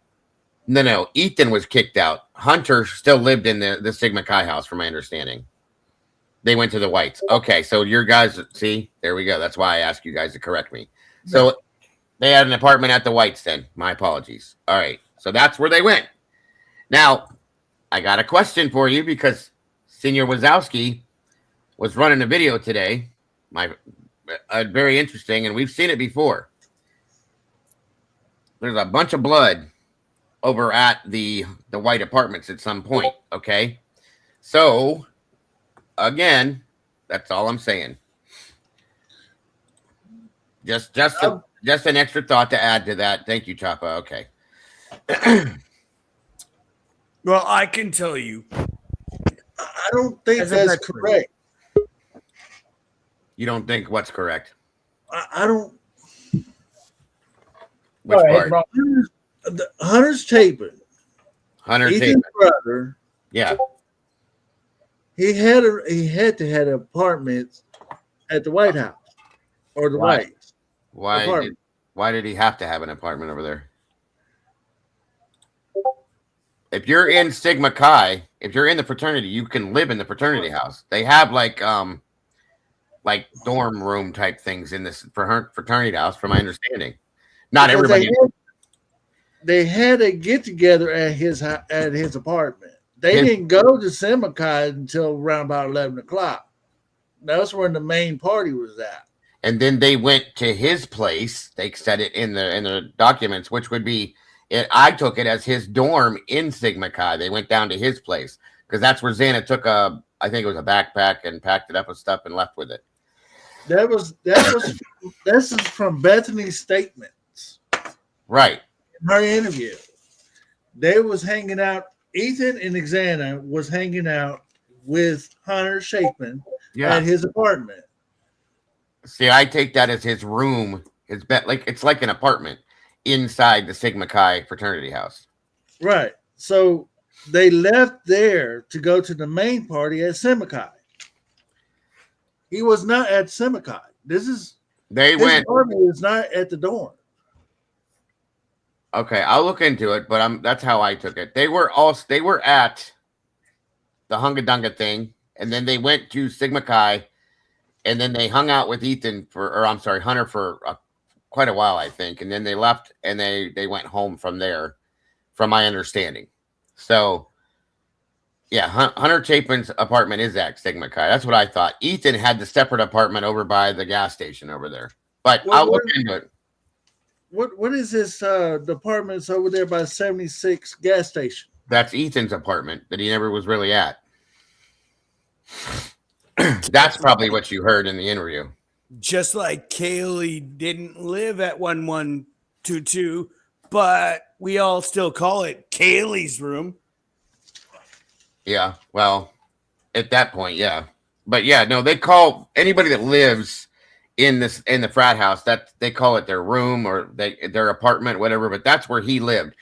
No. Ethan was kicked out. Hunter still lived in the Sigma Chi house, from my understanding. They went to the whites. Okay, so your guys, see, there we go. That's why I asked you guys to correct me. So they had an apartment at the whites then. My apologies. All right, so that's where they went. Now, I got a question for you because Senior Wazowski was running a video today. Very interesting, and we've seen it before. There's a bunch of blood over at the white apartments at some point. Okay, so again, that's all I'm saying. Just an extra thought to add to that. Thank you, Chapa. Okay. Well, I can tell you, I don't think that's correct. You don't think what's correct? I don't. Which part? Hunter's Chapin. Ethan's brother. Yeah. He had to have apartments at the White House or the Whites. Why did he have to have an apartment over there? If you're in Sigma Chi, if you're in the fraternity, you can live in the fraternity house. They have like dorm room type things in this fraternity house, from my understanding. Not Because everybody. They had a get together at his apartment. They didn't go to Sigma Chi until around about 11 o'clock. That's when the main party was at. And then they went to his place. They said it in the documents, which would be I took it as his dorm in Sigma Chi. They went down to his place because that's where Xana took I think it was a backpack and packed it up with stuff and left with it. This is from Bethany's statements. Right. In her interview. They was hanging out. Ethan and Xana was hanging out with Hunter Chapin at his apartment. See, I take that as his room, his bed, it's like an apartment inside the Sigma Chi fraternity house. Right. So they left there to go to the main party at Sigma Chi. He was not at Sigma Chi. His apartment is not at the dorm. Okay, I'll look into it, but that's how I took it. They were at the Hunga Dunga thing, and then they went to Sigma Chi, and then they hung out with Hunter for quite a while, I think, and then they left and they went home from there, from my understanding. So, yeah, Hunter Chapin's apartment is at Sigma Chi. That's what I thought. Ethan had the separate apartment over by the gas station over there, but I'll look into it. What is this? The apartment's over there by 76 gas station. That's Ethan's apartment that he never was really at. That's probably what you heard in the interview. Just like Kaylee didn't live at 1122, but we all still call it Kaylee's room. Yeah, well, at that point, yeah. But yeah, no, they call anybody that lives in the frat house, that they call it their room or their apartment, whatever, but that's where he lived.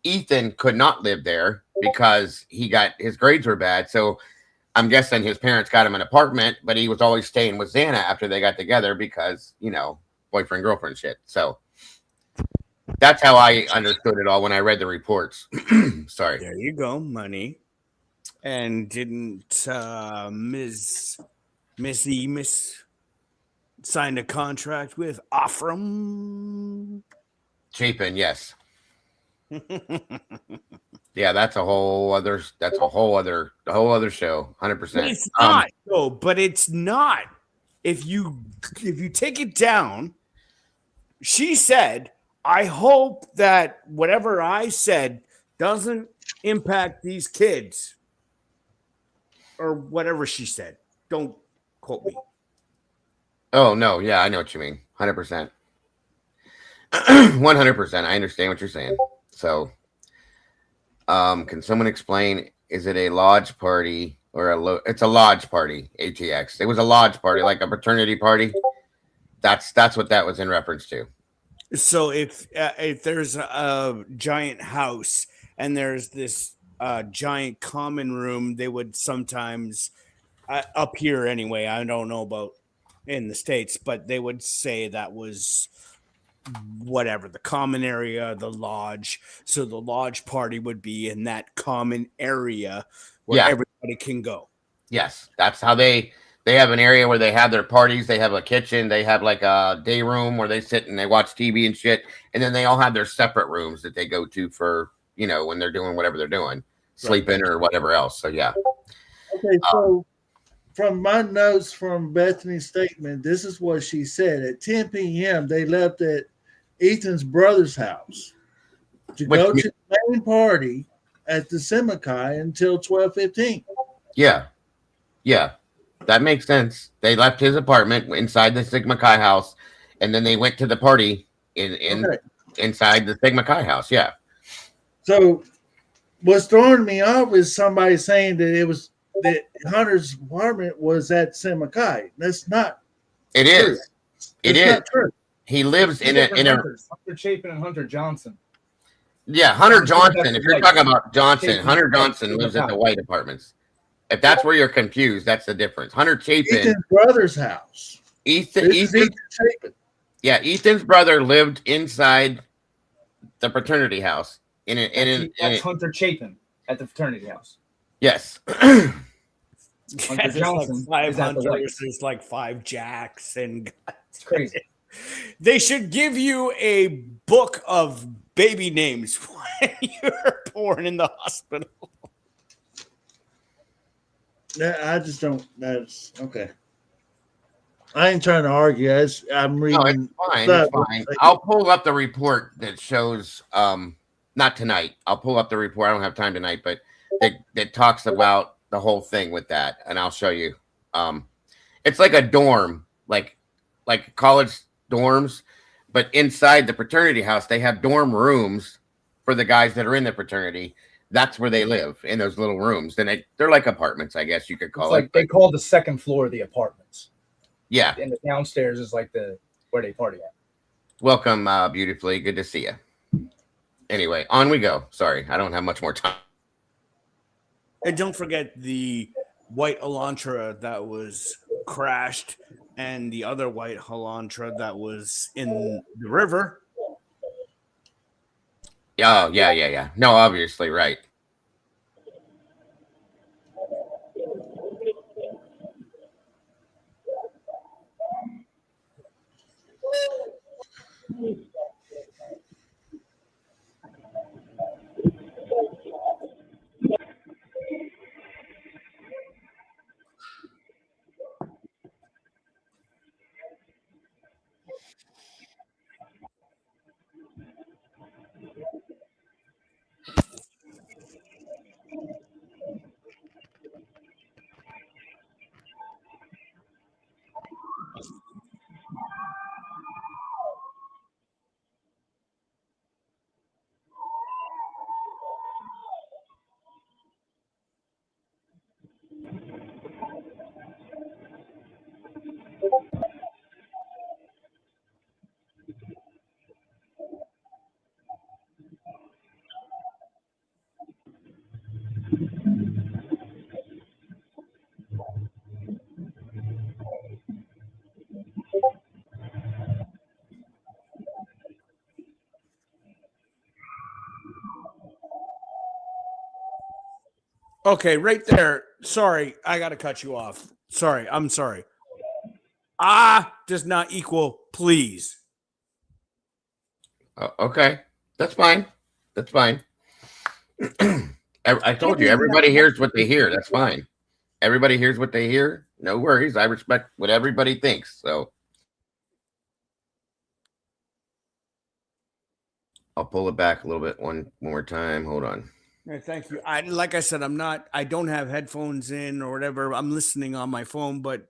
Ethan could not live there because his grades were bad. So I'm guessing his parents got him an apartment, but he was always staying with Xana after they got together because, boyfriend, girlfriend shit. So that's how I understood it all when I read the reports. Sorry. There you go, money. And didn't Miss signed a contract with Offram Chapin, yes. Yeah, that's a whole other show, 100%. It's not, but it's not. If you take it down, she said, I hope that whatever I said doesn't impact these kids. Or whatever she said. Don't quote me. Oh, no. Yeah, I know what you mean. 100%. 100%. I understand what you're saying. So, can someone explain? Is it a lodge party or it's a lodge party? ATX. It was a lodge party, like a fraternity party. That's what that was in reference to. So if there's a giant house and there's this giant common room, they would sometimes up here anyway. I don't know about in the States, but they would say that was whatever the common area, the lodge. So the lodge party would be in that common area where everybody can go. Yes, that's how they have an area where they have their parties. They have a kitchen. They have like a day room where they sit and they watch TV and shit. And then they all have their separate rooms that they go to for, when they're doing whatever they're doing, sleeping or whatever else. So, yeah. Okay, so from my notes from Bethany's statement, this is what she said. At 10 p.m., they left at Ethan's brother's house to go to the main party at the Semikai until 12:15. Yeah. Yeah. That makes sense. They left his apartment inside the Sigma Chi house, and then they went to the party inside the Sigma Chi house. Yeah. So what's throwing me off is somebody saying that Hunter's apartment was at Sigma Chi. That's not. It true. is. It is. Not true. He lives in a Hunter Chapin and Hunter Johnson. Yeah, Hunter Johnson. If you're talking about Johnson, Hunter Johnson lives at the White Apartments. If that's where you're confused, that's the difference. Hunter Chapin, Ethan's brother's house. Ethan Chapin. Yeah, Ethan's brother lived inside the fraternity house. That's Hunter Chapin at the fraternity house. Yes. Hunter There's Johnson like 5 is at the White. Hunters, there's like 5 Jacks, and it's crazy. They should give you a book of baby names when you're born in the hospital. I just don't. That's okay. I ain't trying to argue. I'm reading. No, it's fine. It's fine. I'll pull up the report that shows. Not tonight. I'll pull up the report. I don't have time tonight, but that talks about the whole thing with that, and I'll show you. It's like a dorm, like college dorms, but inside the fraternity house, they have dorm rooms for the guys that are in the fraternity. That's where they live, in those little rooms. And they're like apartments, I guess you could call it. They call the second floor the apartments. Yeah. And the downstairs is like where they party at. Welcome, beautifully. Good to see you. Anyway, on we go. Sorry, I don't have much more time. And don't forget the white Elantra that was crashed and the other white Elantra that was in the river. Oh, yeah. No, obviously, right. Okay, right there. Sorry, I got to cut you off. Sorry, I'm sorry. Does not equal please. Okay, that's fine. That's fine. I told you, everybody hears what they hear. That's fine. Everybody hears what they hear. No worries. I respect what everybody thinks. So I'll pull it back a little bit one more time. Hold on. Yeah, thank you. Like I said, I don't have headphones in or whatever. I'm listening on my phone, but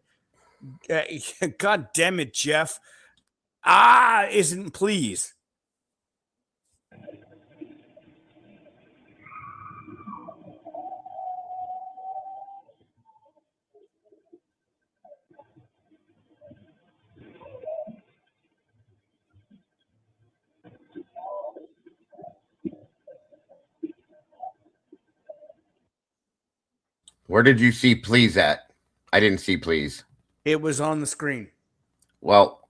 God damn it, Jeff. isn't please. Where did you see please at? I didn't see please. It was on the screen. Well,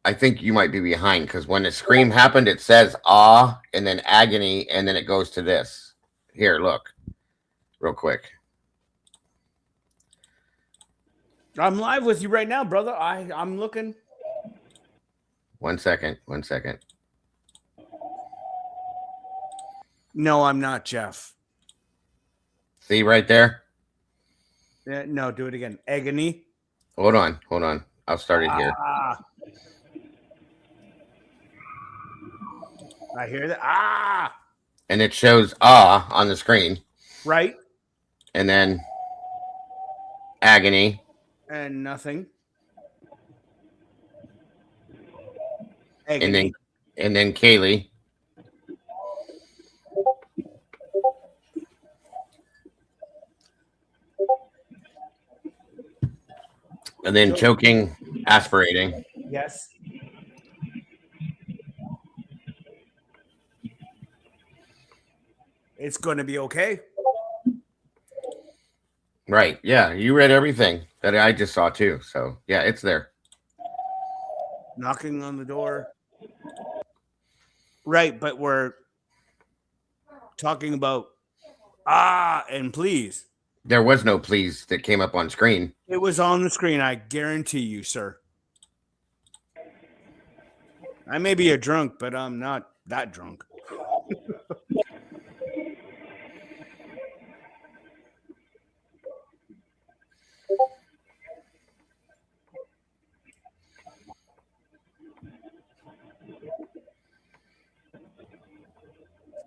I think you might be behind because when the scream happened, it says ah and then agony, and then it goes to this. Here, look. Real quick. I'm live with you right now, brother. I'm looking. 1 second. 1 second. No, I'm not, Jeff. See right there? Yeah, no, do it again. Agony. Hold on. Hold on. I'll start it here. I hear that. And it shows ah on the screen. Right. And then agony. And nothing. Agony. And then Kaylee. And then choking, aspirating. Yes. It's going to be okay. Right. Yeah. You read everything that I just saw too. So yeah, it's there. Knocking on the door. Right. But we're talking about and please. There was no please that came up on screen. It was on the screen. I guarantee you, sir. I may be a drunk, but I'm not that drunk.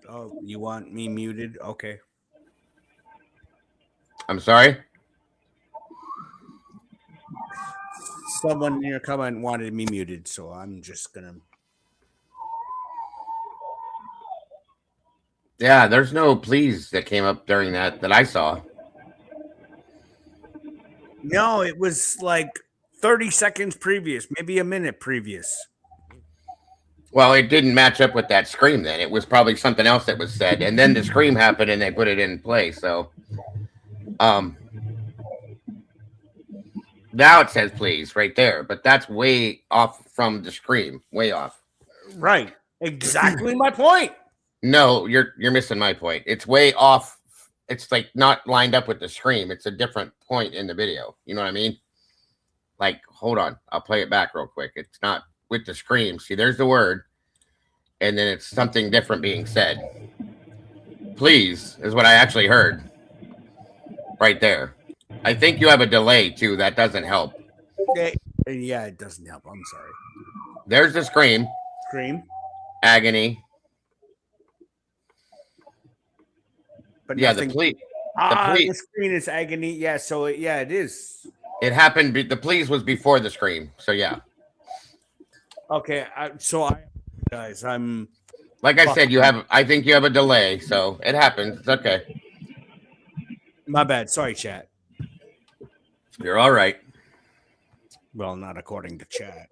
Oh, you want me muted? Okay. I'm sorry? Someone in your comment wanted me muted, so I'm just going to. Yeah, there's no please that came up during that I saw. No, it was like 30 seconds previous, maybe a minute previous. Well, it didn't match up with that scream then. It was probably something else that was said. And then the scream happened and they put it in play. So now it says please right there, but that's way off from the scream. Way off. Right. Exactly my point. No, you're missing my point. It's way off. It's like not lined up with the scream. It's a different point in the video. You know what I mean? Like, hold on. I'll play it back real quick. It's not with the scream. See, there's the word. And then it's something different being said. Please is what I actually heard. Right there. I think you have a delay too. That doesn't help. Yeah, it doesn't help. I'm sorry. There's the scream. Scream. Agony. But yeah, nothing. the plea. The screen is agony. Yeah, so it is. It happened. The please was before the scream. So yeah. Okay, guys, I'm. Like I said, I think you have a delay, so it happens. It's okay. My bad. Sorry, chat. You're all right. Well, not according to chat.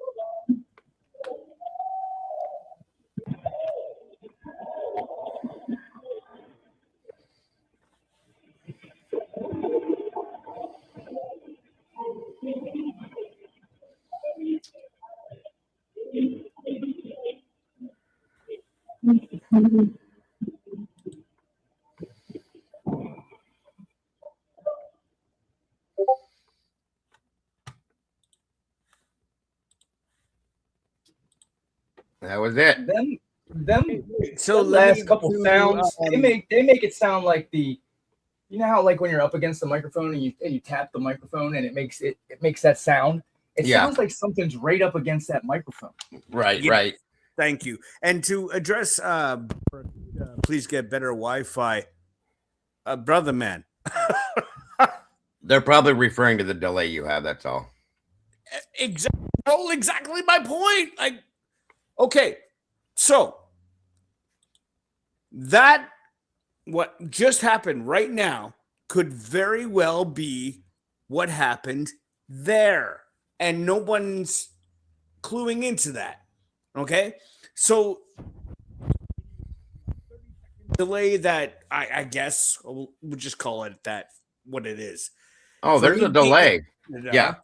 That was it. So the last couple sounds, they make it sound like you know how like when you're up against the microphone and you tap the microphone and it makes that sound. It sounds like something's right up against that microphone. Right, Yeah. right. Thank you. And to address, please get better Wi-Fi, brother man. They're probably referring to the delay you have. That's all. exactly my point. Like, okay, so that what just happened right now could very well be what happened there, and no one's cluing into that. Okay, so delay that I guess we'll just call it that what it is. Oh, For there's me a delay. being- Yeah.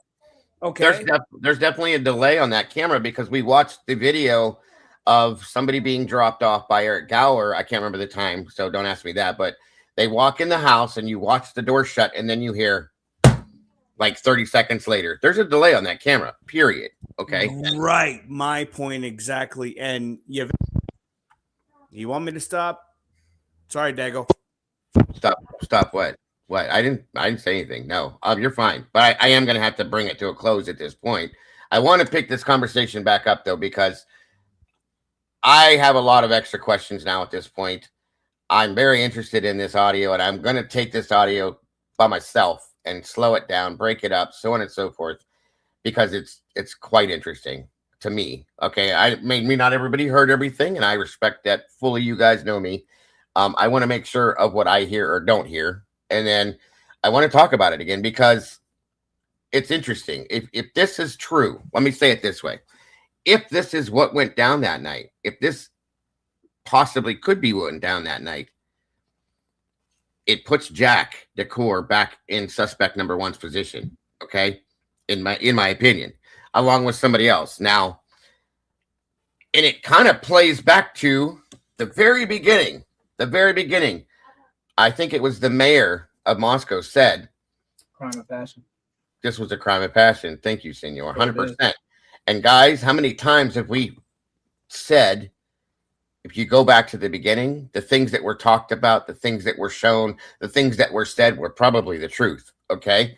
Okay. There's definitely a delay on that camera because we watched the video of somebody being dropped off by Eric Gower. I can't remember the time, so don't ask me that. But they walk in the house and you watch the door shut, and then you hear like 30 seconds later. There's a delay on that camera, period. Okay. Right. My point exactly. And you want me to stop? Sorry, Dago. Stop what? What? I didn't say anything. No, you're fine. But I am going to have to bring it to a close at this point. I want to pick this conversation back up, though, because I have a lot of extra questions now at this point. I'm very interested in this audio, and I'm going to take this audio by myself and slow it down, break it up, so on and so forth, because it's quite interesting to me. Okay, maybe not everybody heard everything, and I respect that fully. You guys know me. I want to make sure of what I hear or don't hear. And then I want to talk about it again because it's interesting. If this is true, let me say it this way. If this is what went down that night, if this possibly could be what went down that night, it puts Jack Decor back in suspect number one's position. Okay. In my opinion, along with somebody else. Now, and it kind of plays back to the very beginning. I think it was the mayor of Moscow said, Crime of passion. This was a crime of passion. Thank you, senor. 100%. And guys, how many times have we said, if you go back to the beginning, the things that were talked about, the things that were shown, the things that were said were probably the truth. Okay.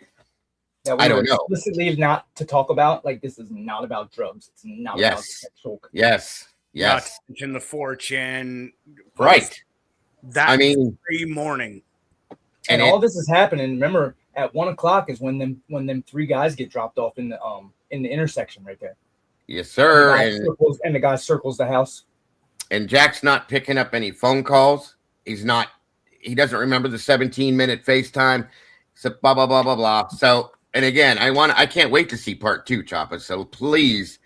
I don't know. Explicitly not to talk about, like, this is not about drugs. It's not about sexual. Yes. Not in the 4chan. Right. That very morning. And all this is happening. Remember, at 1 o'clock is when them three guys get dropped off in the intersection right there. Yes, sir. And the guy circles the house. And Jack's not picking up any phone calls. He doesn't remember the 17-minute FaceTime. So blah blah blah blah blah. So, and again, I can't wait to see part 2, Choppa. So please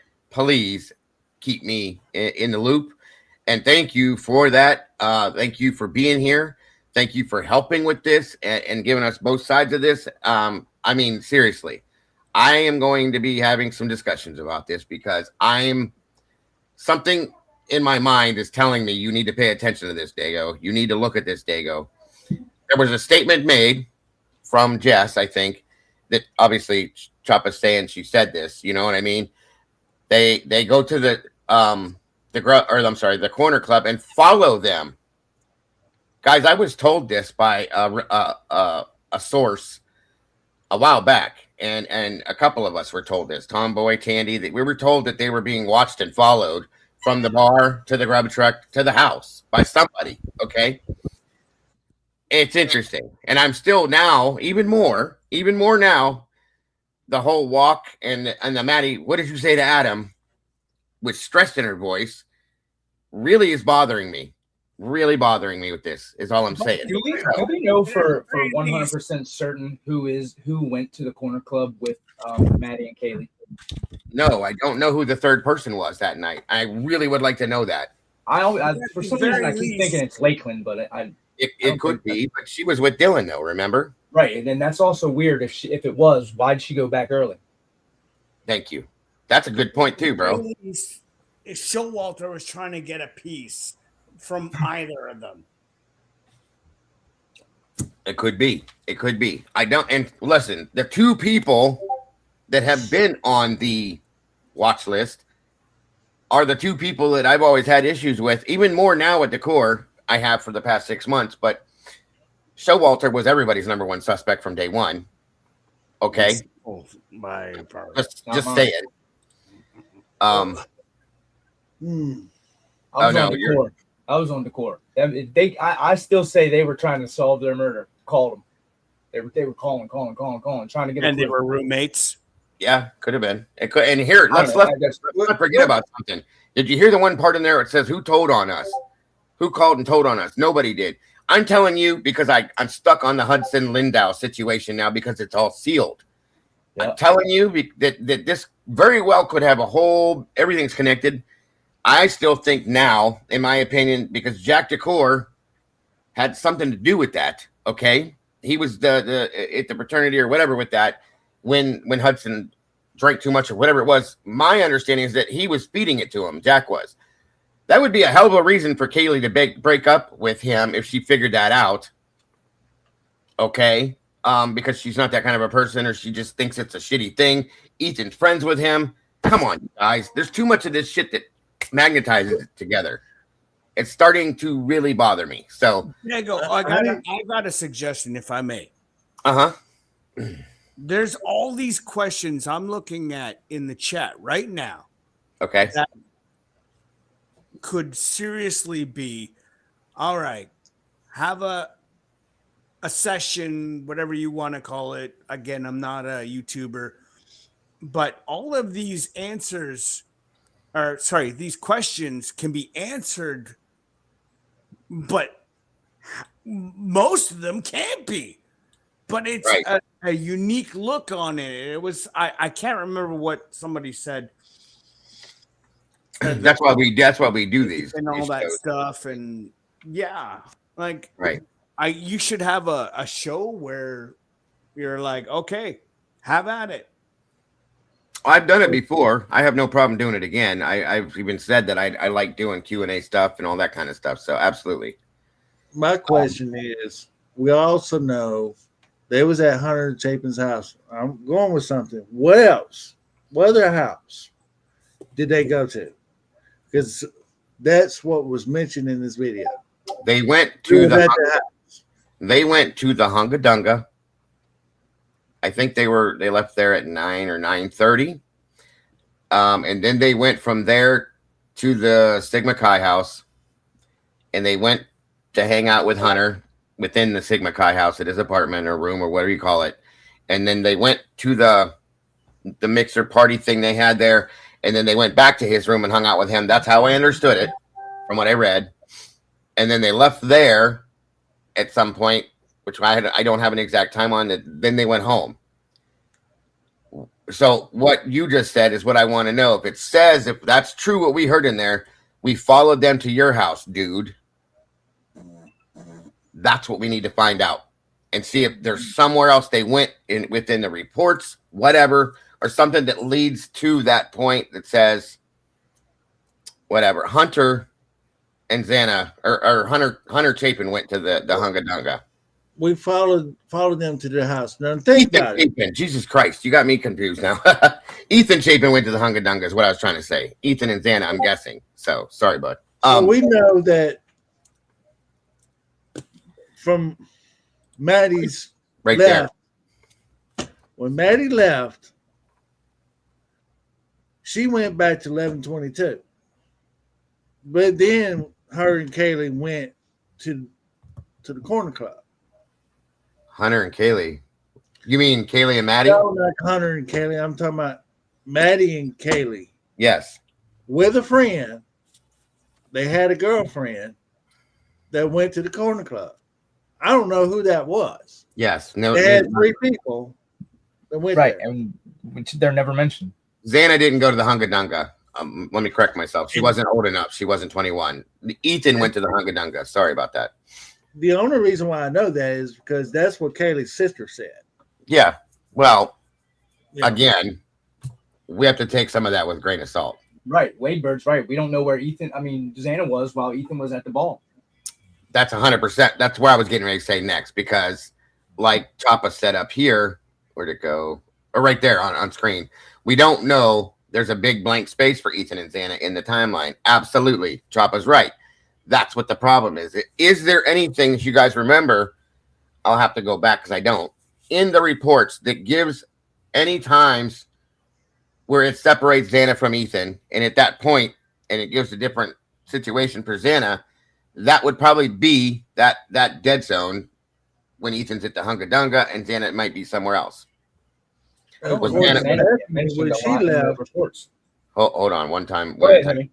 keep me in the loop. And thank you for that. Thank you for being here. Thank you for helping with this and giving us both sides of this. I mean, seriously, I am going to be having some discussions about this because something in my mind is telling me you need to pay attention to this, Dago. You need to look at this, Dago. There was a statement made from Jess, I think, that obviously Choppa's saying she said this. You know what I mean? They go to the corner club and follow them. Guys, I was told this by a source a while back, and a couple of us were told this. Tomboy, Tandy, that we were told that they were being watched and followed from the bar to the grub truck to the house by somebody. Okay, it's interesting, and I'm still now even more now. The whole walk and the Maddie, what did you say to Adam? With stress in her voice, really is bothering me. Really bothering me with this is all I'm saying. Do we know for 100% certain who went to the corner club with Maddie and Kaylee? No, I don't know who the third person was that night. I really would like to know that. I for some reason I keep thinking it's Lakeland, but it could be. But she was with Dylan though. Remember? Right, and then that's also weird. If it was, why'd she go back early? Thank you. That's a good point too, bro. Showalter was trying to get a piece from either of them. It could be. It could be. I don't. And listen, the two people that have been on the watch list are the two people that I've always had issues with, even more now at the core I have for the past 6 months. But Showalter was everybody's number one suspect from day one. Okay. Just say it. I was on the court. I still say they were trying to solve their murder. Called them. They were calling, trying to get. And they were roommates. Yeah, could have been. It could. And here, let's not forget about something. Did you hear the one part in there? It says, "Who told on us? Who called and told on us?" Nobody did. I'm telling you because I'm stuck on the Hudson Lindau situation now because it's all sealed. Yep. I'm telling you that this very well could have everything's connected. I still think now, in my opinion, because Jack DeCore had something to do with that. Okay, he was at the fraternity or whatever with that when Hudson drank too much or whatever it was. My understanding is that he was feeding it to him. Jack was. That would be a hell of a reason for Kaylee to break up with him if she figured that out. Okay, because she's not that kind of a person, or she just thinks it's a shitty thing. Ethan's friends with him. Come on, guys. There's too much of this shit that magnetizes it together. It's starting to really bother me. So Diego, I got a suggestion, if I may. There's all these questions I'm looking at in the chat right now. Okay. That could seriously be, all right, have a session, whatever you want to call it. Again, I'm not a YouTuber, but all of these these questions can be answered, but most of them can't be. But it's a unique look on it. It was I can't remember what somebody said. That's why we do these and all these that shows. stuff, and right. You should have a show where you're like, okay, have at it. I've done it before. I have no problem doing it again. I've even said that I like doing Q&A stuff and all that kind of stuff. So absolutely. My question is, we also know they was at Hunter Chapin's house. I'm going with something. What else? What other house did they go to? Because that's what was mentioned in this video. They went to the Hunga Dunga. I think they left there at 9 or 9:30. And then they went from there to the Sigma Chi house, and they went to hang out with Hunter within the Sigma Chi house at his apartment or room or whatever you call it. And then they went to the mixer party thing they had there, and then they went back to his room and hung out with him. That's how I understood it from what I read. And then they left there at some point, which I don't have an exact time on it. Then they went home. So what you just said is what I want to know. If it says, if that's true, what we heard in there, we followed them to your house, dude. That's what we need to find out and see if there's somewhere else they went within the reports, whatever, or something that leads to that point that says, whatever, Hunter and Xana or Hunter Chapin went to the Hunga Dunga. We followed them to their house. Now think about it. Ethan, Jesus Christ, you got me confused now. Ethan Chapin went to the Hunga Dunga is what I was trying to say. Ethan and Xana, I'm guessing. So sorry, bud. So we know that from Maddie's right left, there. When Maddie left, she went back to 1122. But then her and Kaylee went to the corner club. Hunter and Kaylee. You mean Kaylee and Maddie? No, not Hunter and Kaylee. I'm talking about Maddie and Kaylee. Yes. With a friend. They had a girlfriend that went to the corner club. I don't know who that was. Yes. No. They had 3 people that went there. And which they're never mentioned. Xana didn't go to the Hunga Dunga. Let me correct myself. She wasn't old enough. She wasn't 21. Ethan went to the Hunga Dunga. Sorry about that. The only reason why I know that is because that's what Kaylee's sister said. Yeah. Well, again, we have to take some of that with a grain of salt. Right. Wade Bird's right. We don't know where Xana was while Ethan was at the ball. That's 100%. That's where I was getting ready to say next, because like Choppa set up here, where'd it go? Or right there on screen. We don't know. There's a big blank space for Ethan and Xana in the timeline. Absolutely. Choppa's right. That's what the problem is. Is there anything that you guys remember? I'll have to go back because I don't. In the reports that gives any times where it separates Xana from Ethan, and at that point, and it gives a different situation for Xana, that would probably be that dead zone when Ethan's at the Hunga Dunga and Xana might be somewhere else. Was According Anna- to Bethany, when she left, reports. hold on, one time. Go ahead, honey.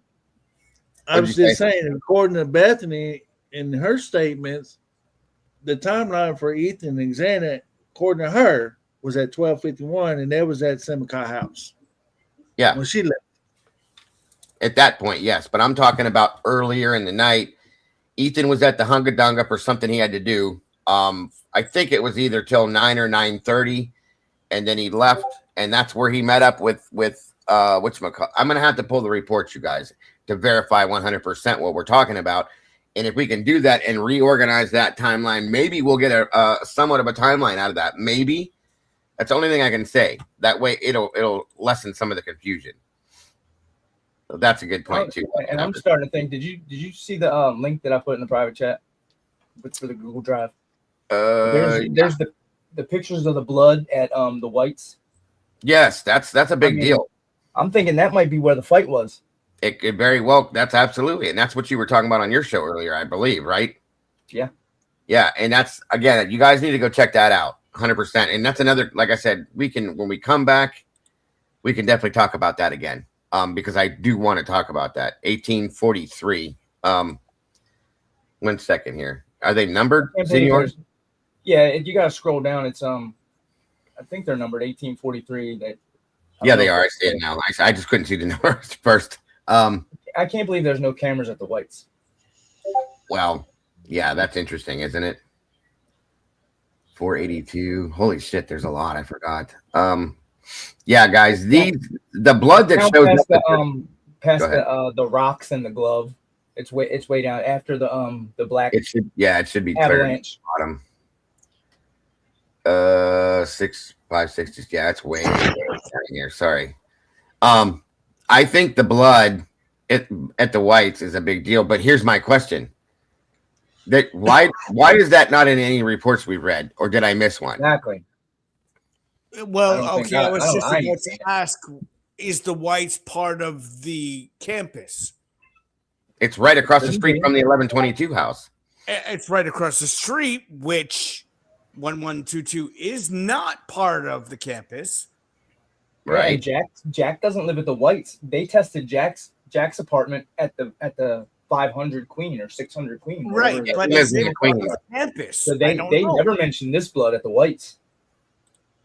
I was just saying, according to Bethany, in her statements, the timeline for Ethan and Xana, according to her, was at 12:51, and that was at Simcoe House. Yeah. When she left. At that point, yes. But I'm talking about earlier in the night. Ethan was at the Hunga Dunga for something he had to do. I think it was either till 9 or 9:30, and then he left, and that's where he met up with whatchamacallit. I'm gonna have to pull the reports, you guys, to verify 100% what we're talking about. And if we can do that and reorganize that timeline, maybe we'll get a somewhat of a timeline out of that. Maybe. That's the only thing I can say. That way, it'll lessen some of the confusion. So that's a good point too. And I'm starting to think. Did you see the link that I put in the private chat for the Google Drive? There's the pictures of the blood at the Whites. Yes, that's a big deal. I'm thinking that might be where the fight was. It could very well. That's absolutely, and that's what you were talking about on your show earlier, I believe, right? Yeah. Yeah, and that's again, you guys need to go check that out, 100%. And that's another, like I said, we can when we come back, we can definitely talk about that again. Because I do want to talk about that 1843. 1 second here. Are they numbered, Senor? Yeah, you gotta scroll down. It's I think they're numbered 1843. Yeah, they are. I see it now. I just couldn't see the numbers first. I can't believe there's no cameras at the Whites. Well, yeah, that's interesting, isn't it? 482. Holy shit, there's a lot. I forgot. Yeah, guys, the blood that shows past the rocks and the glove. It's way down after the black. It should be avalanche. clear bottom. 560. Yeah, it's way down here. Sorry. I think the blood at the Whites is a big deal, but here's my question. Why is that not in any reports we read, or did I miss one? Exactly. Well, okay, I was just about to ask, is the Whites part of the campus? It's right across the street from the 1122 house. It's right across the street, which 1122 is not part of the campus. Right. Yeah, Jack doesn't live at the Whites. They tested Jack's apartment at the 500 Queen or 600 Queen. Right, but it's in the campus. So they never mentioned this blood at the Whites.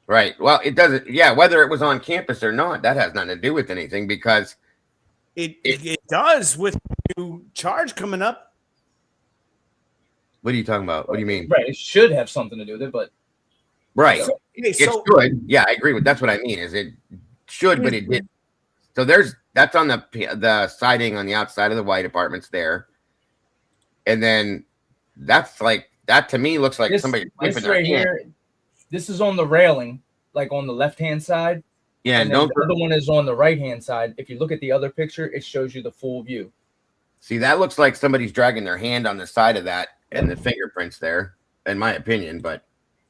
Right. Well, it doesn't. Yeah, whether it was on campus or not, that has nothing to do with anything because it does with a new charge coming up. What are you talking about? What do you mean? Right. It should have something to do with it, but right. It should. Yeah, I agree with. That's what I mean. Is it should, but it didn't. So that's on the siding on the outside of the White apartments there, and then that's like that to me looks like somebody this right here. This is on the railing, like on the left-hand side. Yeah, and the other one is on the right-hand side. If you look at the other picture, it shows you the full view. See, that looks like somebody's dragging their hand on the side of that and the fingerprints there, in my opinion. But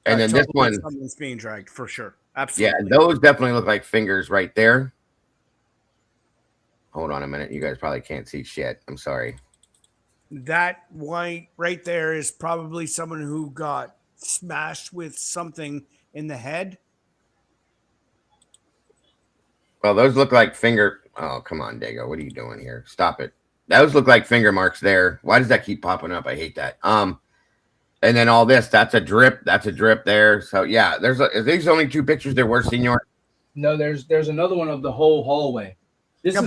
and then this one, someone's being dragged for sure. Absolutely. Yeah, those definitely look like fingers right there. Hold on a minute. You guys probably can't see shit. I'm sorry. That white right there is probably someone who got smashed with something in the head. Well, those look like finger. Oh, come on, Dago. What are you doing here? Stop it. Those look like finger marks there. Why does that keep popping up? I hate that. And then all this, that's a drip. That's a drip there. So yeah, are these only two pictures there were, Senor? No, there's another one of the whole hallway. This is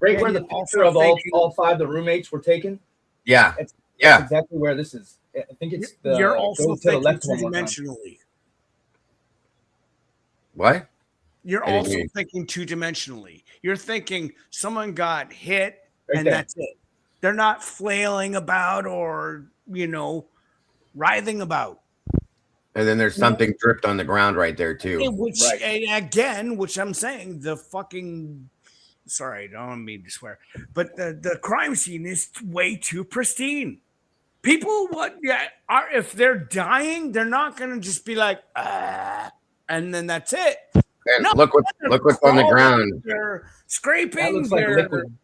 right where the picture of all five of the roommates were taken. Yeah. That's yeah. exactly where this is. I think it's the you're also thinking two-dimensionally. What? You're also thinking two-dimensionally. You're thinking someone got hit and that's it. They're not flailing about or, writhing about. And then there's something dripped on the ground right there too. Which I'm saying, the fucking sorry, I don't mean to swear, but the crime scene is way too pristine. People, if they're dying, they're not gonna just be like, and then that's it. And no, look what's on the ground. They're scraping. That looks like liquid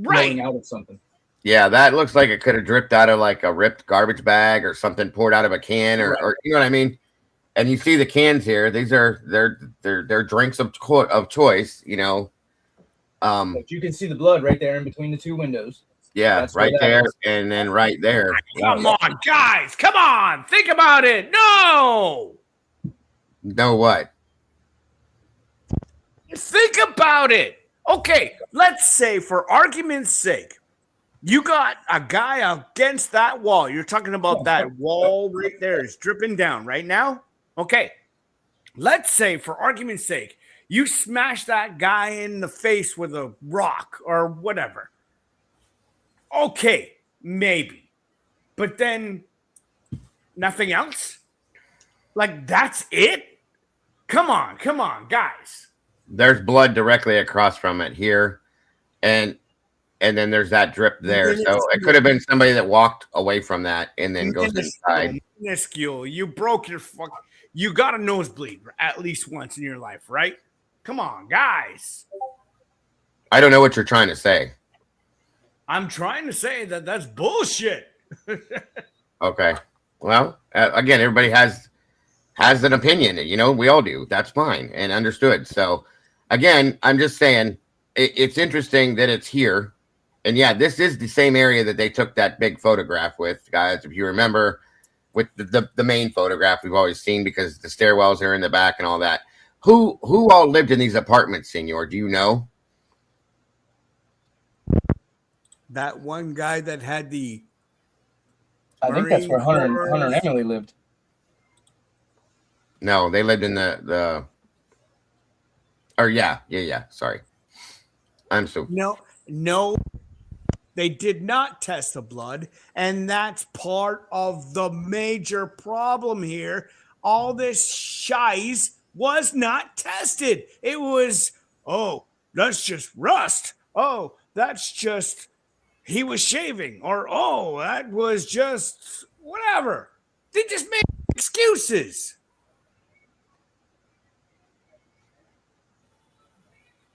flowing out of something. Yeah, that looks like it could have dripped out of like a ripped garbage bag or something poured out of a can or you know what I mean? And you see the cans here. These are their drinks of choice. You know. But you can see the blood right there in between the two windows. Yeah, That's right where that there, is. and then right there. Come on, guys. Come on. Think about it. No. No what? Think about it. Okay, let's say for argument's sake, you got a guy against that wall. You're talking about that wall right there is dripping down right now. Okay, let's say for argument's sake, you smash that guy in the face with a rock or whatever. Okay, maybe. But then nothing else? Like, that's it? Come on, guys. There's blood directly across from it here, and then there's that drip there. So it could have been somebody that walked away from that and then goes inside. Minuscule. You broke your fuck. You got a nosebleed at least once in your life, right? Come on, guys. I don't know what you're trying to say. I'm trying to say that that's bullshit. Okay. Well, again, everybody has an opinion. You know, we all do. That's fine and understood. So, again, I'm just saying it's interesting that it's here. And, yeah, this is the same area that they took that big photograph with, guys. If you remember, with the main photograph we've always seen because the stairwells are in the back and all that. Who all lived in these apartments, Senor? Do you know? That one guy that had the. I think that's where Hunter and Emily lived. No, they lived in the. Or yeah. Sorry, I'm so. No, they did not test the blood, and that's part of the major problem here. All this shize was not tested. It was, oh, that's just rust. Oh, that's just he was shaving, or oh, that was just whatever. They just made excuses.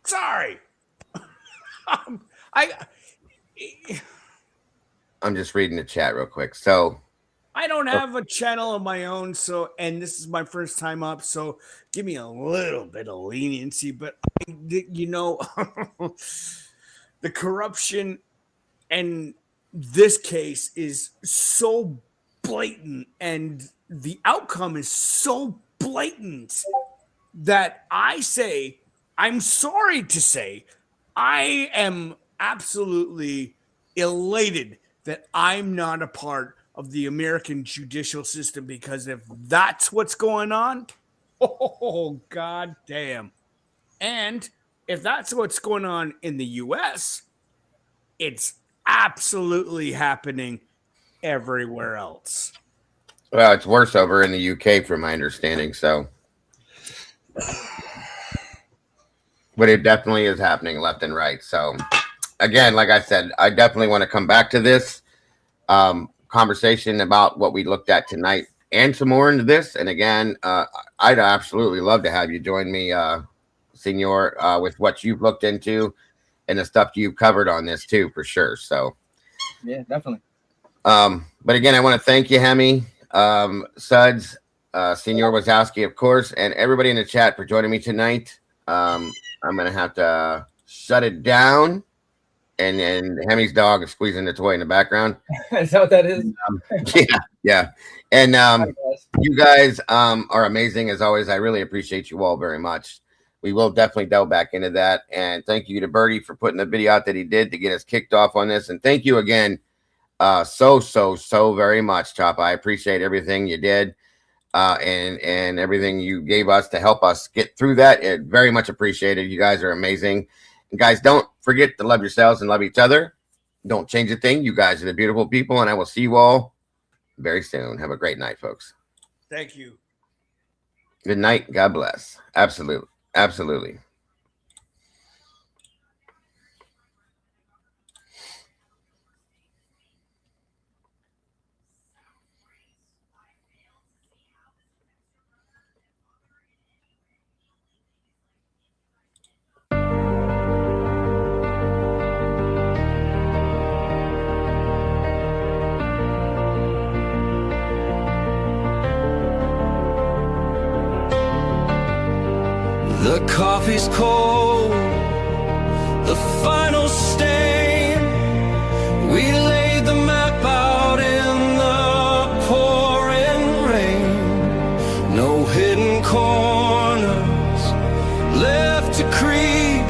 Sorry. I'm just reading the chat real quick. So I don't have a channel of my own, so and this is my first time up, so give me a little bit of leniency. But you know, the corruption in this case is so blatant, and the outcome is so blatant that I say, I'm sorry to say, I am absolutely elated that I'm not a part of the American judicial system, because if that's what's going on, oh, god damn. And if that's what's going on in the US, it's absolutely happening everywhere else. Well, it's worse over in the UK from my understanding, so. But it definitely is happening left and right. So, again, like I said, I definitely want to come back to this conversation about what we looked at tonight and some more into this. And again, I'd absolutely love to have you join me, Senor, with what you've looked into and the stuff you've covered on this too, for sure. So, yeah, definitely. But again, I want to thank you, Hemi, Suds, Senor Wazowski, of course, and everybody in the chat for joining me tonight. I'm going to have to shut it down. And Hemi's dog is squeezing the toy in the background. Is that what that is? Yeah. And you guys are amazing as always. I really appreciate you all very much. We will definitely delve back into that. And thank you to Birdie for putting the video out that he did to get us kicked off on this. And thank you again so very much, Chop. I appreciate everything you did. And everything you gave us to help us get through that. It very much appreciated. You guys are amazing. And guys, don't forget to love yourselves and love each other. Don't change a thing. You guys are the beautiful people, and I will see you all very soon. Have a great night, folks. Thank you. Good night. God bless. Absolutely. coffee's cold, the final stain. We laid the map out in the pouring rain. No hidden corners left to creep.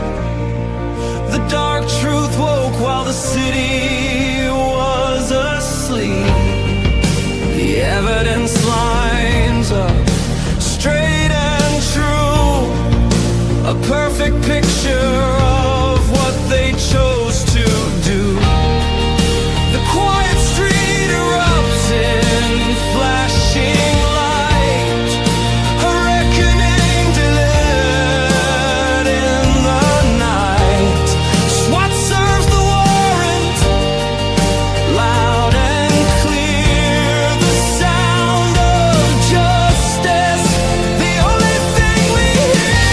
The dark truth woke while the city was asleep. The evidence lines up straight and true, a perfect picture of what they chose to do. The quiet street erupts in flashing light, a reckoning delayed in the night. SWAT serves the warrant, loud and clear, the sound of justice, the only thing we hear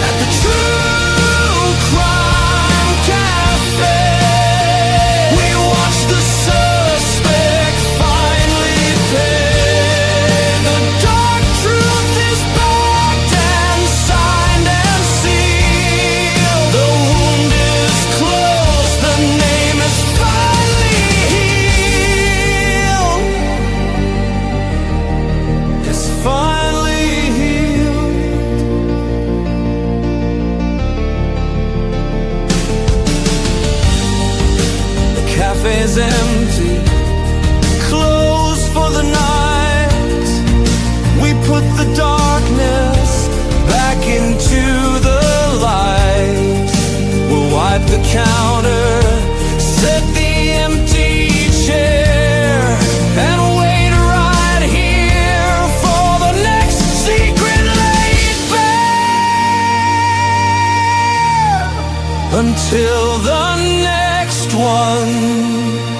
at the True Crime Cafe. We watch the suspect finally pay. The dark truth is backed and signed and sealed. The wound is closed, the name is finally healed. It's finally healed. The cafe's empty, closed for the night. We put the darkness back into the light. We'll wipe the counter, set the empty chair, and wait right here for the next secret laid bare. Until the next one.